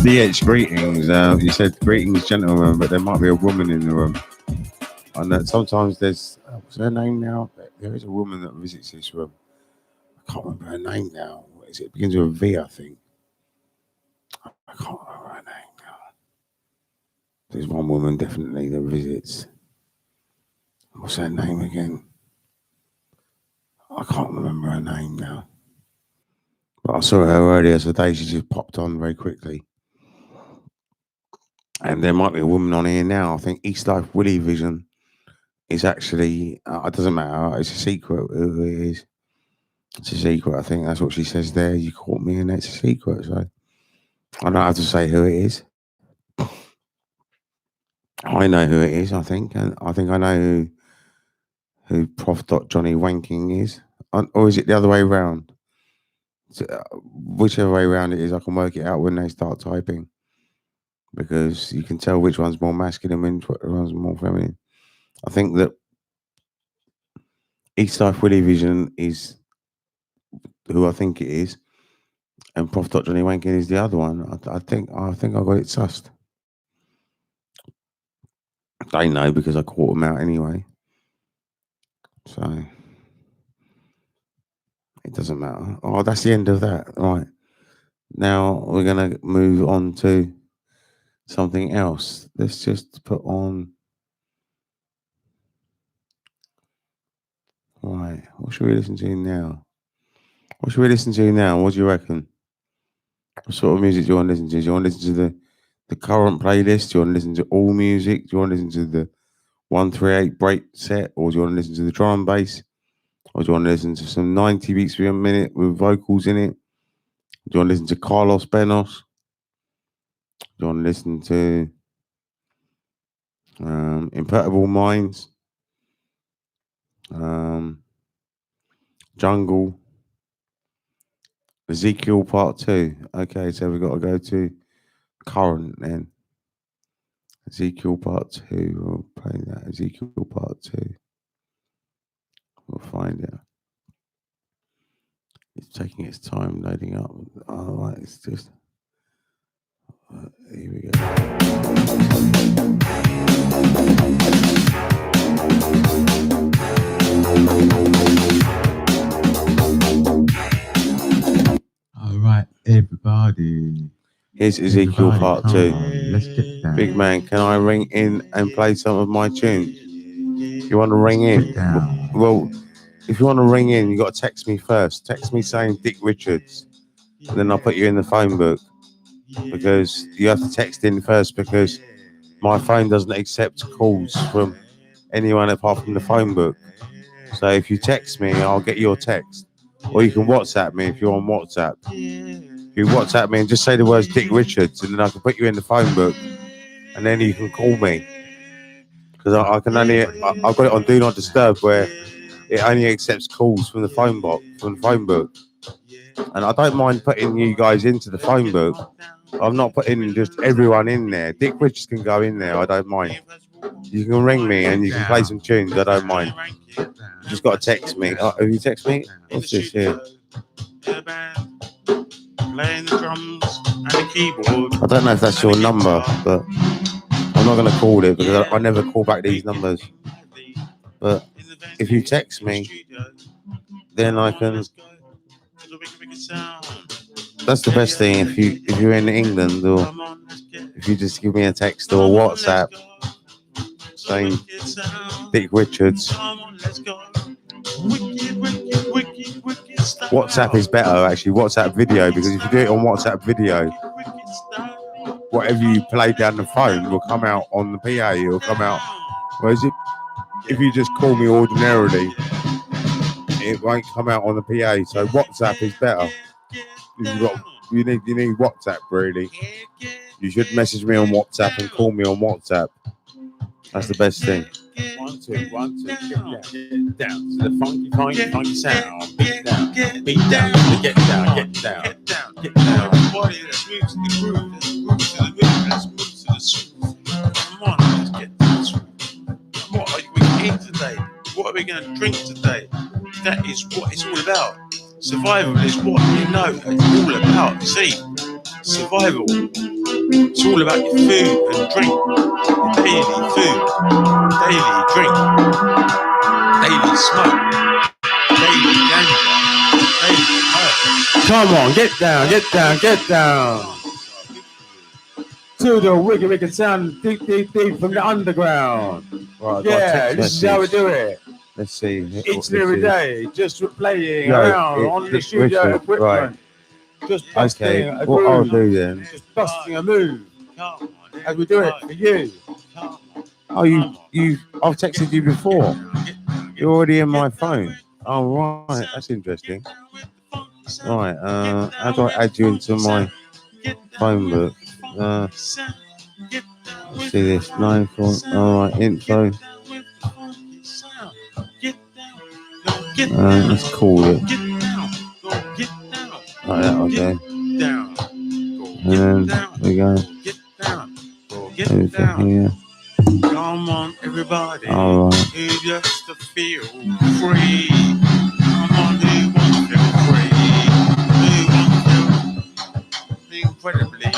Speaker 1: DH, greetings. You said greetings, gentlemen, but there might be a woman in the room. And that sometimes there's, what's her name now? There is a woman that visits this room. I can't remember her name now. What is it? It begins with a V, I think. I can't remember her name now. There's one woman definitely that visits. What's her name again? I can't remember her name now. But I saw her earlier today. She just popped on very quickly. And there might be a woman on here now. I think East Life Willie Vision is actually, it doesn't matter. It's a secret who it is. It's a secret. I think that's what she says there. You caught me and it's a secret. So I don't have to say who it is. I know who it is, I think. And I think I know who Prof. Johnny Wanking is. Or is it the other way around? So, whichever way around it is, I can work it out when they start typing. Because you can tell which one's more masculine and which one's more feminine. I think that East Life Willie Vision is who I think it is, and Prof. Johnny Wankin is the other one. I think I got it sussed. They know because I caught them out anyway. So it doesn't matter. Oh, that's the end of that. Right. Now we're going to move on to something else. Let's just put on. Right. What should we listen to now? What should we listen to now? What do you reckon? What sort of music do you want to listen to? Do you want to listen to the current playlist? Do you want to listen to all music? Do you want to listen to the 138 break set? Or do you want to listen to the drum and bass? Or do you want to listen to some 90 beats per minute with vocals in it? Do you want to listen to Carlos Benos? Do you want to listen to Impeccable Minds? Jungle? Ezekiel Part 2. Okay, so we've got to go to current then. Ezekiel Part 2. We'll play that. Ezekiel Part 2. We'll find it. It's taking its time loading up. All right, it's just. Here we go.
Speaker 6: All right, everybody.
Speaker 1: Here's Ezekiel Part 2.
Speaker 6: Let's get down.
Speaker 1: Big man, can I ring in and play some of my tunes? You want to ring in?
Speaker 6: Down.
Speaker 1: Well, if you want to ring in, you got to text me first. Text me saying Dick Richards, and then I'll put you in the phone book. Because you have to text in first, because my phone doesn't accept calls from anyone apart from the phone book. So if you text me, I'll get your text. Or you can WhatsApp me if you're on WhatsApp. If you WhatsApp me and just say the words Dick Richards, and then I can put you in the phone book, and then you can call me. Because I can only, I've got it on Do Not Disturb, where it only accepts calls from the phone book, and I don't mind putting you guys into the phone book. I'm not putting just everyone in there. Dick Richards can go in there. I don't mind. You can ring me and you can play some tunes. I don't mind. You just got to text me. Have you text me? What's this here?
Speaker 6: Playing the drums and the keyboard.
Speaker 1: I don't know if that's your number, but I'm not going to call it because I never call back these numbers. But if you text me, then I can. That's the best thing if you're in England, or if you just give me a text or a WhatsApp saying Dick Richards. WhatsApp is better actually. WhatsApp video, because if you do it on WhatsApp video, whatever you play down the phone will come out on the PA. It will come out. Whereas if you just call me ordinarily, it won't come out on the PA. So WhatsApp is better. You need WhatsApp really. You should message me on WhatsApp and call me on WhatsApp. That's the best thing. 1, 2, 1, 2, get down to the funky sound. Beat down, get down. Body that moves to the groove, let's move to the rhythm, let's move to the smooth. Come on, let's get to the smooth. What are we eating today? What are we going to drink today? That is what it's all about. Survival is what you know it's all about. See, survival. It's all about your food and drink. Your daily food, daily drink, daily smoke, daily ganja, daily herb. Come on, get down. To the wicked sound, deep from the underground. Right, yeah, this is how we do it. Let's see. Each and every day, just playing around on the studio equipment. Right. Just busting a groove. What I'll do then? Just busting a move. As we do it for you. Oh, I've texted you before. You're already in my phone. Oh, right. That's interesting. Right. How do I add you into my phone book? Let's see this. 9-4. All right. Info. Let's call it. Right, that'll do. And then we go. Over here.
Speaker 6: Come on, everybody.
Speaker 1: All right.
Speaker 6: Who just to feel free? Come on, who wants to feel free? Who wants to feel incredibly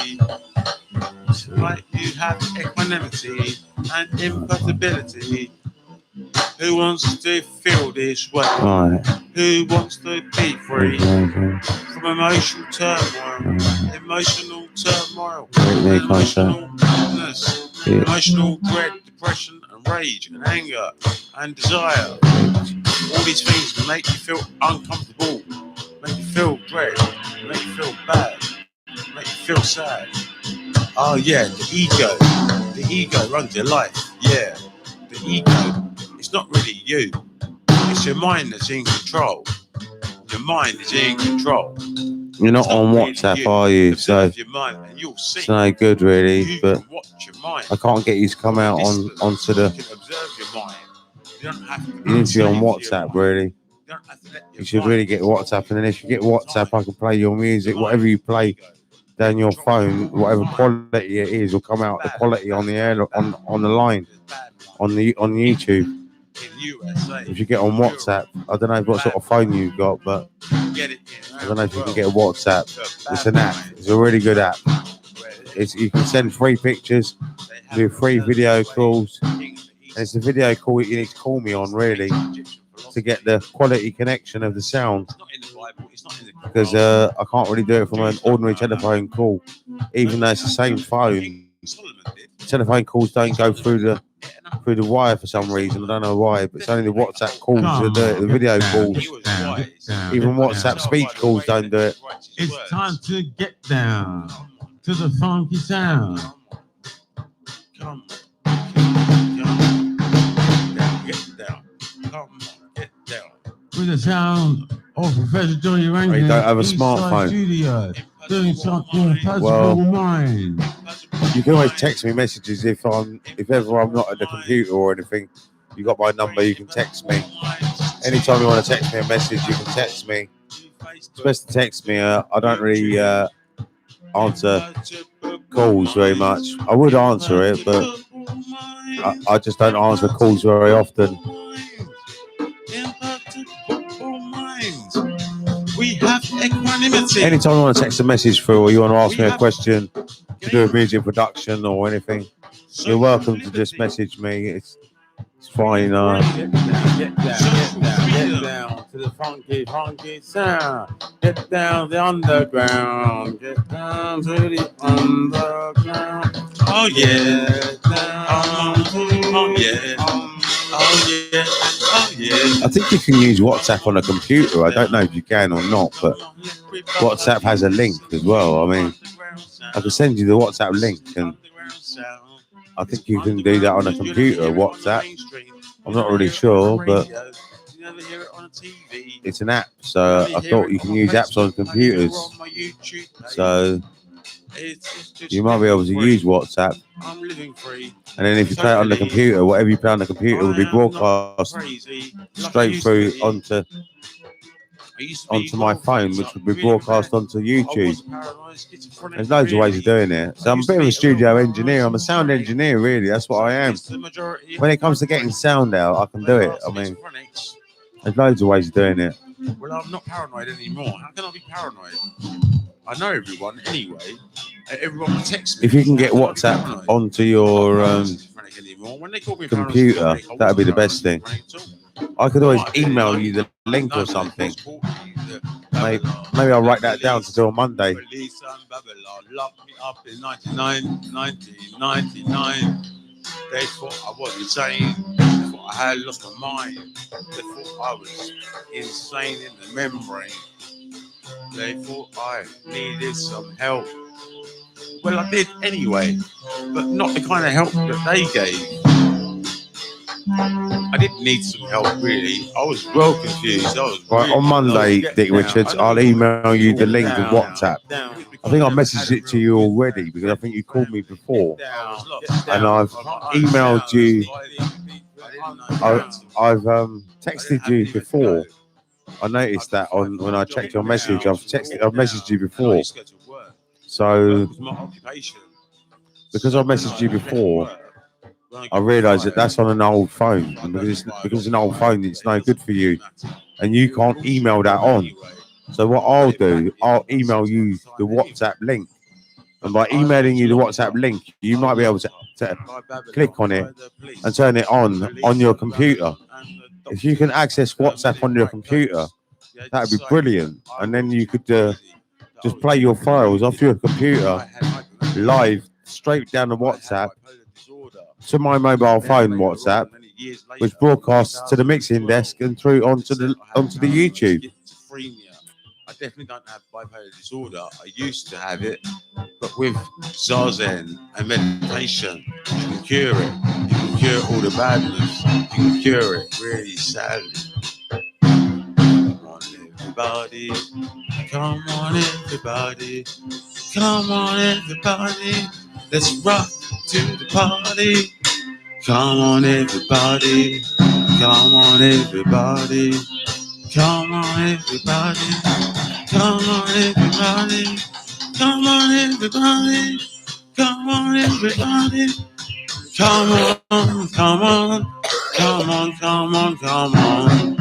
Speaker 6: like you have equanimity? and incompatibility. Who wants to feel this way?
Speaker 1: Right.
Speaker 6: Who wants to be free
Speaker 1: Okay.
Speaker 6: from emotional turmoil? Emotional turmoil,
Speaker 1: Great
Speaker 6: emotional illness,
Speaker 1: Yeah.
Speaker 6: emotional dread, depression, and rage, and anger, and desire. All these things can make you feel uncomfortable, make you feel dread, make you feel bad, make you feel sad. Oh yeah, the ego runs your life. Yeah, the ego. It's not really you. It's your mind that's in control. Your mind is in control.
Speaker 1: You're not
Speaker 6: It's not
Speaker 1: on
Speaker 6: really
Speaker 1: WhatsApp,
Speaker 6: you.
Speaker 1: are you? So
Speaker 6: Observe your mind, and you'll see.
Speaker 1: it's no good, really.
Speaker 6: You
Speaker 1: But
Speaker 6: can watch your mind.
Speaker 1: I can't get you to come out on onto
Speaker 6: You
Speaker 1: the.
Speaker 6: can observe your mind. You don't have to.
Speaker 1: You need to be on
Speaker 6: slave to your
Speaker 1: WhatsApp,
Speaker 6: mind.
Speaker 1: really.
Speaker 6: You don't have to let your
Speaker 1: You should
Speaker 6: mind
Speaker 1: really get
Speaker 6: control
Speaker 1: WhatsApp,
Speaker 6: you
Speaker 1: and then if you get
Speaker 6: all the
Speaker 1: WhatsApp,
Speaker 6: time.
Speaker 1: I can play your music,
Speaker 6: The
Speaker 1: whatever
Speaker 6: mind
Speaker 1: you
Speaker 6: is
Speaker 1: play
Speaker 6: ego.
Speaker 1: down your
Speaker 6: Control
Speaker 1: phone, whatever
Speaker 6: mind.
Speaker 1: quality it is, will come out the quality on the air on the line on YouTube.
Speaker 6: In USA,
Speaker 1: If you get on WhatsApp, I don't know what sort of phone you've got, but
Speaker 6: get it
Speaker 1: I don't know if you can get WhatsApp. It's an app. It's a really good app. You can send free pictures, do free video calls, and it's a video call you need to call me on really to get the quality connection of the sound. Because I can't really do it from an ordinary telephone call, even though it's the same phone. Telephone calls don't go through the wire for some reason. I don't know why, but it's only the WhatsApp calls that do it. The video calls, even WhatsApp speech calls don't do it.
Speaker 8: It's time to get down to the funky sound.
Speaker 6: Come on, get down. Come on, get down.
Speaker 8: With the sound of Professor Johnny Rankin.
Speaker 1: You don't have a
Speaker 8: Eastside
Speaker 1: smartphone.
Speaker 8: Studio, doing something impossible
Speaker 1: Well,
Speaker 8: mind.
Speaker 1: You can always text me messages if ever I'm not at the computer or anything. You got my number, you can text me. Anytime you want to text me a message, you can text me. It's best to text me. I don't really answer calls very much. I would answer it, but I just don't answer calls very often.
Speaker 6: We have equanimity.
Speaker 1: Anytime you want to text a message through or you want to ask me a question to do with music production or anything, you're welcome to just message me. It's fine.
Speaker 8: Get down to the funky sound. Get down the underground. Get down to the underground.
Speaker 6: Oh yeah. Oh yeah. Oh yeah. Oh yeah.
Speaker 1: I think you can use WhatsApp on a computer. I don't know if you can or not, but WhatsApp has a link as well. I mean, I can send you the WhatsApp link, and I think you can do that on a computer, WhatsApp. I'm not really sure, but it's an app, so I thought you can use apps on computers. So you might be able to use WhatsApp. And then if you play it on the computer, whatever you play on the computer will be broadcast straight through onto my phone, which would be broadcast onto YouTube. There's loads of ways of doing it. So I'm a bit of a studio engineer. I'm a sound engineer, really. That's what I am. When it comes to getting sound out, I can do it. I mean, there's loads of ways of doing it.
Speaker 6: Well, I'm not paranoid anymore. How can I be paranoid? I know everyone anyway. Everyone will text me.
Speaker 1: If you can get WhatsApp onto your computer, that would be the best thing. I could always email you the link or something. Maybe I'll write that down to do on Monday.
Speaker 6: Police and Babylon locked me up in 1999. They thought I was insane. They thought I had lost my mind. They thought I was insane in the membrane. They thought I needed some help. Well, I did anyway, but not the kind of help that they gave. I didn't need some help, really. I was well confused.
Speaker 1: Right, on Monday, Dick Richards, I'll email you the link of WhatsApp. I think I messaged it to you already because I think you called me before. And I've emailed you. I've texted you before. I noticed that when I checked your message, I've messaged you before. So because I messaged you before, I realised that that's on an old phone, and because it's an old phone, it's no good for you, and you can't email that on. So what I'll do, I'll email you the WhatsApp link, And by emailing you the WhatsApp link, you might be able to click on it and turn it on your computer. If you can access WhatsApp on your computer, that would be brilliant. And then you could just play your files off your computer live straight down the WhatsApp to my mobile phone WhatsApp, which broadcasts to the mixing desk and through onto the YouTube.
Speaker 6: I definitely don't have bipolar disorder. I used to have it, but with Zazen and meditation, you can cure it. You can cure all the badness. You can cure it really sadly. Come on, everybody. Come on, everybody. Come on, everybody. Let's rock to the party. Come on, everybody. Come on, everybody. Come on, everybody. Come on, everybody. Come on, everybody. Come on, everybody. Come on, come on. Come on, come on, come on.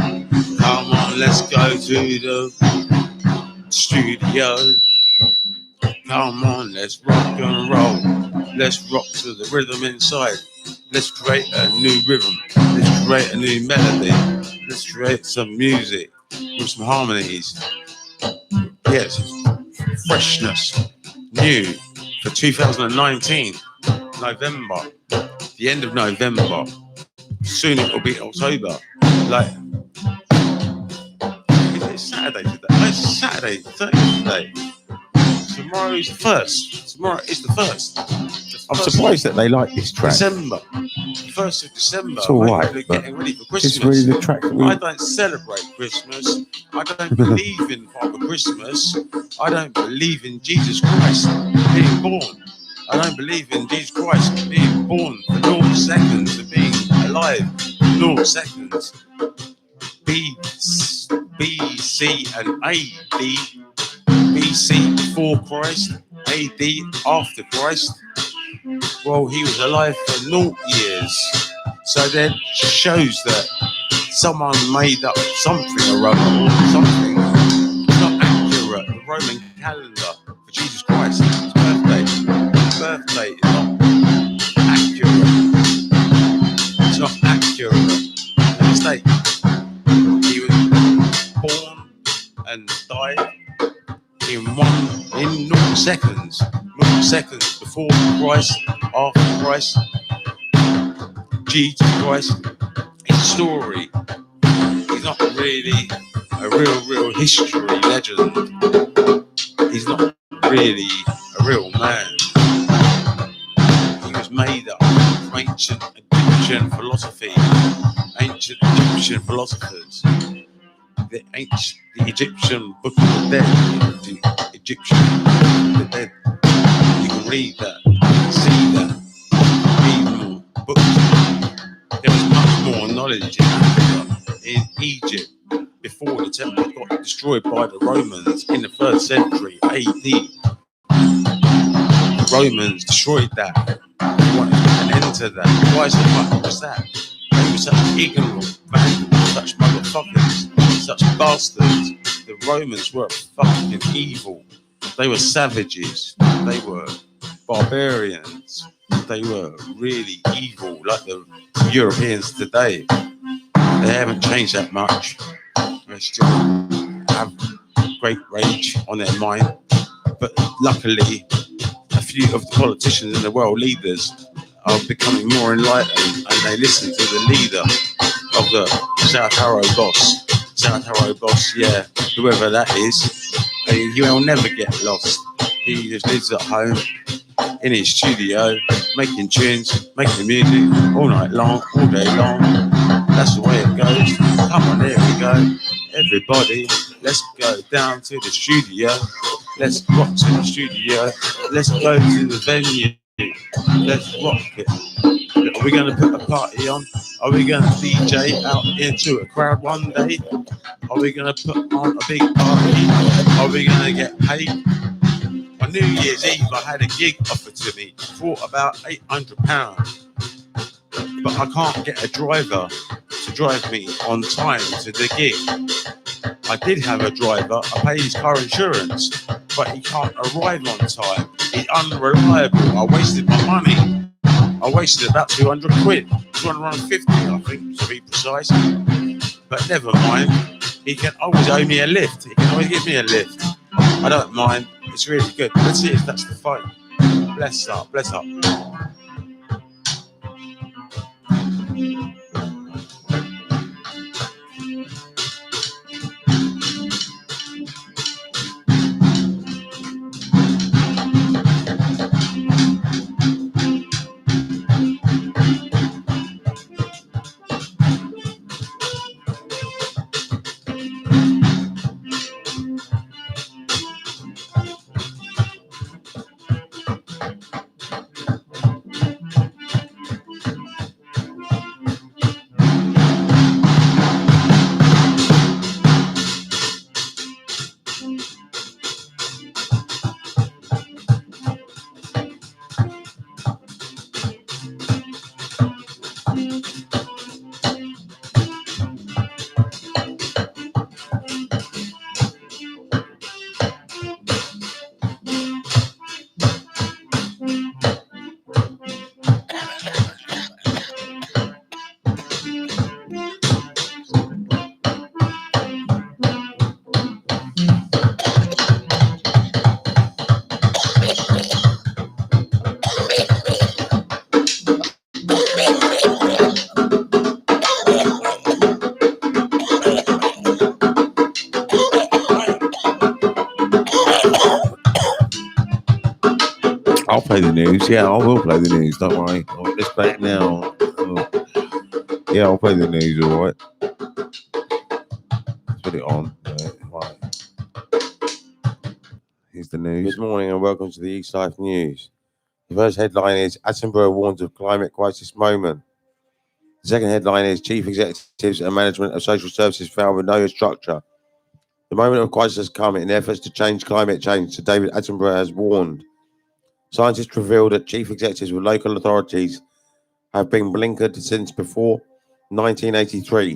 Speaker 6: Come on, let's go to the studio. Come on, let's rock and roll. Let's rock to the rhythm inside. Let's create a new rhythm. Let's create a new melody. Let's create some music with some harmonies. Yes, freshness, new for 2019, November, the end of November. Soon it will be October. Like, it's Saturday today. It's Saturday, 30th today. Tomorrow is the 1st. Tomorrow is the 1st.
Speaker 1: I'm surprised that they like this track.
Speaker 6: December. 1st of December.
Speaker 1: It's all right,
Speaker 6: We're
Speaker 1: but
Speaker 6: getting ready for Christmas.
Speaker 1: it's really the track that
Speaker 6: I don't celebrate Christmas. I don't believe in Father Christmas. I don't believe in Jesus Christ being born. I don't believe in Jesus Christ being born for 0 seconds and being alive for 0 seconds. B, C, and AD. BC before Christ, AD after Christ. Well, he was alive for 0 years. So that shows that someone made up something or other, something. It's not accurate. The Roman calendar for Jesus Christ, his birthday is not accurate. It's not accurate. The mistake. He was born and died in 0 seconds. 0 seconds before Christ, after Christ. Jesus Christ. His story. He's not really a real history legend. He's not really a real man. He was made up of ancient Egyptian philosophy, ancient Egyptian philosophers. The Egyptian Book of the Dead, the Egyptian Book of the Dead. You can read that, see that, read more books. There was much more knowledge in Africa, in Egypt, before the temple got destroyed by the Romans in the 3rd century AD. The Romans destroyed that. They wanted to put an end to that. Why so much was that? They were such ignorant vandals, such motherfuckers, such bastards. The Romans were fucking evil. They were savages. They were barbarians. They were really evil, like the Europeans today. They haven't changed that much. They still have great rage on their mind. But luckily, a few of the politicians and the world leaders are becoming more enlightened, and they listen to the leader of the South Harrow boss. South Harrow boss, yeah, whoever that is. He will never get lost. He just lives at home in his studio, making tunes, making music all night long, all day long. That's the way it goes. Come on, there we go. Everybody, let's go down to the studio. Let's rock to the studio. Let's go to the venue. Let's rock it. Are we going to put a party on? Are we going to DJ out into a crowd one day? Are we going to put on a big party? Are we going to get paid? On New Year's Eve, I had a gig offered to me for about £800. But I can't get a driver to drive me on time to the gig. I did have a driver, I paid his car insurance, but he can't arrive on time. He's unreliable. I wasted my money. I wasted about 200 quid. 250, I think, to be precise. But never mind. He can always owe me a lift. He can always give me a lift. I don't mind. It's really good. Let's see if that's the phone. Bless up, bless up.
Speaker 1: I'll play the news. Yeah, I will play the news. Don't worry. Let's play it now. Yeah, I'll play the news. All right. Let's put it on. Right. Here's the news. Good morning and welcome to the East Life News. The first headline is Attenborough warns of climate crisis moment. The second headline is Chief Executives and Management of Social Services found with no structure. The moment of crisis has come in efforts to change climate change, Sir David Attenborough has warned. Scientists revealed that chief executives with local authorities have been blinkered since before 1983.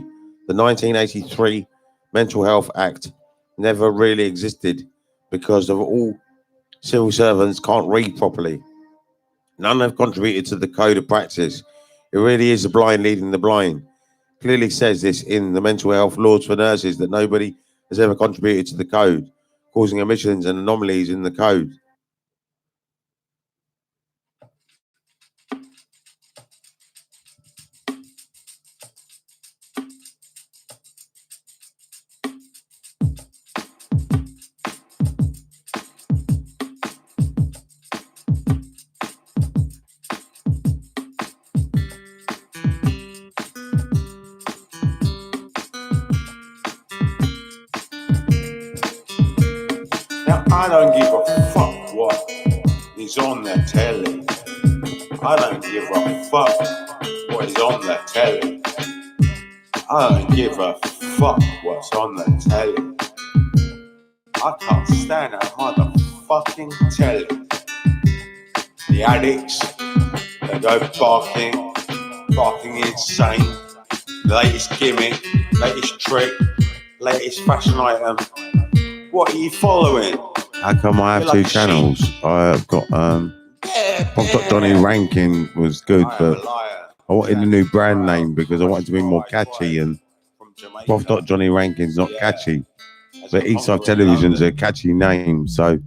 Speaker 1: The 1983 Mental Health Act never really existed because of all civil servants can't read properly. None have contributed to the code of practice. It really is the blind leading the blind. Clearly says this in the mental health laws for nurses that nobody has ever contributed to the code, causing omissions and anomalies in the code.
Speaker 6: Now, I don't give a fuck what is on the telly. I don't give a fuck what is on the telly. I don't give a fuck what's on the telly. I can't stand that motherfucking telly. The addicts, they go barking insane. Latest gimmick, latest trick, latest fashion item. What are you following?
Speaker 1: How come I have two channels? I've got Prof. Johnny Rankin was good, but I wanted a new brand name because I wanted to be more catchy, and Prof. Johnny Rankin's not catchy. But Eastside Television's a catchy name, so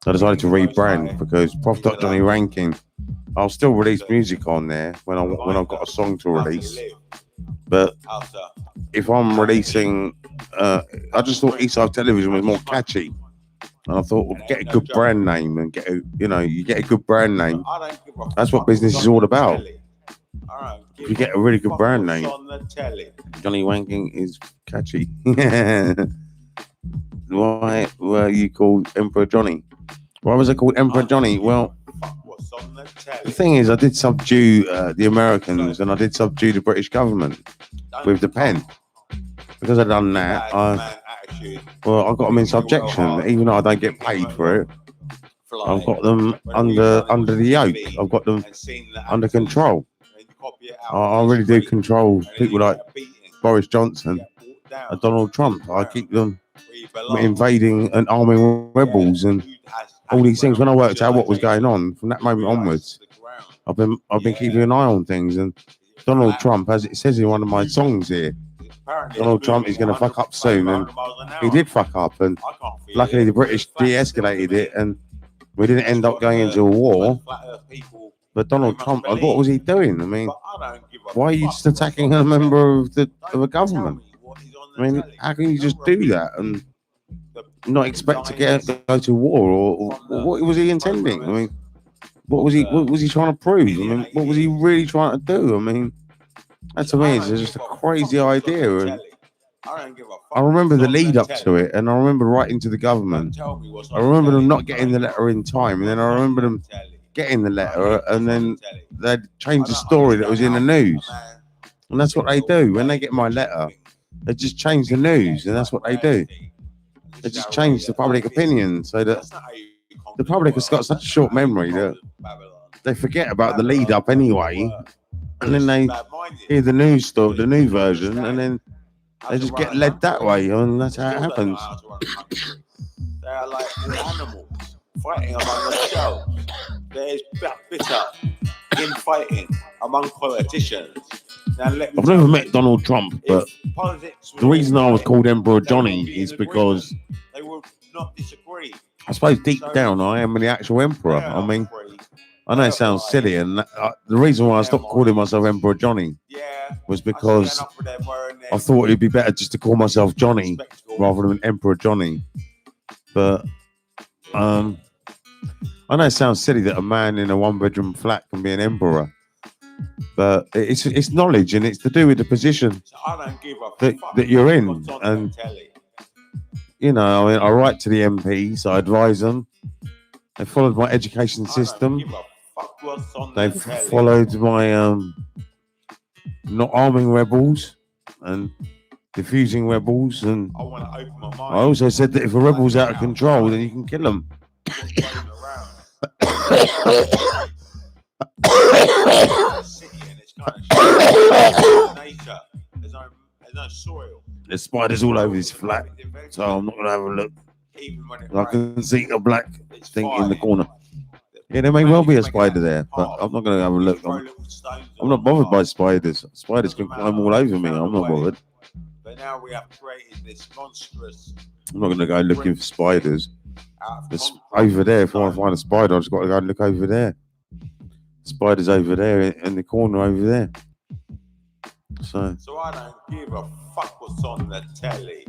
Speaker 1: I decided to rebrand because Prof. Johnny Rankin, I'll still release music on there when I've got a song to release. But if I'm releasing, I just thought Eastside Television was more catchy. And I thought, well, get a good brand name and you get a good brand name. That's what business is all about. If you get a really good brand name, Johnny Wanking is catchy. Why were you called Emperor Johnny? Why was I called Emperor Johnny? Well, the thing is, I did subdue the Americans and I did subdue the British government with the pen. Because I've done that, I got them in subjection, even though I don't get paid for it. I've got them under the yoke. I've got them under control. I really do control people like Boris Johnson and Donald Trump. I keep them invading and arming rebels and all these things. When I worked out what was going on from that moment onwards, I've been keeping an eye on things. And Donald Trump, as it says in one of my songs here, Donald Trump is going to fuck up soon, and he did fuck up. And luckily, the British de-escalated it, and we didn't end up going into a war. But Donald Trump, what was he doing? I mean, why are you just attacking a member of a government? I mean, how can you just do that and not expect to go to war? Or what was he intending? I mean, what was he trying to prove? I mean, what was he really trying to do? I mean, that to me is just a crazy idea. And I remember the lead up to it, and I remember writing to the government. I remember them not getting the letter in time, and then I remember them getting the letter, and then they changed the story that was in the news. And that's what they do when they get my letter. They just change the news, and that's what they do. They just change the public opinion so that the public has got such a short memory that they forget about the lead up anyway, and then they hear the news story, the new version, and then they just get led that way, and that's how it happens.
Speaker 6: They are like animals fighting among themselves. There's bitter infighting among politicians. Now,
Speaker 1: I've never met Donald Trump, but the reason I was called Emperor Johnny is because
Speaker 6: they would not disagree.
Speaker 1: I suppose deep down I am the actual emperor. I mean, I know it sounds silly, and the reason why I stopped calling myself Emperor Johnny was because I thought it'd be better just to call myself Johnny rather than Emperor Johnny. But I know it sounds silly that a man in a one-bedroom flat can be an emperor, but it's knowledge, and it's to do with the position that you're in. And you know, I mean, I write to the MPs, I advise them. They followed my education system. They've followed my not arming rebels and diffusing rebels. And I also said that if a rebel's out of control, then you can kill them. There's spiders all over this flat, so I'm not going to have a look. I can see a black thing in the corner. Yeah, there may well be a spider there, but I'm not going to have a look. I'm not bothered by spiders. Spiders can climb all over me. I'm not bothered.
Speaker 6: But now we have created this monstrous.
Speaker 1: I'm not going to go looking for spiders. It's over there. If I want to find a spider, I've just got to go and look over there. Spider's over there in the corner over there. So
Speaker 6: I don't give a fuck what's on the telly.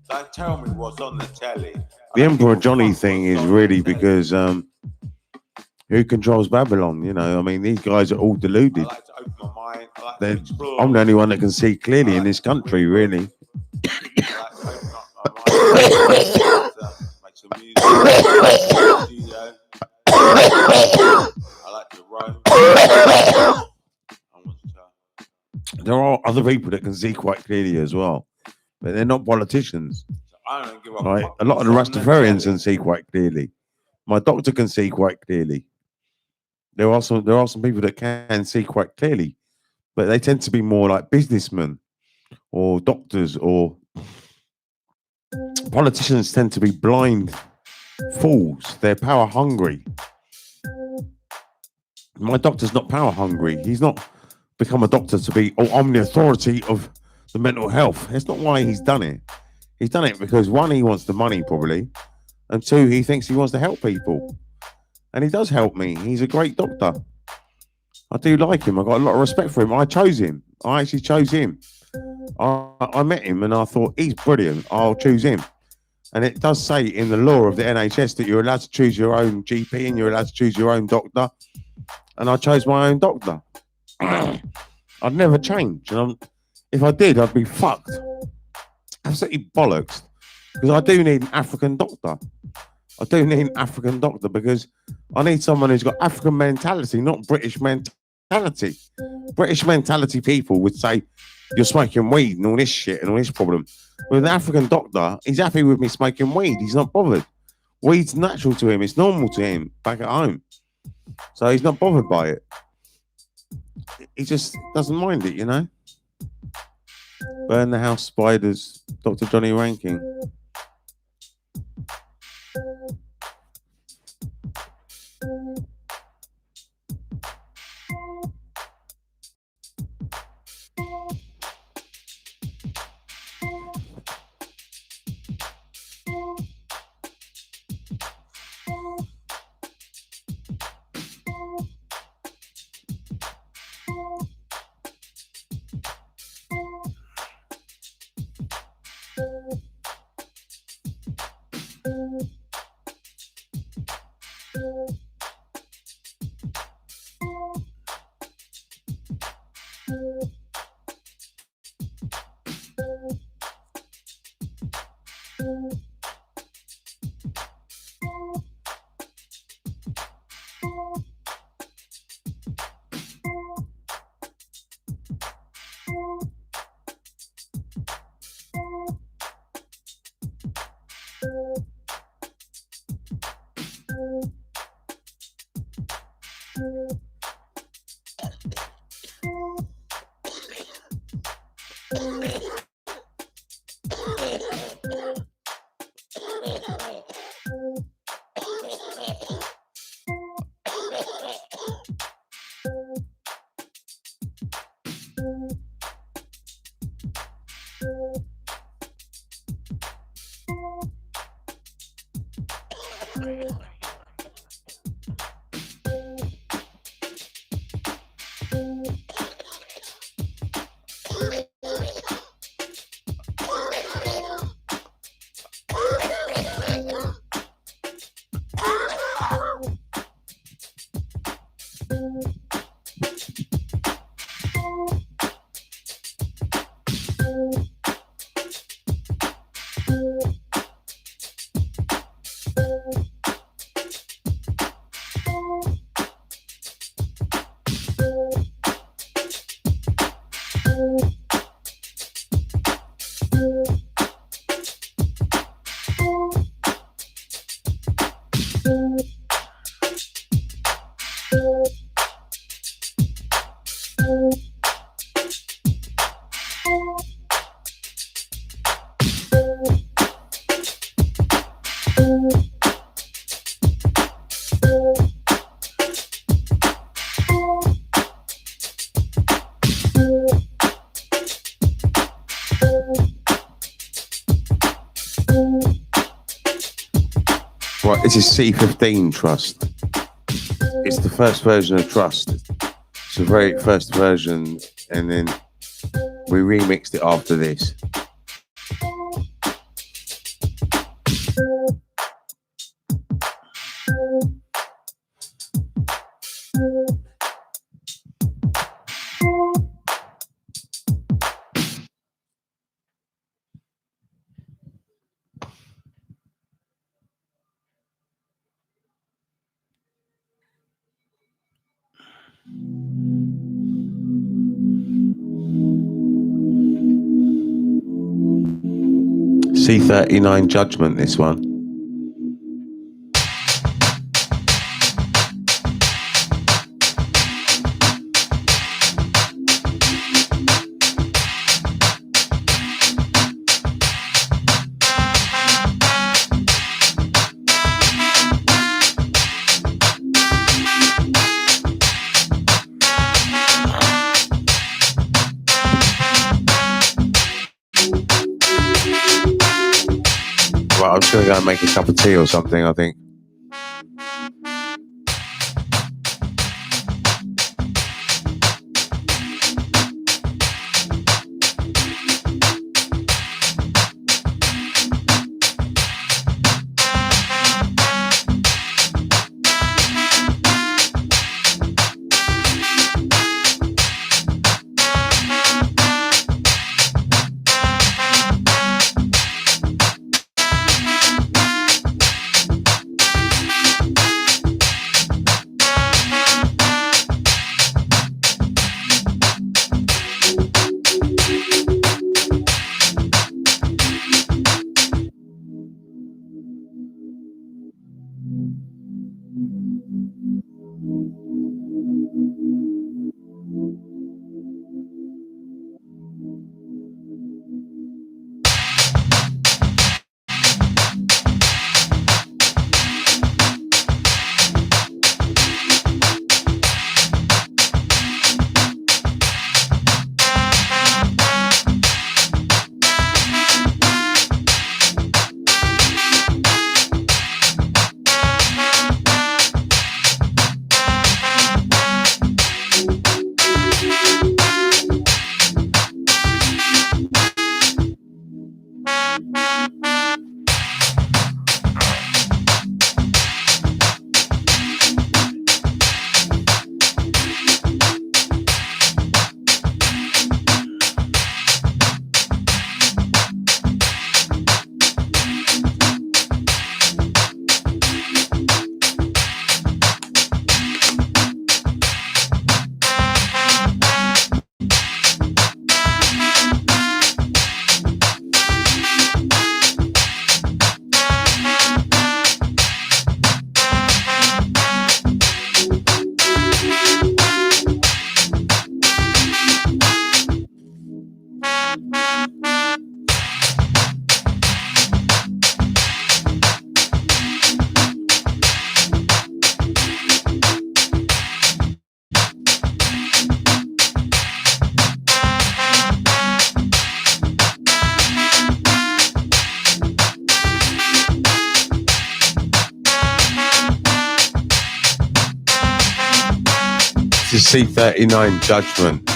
Speaker 6: Don't tell me what's on the telly.
Speaker 1: The Emperor Johnny thing is really because who controls Babylon? You know, I mean, these guys are all deluded.
Speaker 6: I like to open my mind. I like to explore.
Speaker 1: I'm the only one that can see clearly in this country, really.
Speaker 6: I like to open up my mind. Make some music. I like to run.
Speaker 1: There are other people that can see quite clearly as well, but they're not politicians.
Speaker 6: I don't give a
Speaker 1: Right?
Speaker 6: fuck
Speaker 1: A lot of the
Speaker 6: what's on
Speaker 1: Rastafarians
Speaker 6: telly.
Speaker 1: can see quite clearly. My doctor can see quite clearly. There are some people that can see quite clearly, but they tend to be more like businessmen or doctors, or politicians tend to be blind fools. They're power hungry. My doctor's not power hungry. He's not become a doctor to be, oh, I'm the authority of the mental health. That's not why he's done it. He's done it because, one, he wants the money probably, and two, he thinks he wants to help people. And he does help me. He's a great doctor. I do like him. I've got a lot of respect for him. I chose him. I actually chose him. I met him and I thought, he's brilliant. I'll choose him. And it does say in the law of the NHS that you're allowed to choose your own GP and you're allowed to choose your own doctor. And I chose my own doctor. I'd never change. And if I did, I'd be fucked. Absolutely bollocks. Because I do need an African doctor. I do need an African doctor because I need someone who's got African mentality, not British mentality. British mentality people would say, you're smoking weed and all this shit and all this problem. With an African doctor, he's happy with me smoking weed. He's not bothered. Weed's natural to him. It's normal to him back at home. So he's not bothered by it. He just doesn't mind it, you know? Burn the house spiders, Dr. Johnny Ranking. Right, this is C15 Trust. It's the first version of Trust. It's the very first version, and then we remixed it after this. C39 Judgment, this one. Right, I'm just going to go and make a cup of tea or something, I think. This is C39 Judgment.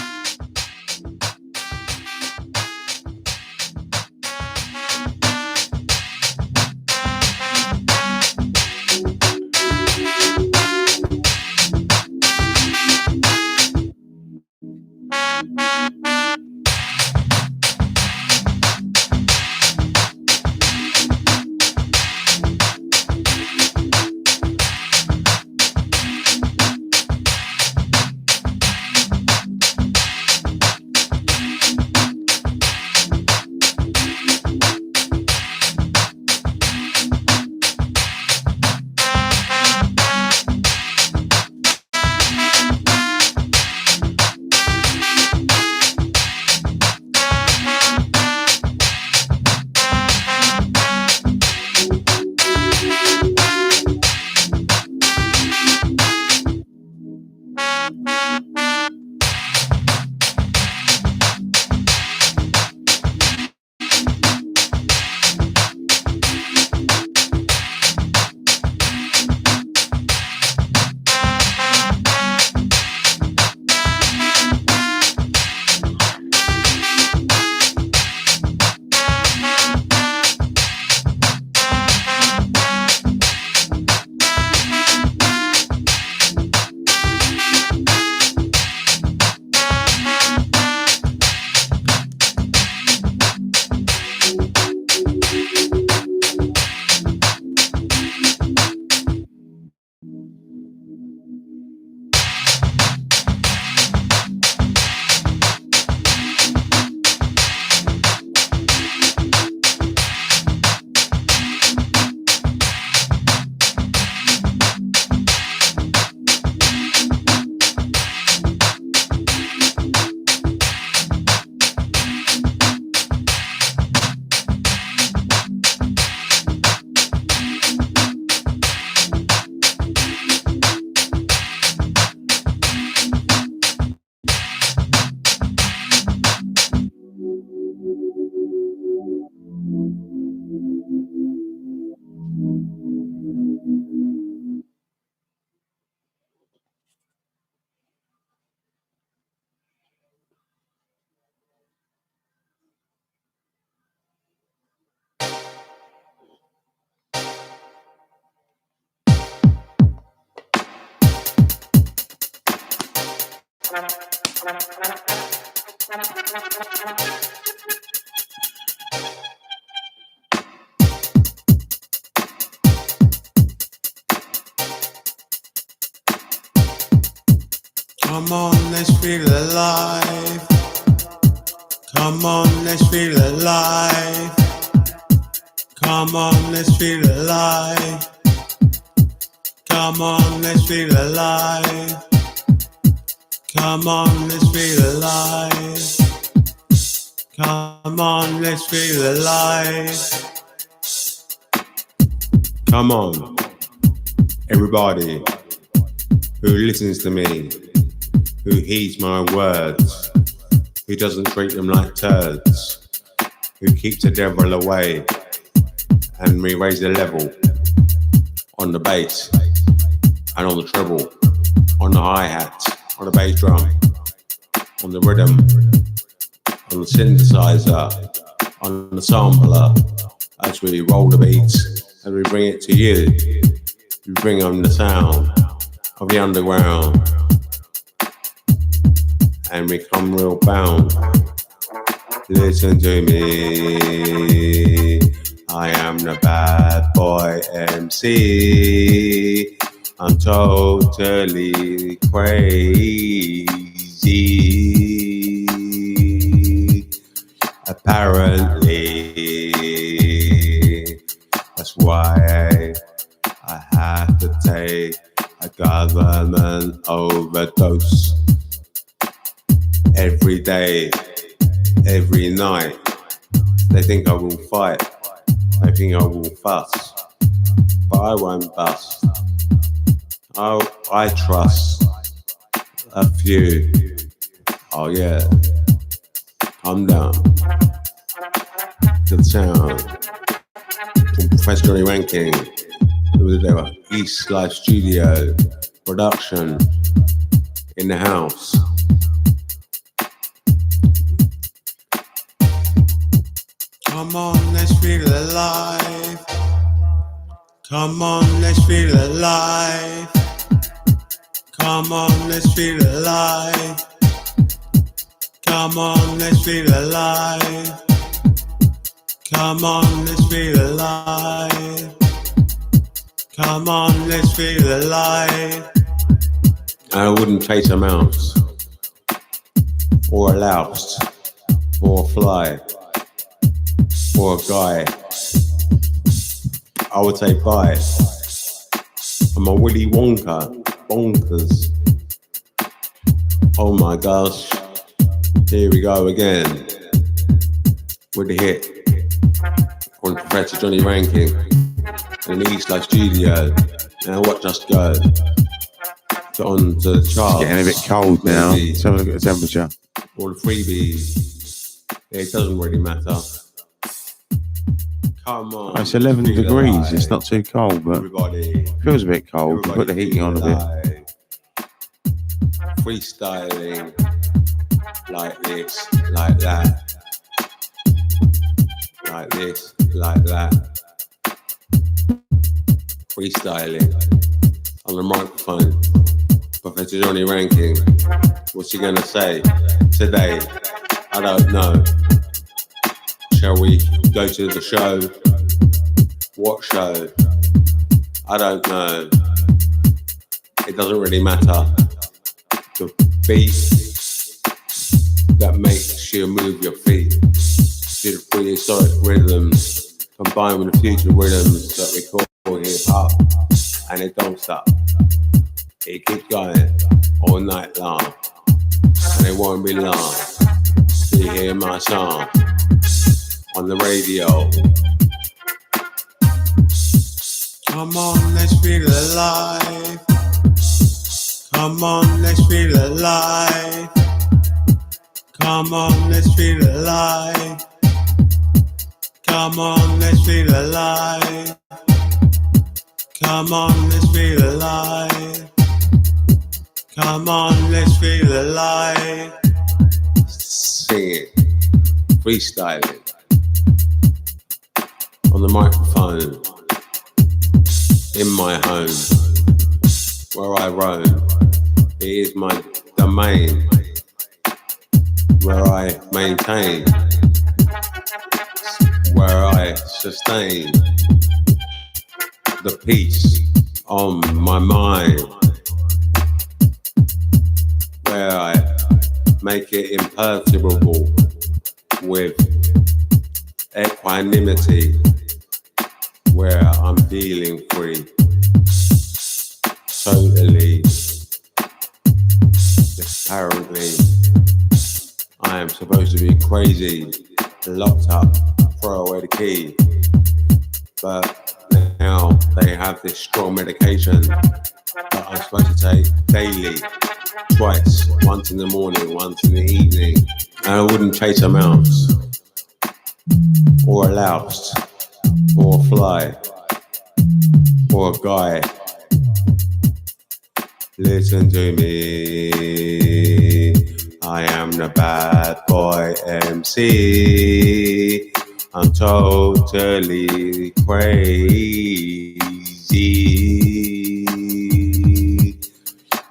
Speaker 8: Come on, let's feel alive. Come on, let's feel alive. Come on, let's feel alive. Come on, let's feel alive. Come on, let's feel alive. Come on, let's feel alive. Come on, everybody who listens to me, who heeds my words, who doesn't treat them like turds, who keeps the devil away, and we raise the level on the bass and on the treble, on the hi-hat, on the bass drum, on the rhythm, on the synthesizer, on the sampler, as we roll the beats, and we bring it to you. We bring on the sound of the underground, and we come real bound. Listen to me, I am the bad boy MC. I'm totally crazy. Apparently, that's why I have to take a government overdose. Every day, every night, they think I will fight, they think I will fuss, but I won't bust. I trust a few. Oh yeah, calm down. To the sound from Professor Johnny Ranking. It was their East Life Studio production in the house. Come on, let's feel alive. Come on, let's feel alive. Come on, let's feel alive. Come on, let's feel alive. Come on, let's feel alive. Come on, let's feel alive. I wouldn't chase a mouse, or a louse, or a fly, or a guy. I would say bye. I'm a Willy Wonka, bonkers. Oh my gosh, here we go again with the hit on Professor Johnny Rankin in the East Life Studio. Now watch us go. Get on to the chart.
Speaker 1: It's getting a bit cold now. Let's have a look at the temperature.
Speaker 8: All the freebies. It doesn't really matter. Come on.
Speaker 1: It's 11 degrees.
Speaker 8: Alive.
Speaker 1: It's not too cold, but
Speaker 8: Everybody.
Speaker 1: feels a bit cold. Put the heating on a bit.
Speaker 8: Freestyling like this, like that, like this, like that. Freestyling on the microphone. Professor Johnny Rankin. What's he gonna say today? I don't know. Shall we go to the show? What show? I don't know. It doesn't really matter. The beat that makes you move your feet. See the prehistoric rhythms combined with the future rhythms that we call hip hop, and it don't stop. It keeps going all night long, and it won't be long till you hear my song on the radio. Come on, let's feel alive. Come on, let's feel alive. Come on, let's feel alive. Come on, let's feel alive. Come on, let's feel alive. Come on, let's feel alive. Sing it, freestyling on the microphone in my home where I roam. It is my domain where I maintain, where I sustain the peace on my mind, where I make it imperturbable with equanimity, where I'm feeling free, totally. Apparently, I am supposed to be crazy, locked up, throw away the key. But now they have this strong medication that I'm supposed to take daily, twice, once in the morning, once in the evening. And I wouldn't chase a mouse, or a louse, or a fly, or a guy. Listen to me, I am the bad boy MC. I'm totally crazy.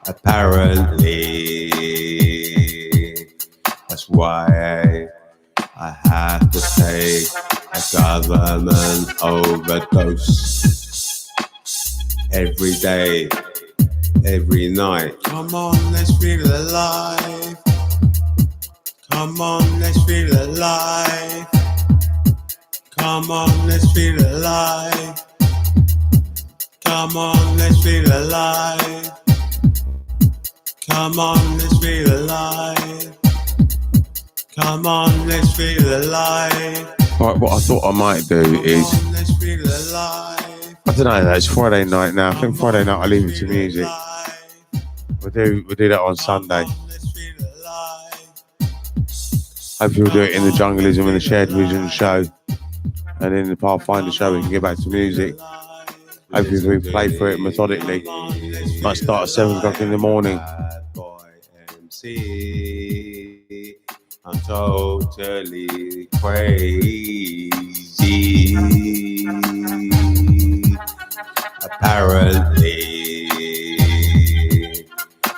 Speaker 8: Apparently, that's why I have to take a government overdose every day. Every night. Come on, let's feel alive. Come on, let's feel alive. Come on, let's feel alive. Come on, let's feel alive. Come on, let's feel alive. Come on, let's feel alive.
Speaker 1: Right, what I thought I might do is,
Speaker 8: Let's feel alive.
Speaker 1: I don't know, it's Friday night now. I think Friday night I'll leave it to music. We'll do that on Sunday. Hopefully we'll do it in the Jungleism and the Shared Vision show. And in the Pathfinder show we can get back to music. Hopefully we play through it methodically. Might start at 7 o'clock in the morning.
Speaker 8: see. I'm totally crazy. Apparently,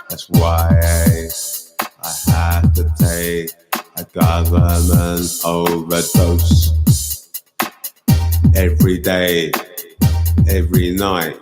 Speaker 8: that's why I have to take a government overdose every day, every night.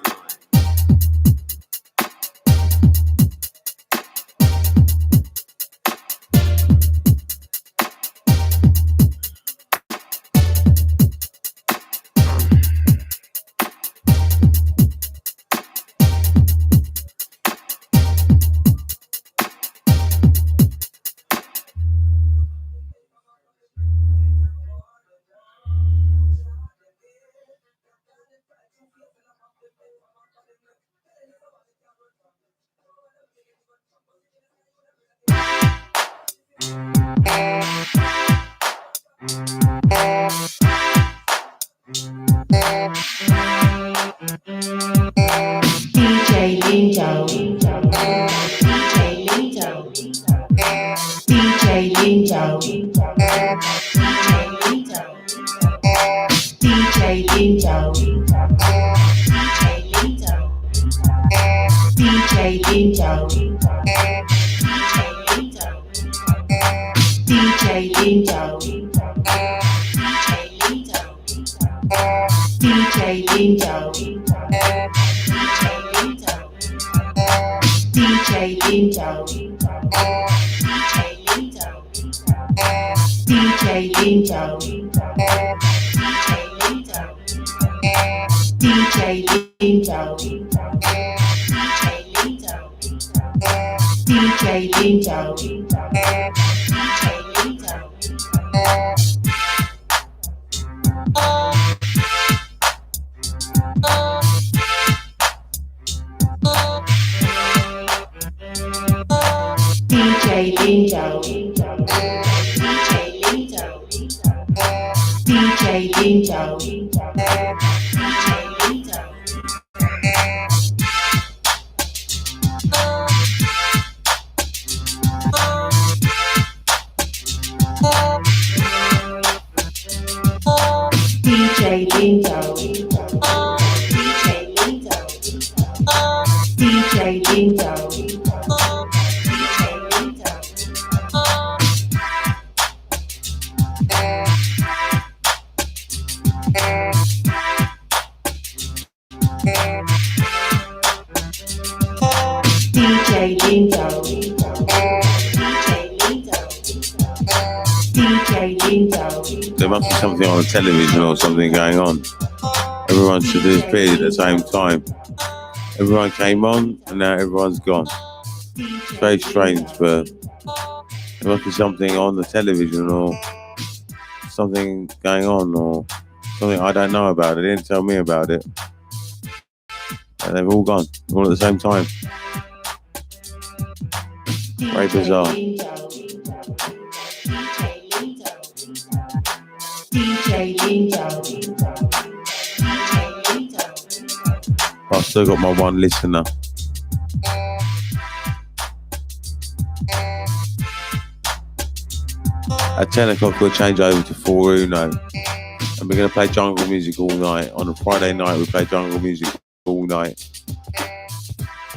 Speaker 2: DJ Lindo, DJ Lindo, DJ Lindo, DJ Lindo, DJ Lindo, DJ Lindo, DJ Lindo, DJ Lindo, DJ Lindo, DJ Lindo, DJ Lindo, DJ Lindo, DJ Lindo, DJ Lindo, DJ Lindo, DJ Lindo, DJ Lindo,
Speaker 1: There must be something on the television or something going on. Everyone should have disappeared at the same time. Everyone came on and now everyone's gone. It's very strange, but there must be something on the television or something going on or something I don't know about. They didn't tell me about it. And they've all gone, all at the same time. Very bizarre.
Speaker 2: DJ Lindo,
Speaker 1: I've still got my one listener. At 10 o'clock we'll change over to 4 Uno. And we're going to play jungle music all night. On a Friday night we play jungle music all night.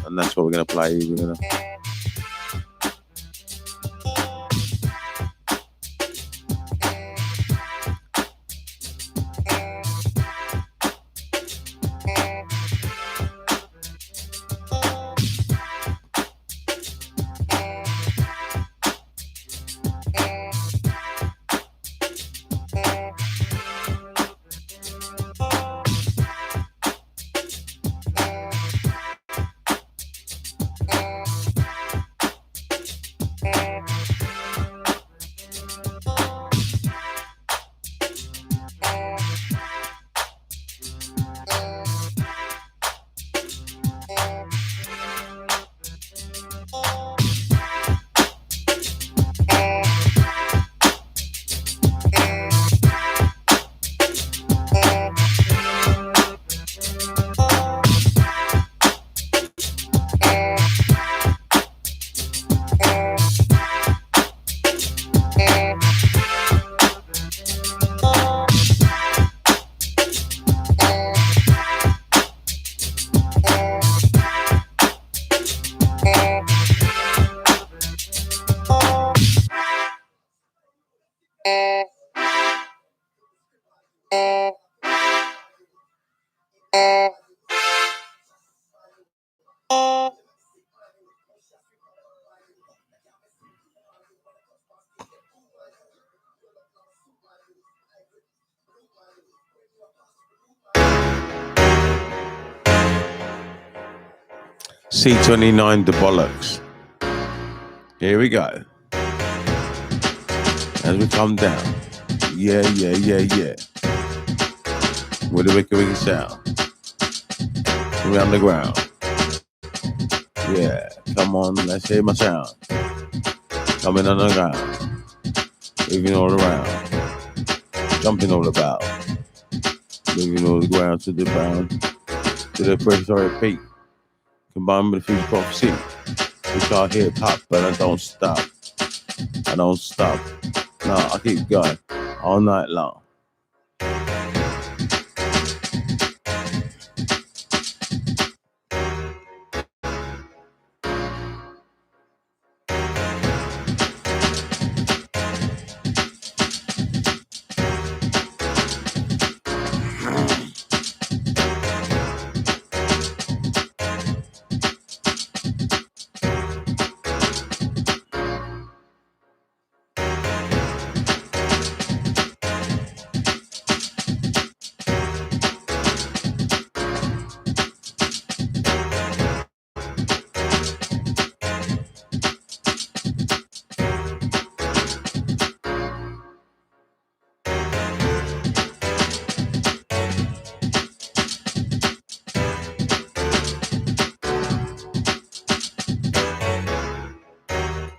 Speaker 1: And that's what we're going to play. We're going to... C29 the bollocks. Here we go. As we come down. Yeah. With a wicked sound. From the underground. Yeah. Come on, let's hear my sound. Coming underground. Moving all around. Jumping all about. Moving all the ground to the ground. To the prehistoric peak. Combined with the future prophecy. Which I hear pop, but I don't stop. I don't stop. No, I keep going. All night long.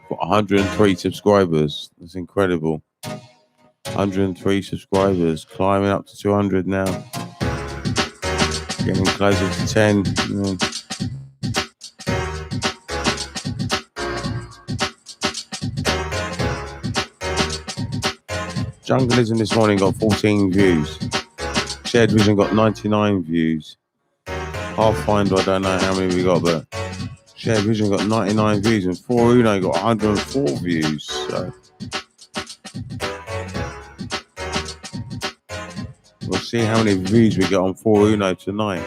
Speaker 1: Got 103 subscribers. That's incredible. 103 subscribers. Climbing up to 200 now. Getting closer to 10. Jungleism this morning got 14 views. Shared Vision got 99 views. Pathfinder, I don't know how many we got, but Shared Vision got 99 views, and 4 Uno got 104 views. So we'll see how many views we get on 4 Uno tonight.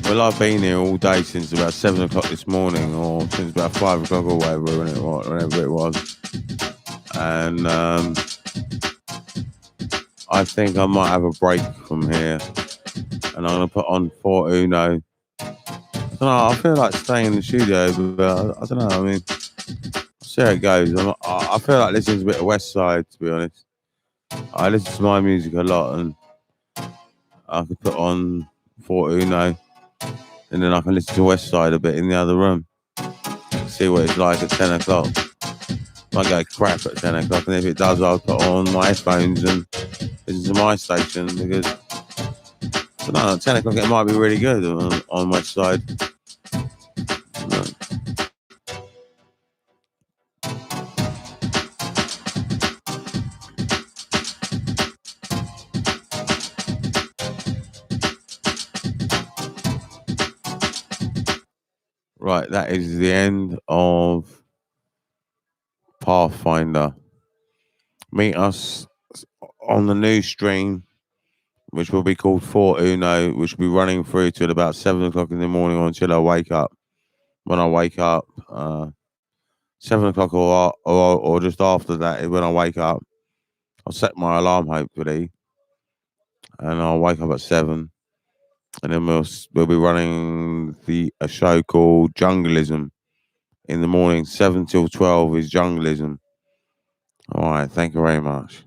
Speaker 1: Well, I've been here all day since about 7 o'clock this morning, or since about 5 o'clock or whenever it was. And I think I might have a break from here. And I'm going to put on 4 Uno. I don't know, I feel like staying in the studio, but I don't know, I mean, I'll see how it goes. I feel like listening to a bit of West Side, to be honest. I listen to my music a lot, and I could put on 4 Uno. And then I can listen to West Side a bit in the other room. See what it's like at 10 o'clock. Might go crap at 10 o'clock, and if it does, I'll put on my headphones and listen to my station, because I don't know, at 10 o'clock it might be really good on West Side. No. Right, that is the end of Pathfinder. Meet us on the new stream, which will be called 4 Uno, which will be running through till about 7 o'clock in the morning until I wake up. When I wake up, 7 o'clock or just after that, when I wake up, I'll set my alarm hopefully, and I'll wake up at 7, and then we'll be running a show called Jungleism, in the morning, 7 till 12 is junglism. All right, thank you very much.